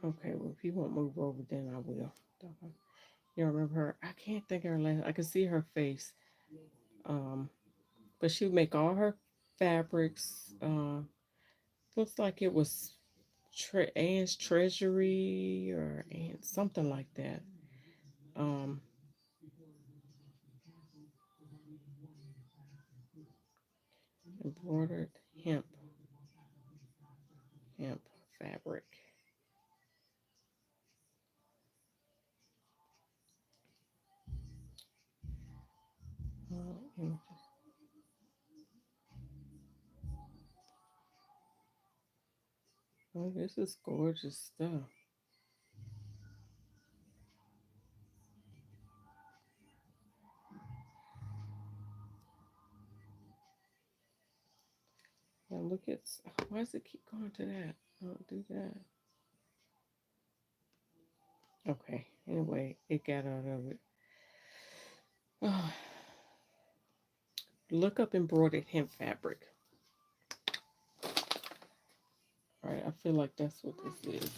Okay, well, if you won't move over, then I will. You remember her? I can't think of her last. I can see her face. Um, but she would make all her fabrics. Looks like it was Anne's Treasury or Anne, something like that. Um, embroidered hemp fabric. Images. Oh, this is gorgeous stuff. Now look at, why does it keep going to that? Don't do that. Okay, anyway, it got out of it. Oh, look up embroidered hemp fabric. All right, I feel like that's what this is.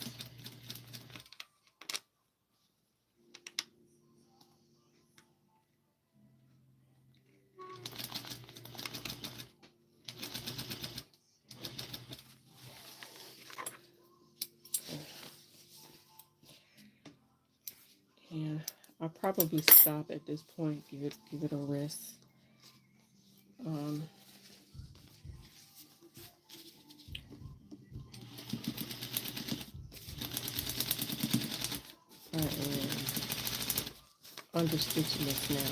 And I'll probably stop at this point, give it a rest. Um, I am understitching this now.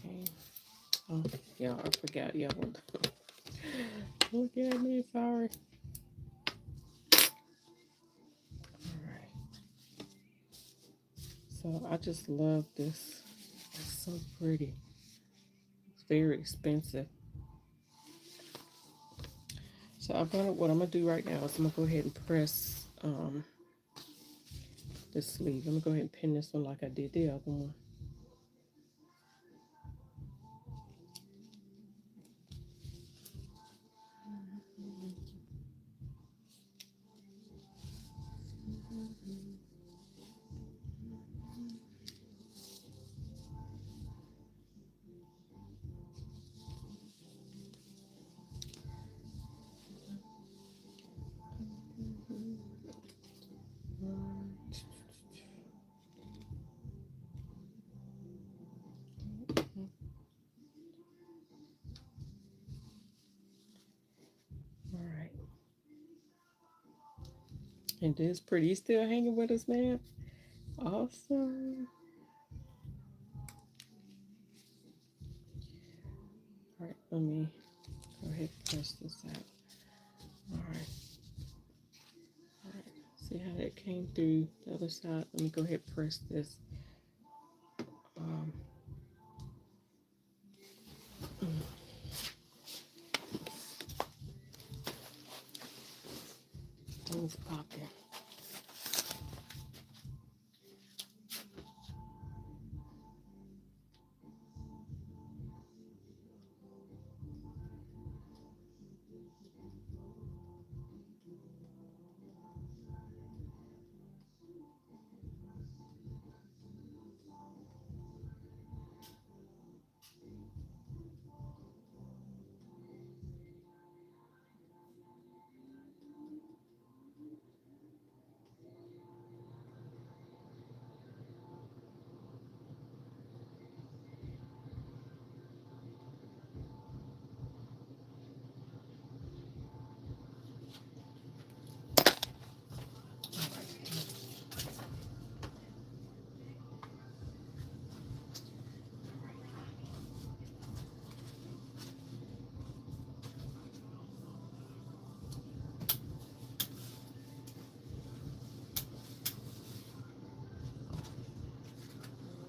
Okay. Oh, yeah, I forgot y'all. Look at me, sorry. Alright. So I just love this. It's so pretty. It's very expensive. So what I'm gonna do right now is I'm gonna go ahead and press this sleeve. I'm gonna go ahead and pin this one like I did the other one. And this pretty. You still hanging with us, man? Awesome. All right, let me go ahead and press this out. All right. All right. See how that came through the other side? Let me go ahead and press this. Um, things popping.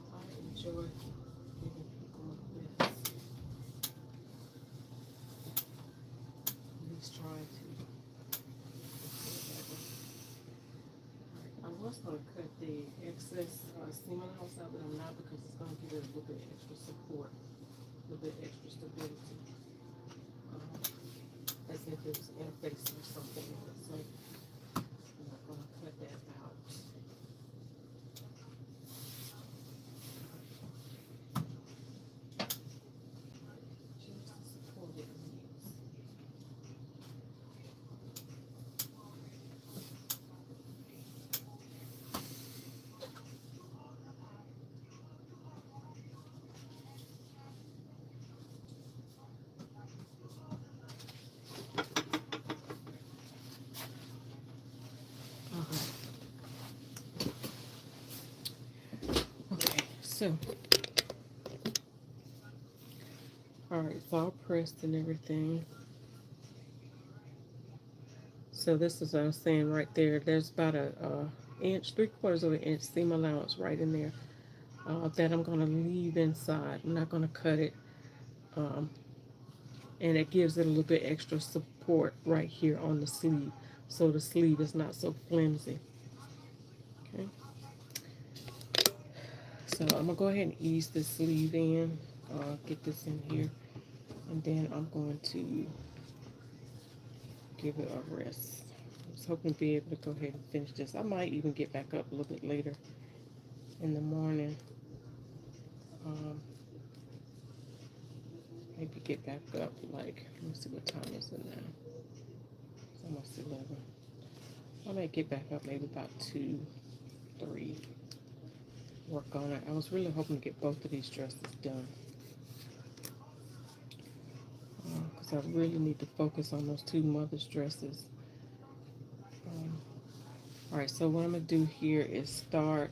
I enjoy giving people this. At least trying to. I was going to cut the excess seam allowance out, but I'm not because it's going to give it a little bit extra support, a little bit extra stability, as if it was interfacing or something. So I'm not going to cut that out. Just to support it needs. Okay, so, all right, it's all pressed and everything. So this is what I was saying right there. There's about a inch, 3/4 of an inch seam allowance right in there that I'm going to leave inside. I'm not going to cut it. Um, and it gives it a little bit extra support right here on the sleeve. So the sleeve is not so flimsy. Okay. So I'm going to go ahead and ease this sleeve in. Get this in here. And then I'm going to give it a rest. I was hoping to be able to go ahead and finish this. I might even get back up a little bit later in the morning. Maybe get back up like, let me see what time is it now. It's almost 11. I might get back up maybe about 2, 3. Work on it. I was really hoping to get both of these dresses done. Because I really need to focus on those 2 mother's dresses. Alright, so what I'm going to do here is start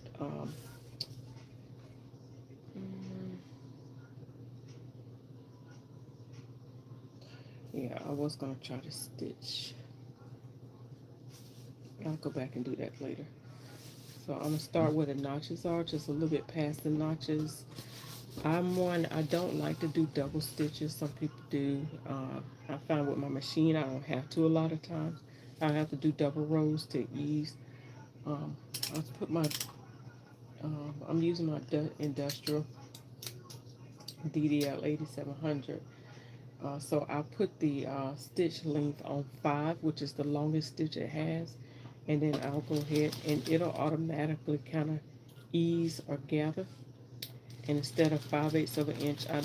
yeah, I was going to try to stitch. I'll go back and do that later. So I'm going to start where the notches are, just a little bit past the notches. I don't like to do double stitches. Some people do. I find with my machine, I don't have to a lot of times. I have to do double rows to ease. I'll put my, I'm using my industrial DDL 8700. So I'll put the stitch length on 5, which is the longest stitch it has. And then I'll go ahead and it'll automatically kind of ease or gather. And instead of 5/8 of an inch, I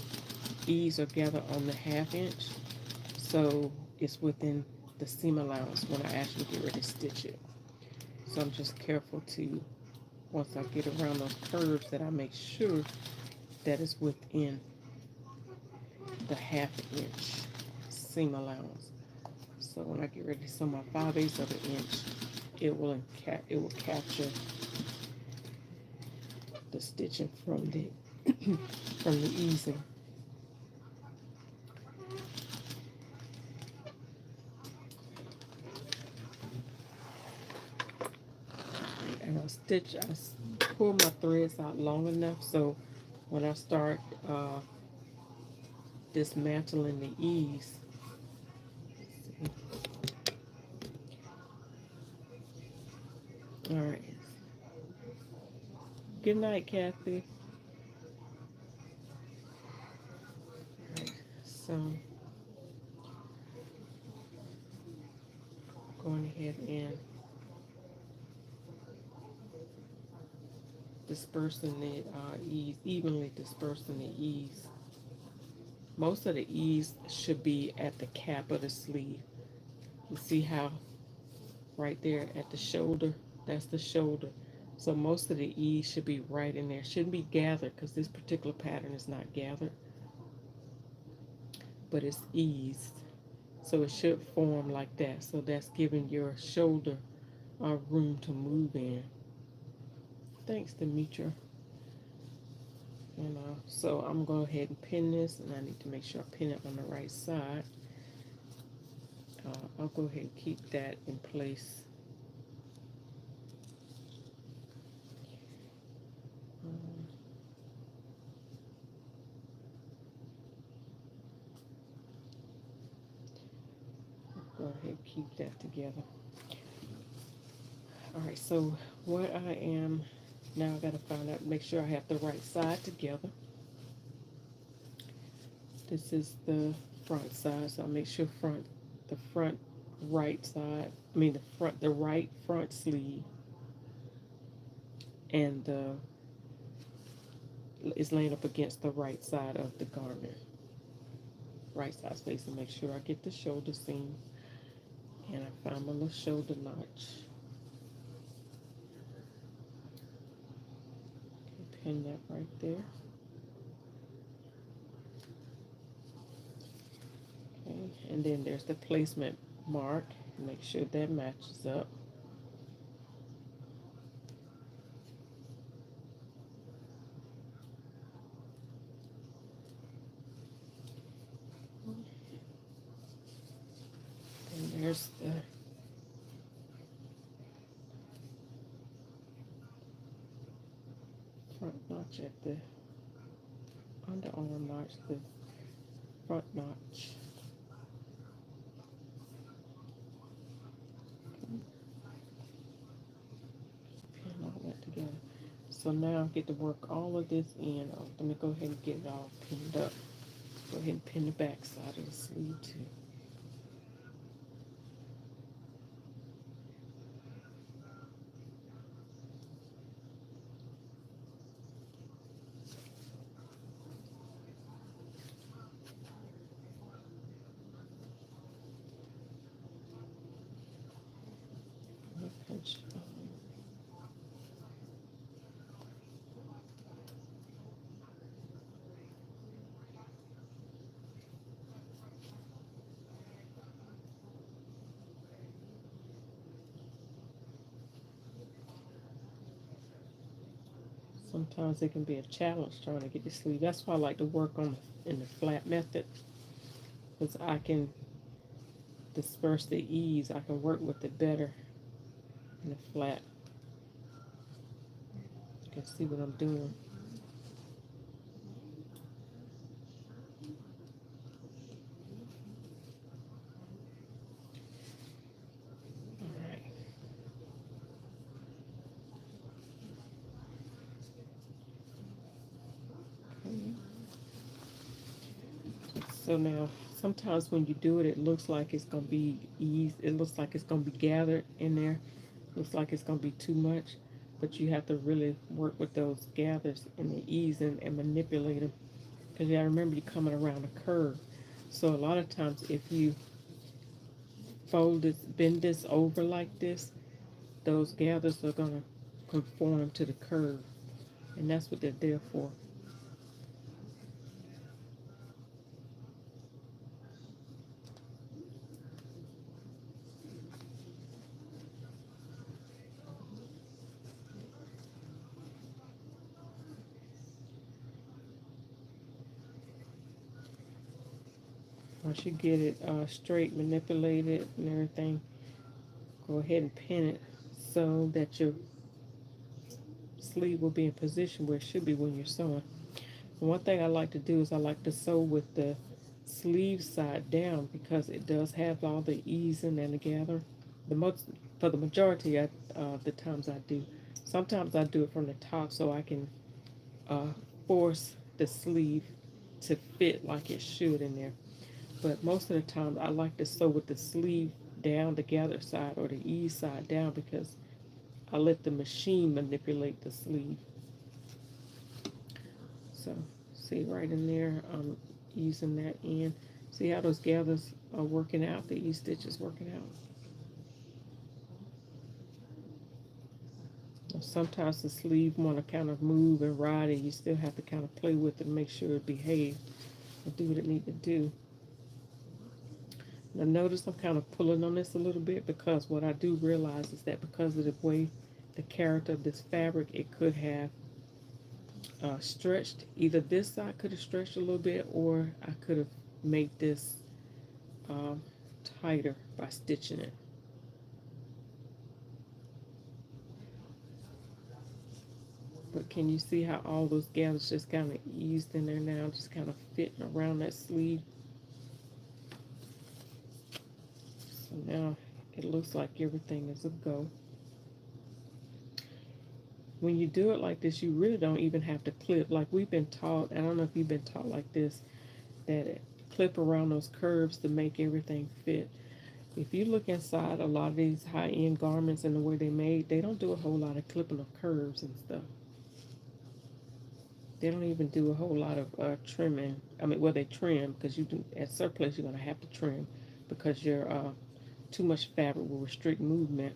ease or gather on the 1/2 inch. So it's within the seam allowance when I actually get ready to stitch it. So I'm just careful to, once I get around those curves, that I make sure that it's within the 1/2 inch seam allowance. So when I get ready to sew my 5/8 of an inch, it will capture the stitching from the from the easing. And I pull my threads out long enough so when I start dismantling the ease, all right. Good night, Kathy. All right, so going ahead and dispersing the ease, evenly dispersing the ease. Most of the ease should be at the cap of the sleeve. You see how right there at the shoulder, that's the shoulder. So most of the ease should be right in there. Shouldn't be gathered because this particular pattern is not gathered, but it's eased. So it should form like that. So that's giving your shoulder room to move in. Thanks, Demetra. So I'm going to go ahead and pin this, and I need to make sure I pin it on the right side. I'll go ahead and keep that in place. Go ahead and keep that together. All right, so what I am now, I got to find out, make sure I have the right side together. This is the front side, so I'll make sure the front right side, the right front sleeve and is laying up against the right side of the garment. Right side space, and make sure I get the shoulder seam, and I find my little shoulder notch. Pin that right there. Okay, and then there's the placement mark. Make sure that matches up. And there's the front notch at the underarm notch, the front notch. Pin all that together. So now I get to work all of this in. Let me go ahead and get it all pinned up. Go ahead and pin the back side of the sleeve too. Pinch. Sometimes it can be a challenge trying to get the sleeve. That's why I like to work in the flat method, because I can disperse the ease. I can work with it better in the flat. You can see what I'm doing. So now, sometimes when you do it, it looks like it's going to be eased. It looks like it's going to be gathered in there. Looks like it's going to be too much. But you have to really work with those gathers and the ease and manipulate them. Because you got to remember you're coming around a curve. So a lot of times if you fold this, bend this over like this, those gathers are going to conform to the curve. And that's what they're there for. Once you get it straight, manipulated and everything, go ahead and pin it so that your sleeve will be in position where it should be when you're sewing. And one thing I like to do is I like to sew with the sleeve side down because it does have all the easing and the gather. The most for the majority of the times I do. Sometimes I do it from the top so I can uh, force the sleeve to fit like it should in there. But most of the time I like to sew with the sleeve down, the gather side or the ease side down because I let the machine manipulate the sleeve. So see right in there, I'm easing that in. See how those gathers are working out, the E-stitches working out. Now, sometimes the sleeve want to kind of move and ride and you still have to kind of play with it and make sure it behaves and do what it need to do. Now notice I'm kind of pulling on this a little bit because what I do realize is that because of the way the character of this fabric, it could have stretched. Either this side could have stretched a little bit or I could have made this um, tighter by stitching it. But can you see how all those gathers just kind of eased in there now, just kind of fitting around that sleeve? So now it looks like everything is a go. When you do it like this, you really don't even have to clip. Like we've been taught, I don't know if you've been taught like this, that it clip around those curves to make everything fit. If you look inside a lot of these high-end garments and the way they're made, they don't do a whole lot of clipping of curves and stuff. They don't even do a whole lot of trimming. I mean, well, they trim because you do at certain places you're gonna have to trim because your too much fabric will restrict movement,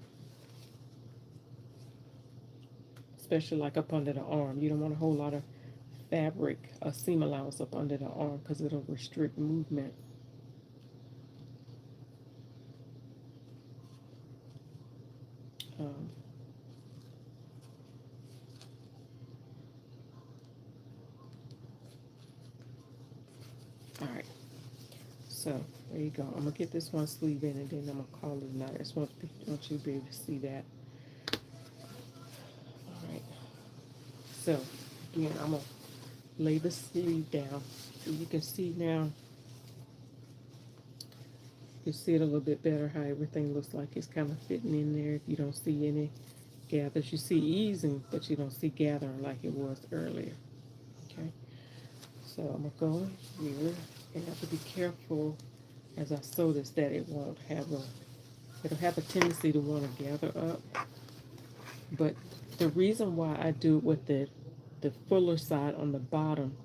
especially like up under the arm. You don't want a whole lot of fabric, a seam allowance up under the arm because it'll restrict movement. Um, all right, so there you go. I'm gonna get this one sleeve in and then I'm gonna call it a night. I just want you to be able to see that. All right, so again, I'm gonna lay the sleeve down so you can see now. You can see it a little bit better how everything looks like it's kind of fitting in there. If you don't see any gathers, you see easing, but you don't see gathering like it was earlier. Okay, so I'm gonna go here and have to be careful as I sew this that it won't have it'll have a tendency to want to gather up. But the reason why I do it with the fuller side on the bottom,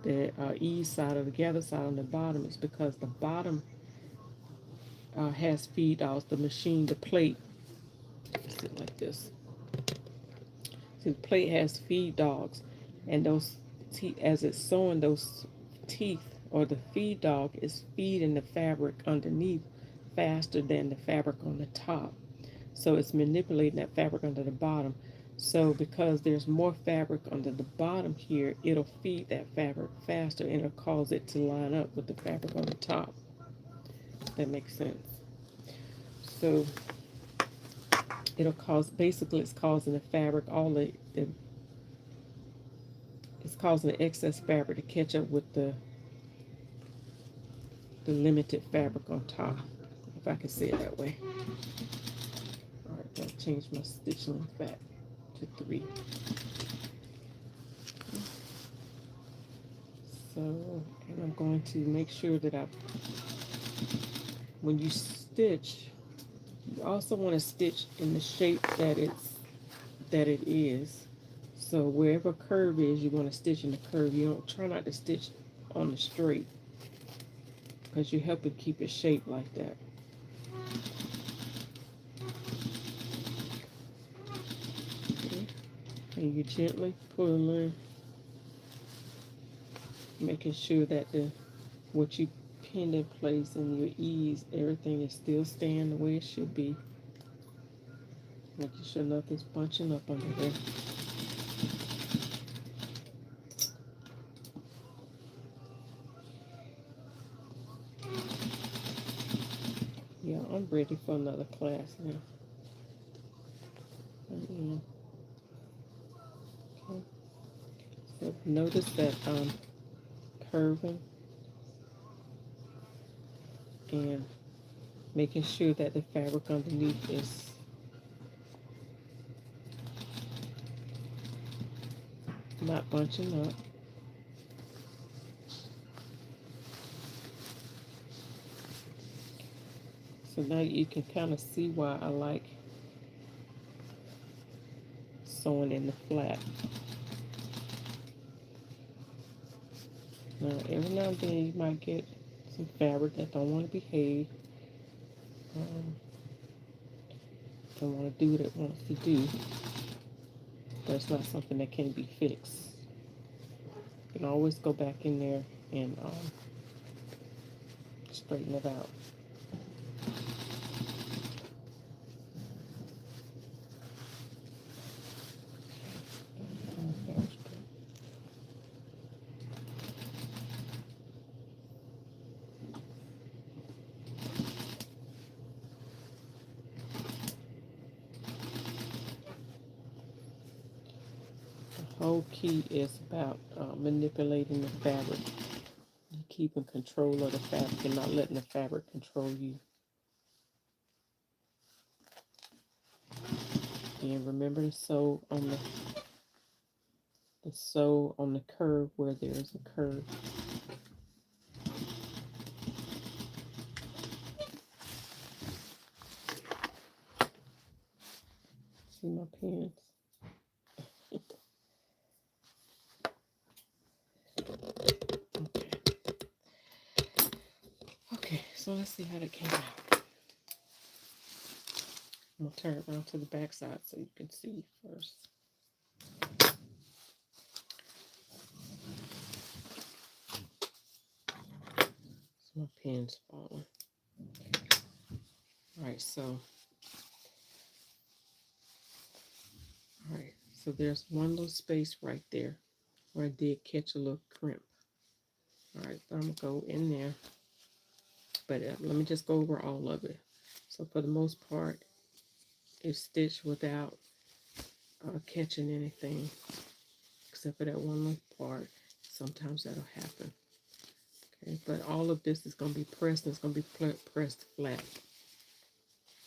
the ease side or the gather side on the bottom, is because the bottom has feed dogs. The machine, the plate, sit like this. See, the plate has feed dogs, and those as it's sewing, those teeth or the feed dog is feeding the fabric underneath faster than the fabric on the top. So it's manipulating that fabric under the bottom. So because there's more fabric under the bottom here, it'll feed that fabric faster and it'll cause it to line up with the fabric on the top. That makes sense. So it'll cause, basically it's causing the fabric, it's causing the excess fabric to catch up with the limited fabric on top, if I can say it that way. All right, I'll change my stitch length back to 3. So, and I'm going to make sure that when you stitch, you also want to stitch in the shape that it is. So wherever curve is, you want to stitch in the curve. You don't try not to stitch on the straight because you help it keep it shaped like that. Okay. And you gently pull in, making sure that what you pinned in place and your ease, everything is still staying the way it should be. Making sure nothing's bunching up under there. I'm ready for another class now. Okay. So notice that I'm curving and making sure that the fabric underneath is not bunching up. So now you can kind of see why I like sewing in the flat. Now, every now and then you might get some fabric that don't want to behave. Don't want to do what it wants to do. But it's not something that can be fixed. You can always go back in there and straighten it out. The whole key is about manipulating the fabric. You keeping control of the fabric and not letting the fabric control you. And remember to sew on the curve where there is a curve. See my pins? Okay, so let's see how that came out. I'm gonna turn it around to the back side so you can see first. So my pin's falling. Alright, so there's one little space right there where I did catch a little crimp. Alright, I'm gonna go in there. But let me just go over all of it. So for the most part, it's stitched without catching anything, except for that one little part. Sometimes that'll happen. Okay, but all of this is going to be pressed, and it's going to be pressed flat.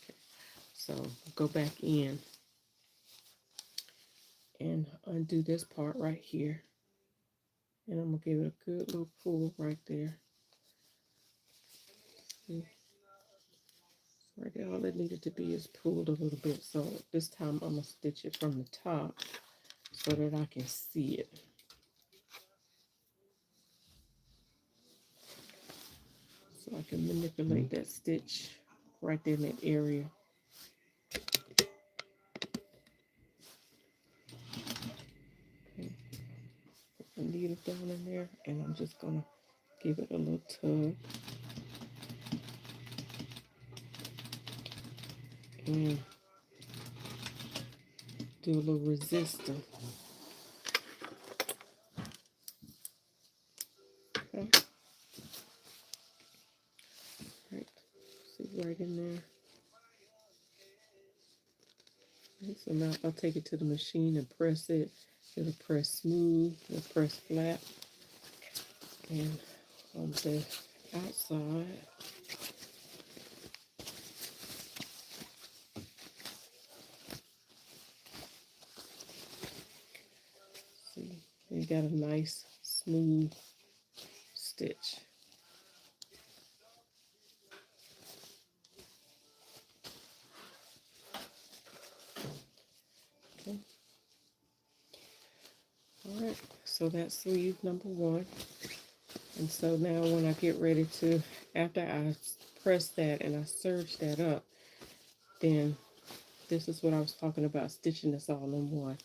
Okay, so go back in and undo this part right here. And I'm going to give it a good little pull right there. See? Right there, all it needed to be is pulled a little bit. So this time I'm going to stitch it from the top so that I can see it. So I can manipulate that stitch right there in that area. Okay. Put the needle down in there, and I'm just going to give it a little tug. And do a little resistor. Okay. Right. See right in there. Okay, so now I'll take it to the machine and press it. It'll press smooth, it'll press flat. And on the outside, see, you got a nice smooth stitch. Okay. All right, so that's sleeve number one. And so now when I get ready to, after I press that and I serge that up, then this is what I was talking about, stitching this all in one.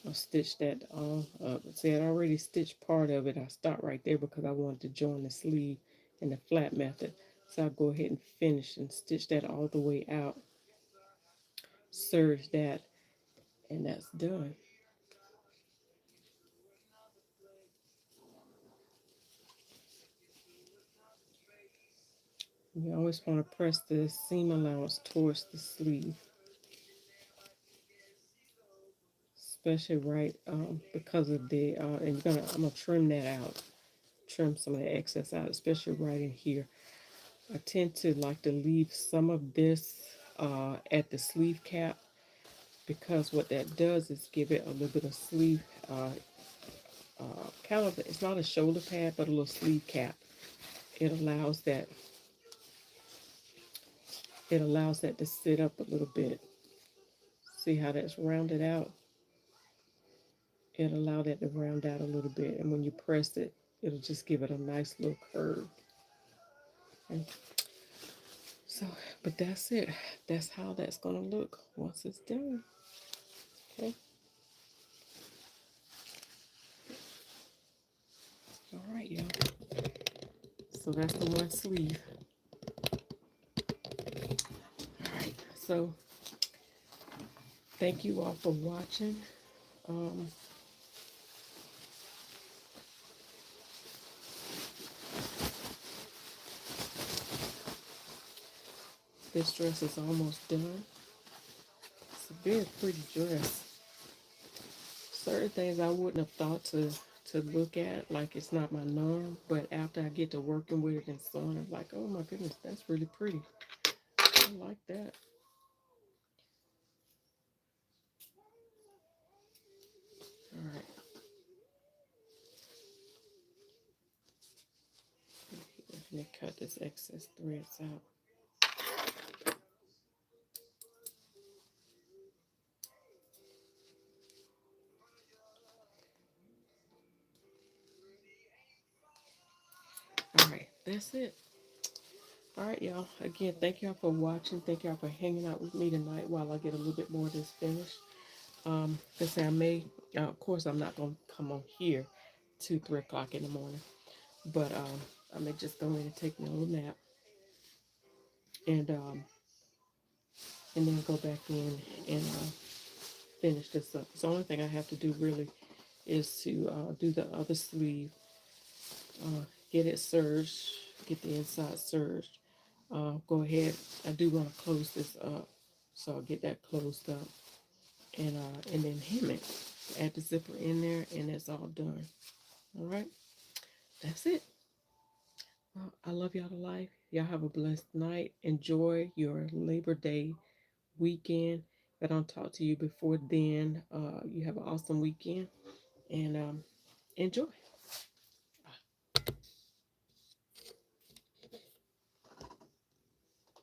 I'll stitch that all up. See, I already stitched part of it. I stopped right there because I wanted to join the sleeve in the flat method. So I'll go ahead and finish and stitch that all the way out. Serge that, and that's done. You always want to press the seam allowance towards the sleeve, especially right because of the and I'm gonna trim that out, trim some of the excess out, especially right in here. I tend to like to leave some of this at the sleeve cap, because what that does is give it a little bit of sleeve, kind of, it's not a shoulder pad, but a little sleeve cap. It allows that, to sit up a little bit. See how that's rounded out? It allowed that to round out a little bit, and when you press it, it'll just give it a nice little curve. Okay. So, but that's it. That's how that's gonna look once it's done. Okay. All right, y'all. So that's the one sleeve. All right. So thank you all for watching. Um, this dress is almost done. It's a very pretty dress. Certain things I wouldn't have thought to look at, like it's not my norm, but after I get to working with it and sewing, I'm like, oh my goodness, that's really pretty. I like that. All right. Let me cut this excess threads out. All right, that's it. All right, y'all. Again, thank y'all for watching. Thank y'all for hanging out with me tonight while I get a little bit more of this finished. Let's say I may, of course, I'm not going to come on here 2, 3 o'clock in the morning, but I may just go in and take me a little nap, and then go back in and finish this up. So the only thing I have to do really is to do the other sleeve, get it serged, get the inside serged. Go ahead. I do want to close this up, so I'll get that closed up, and then hem it. Add the zipper in there, and it's all done. All right, that's it. Well, I love y'all to life. Y'all have a blessed night. Enjoy your Labor Day weekend. If I don't talk to you before then, you have an awesome weekend, and enjoy.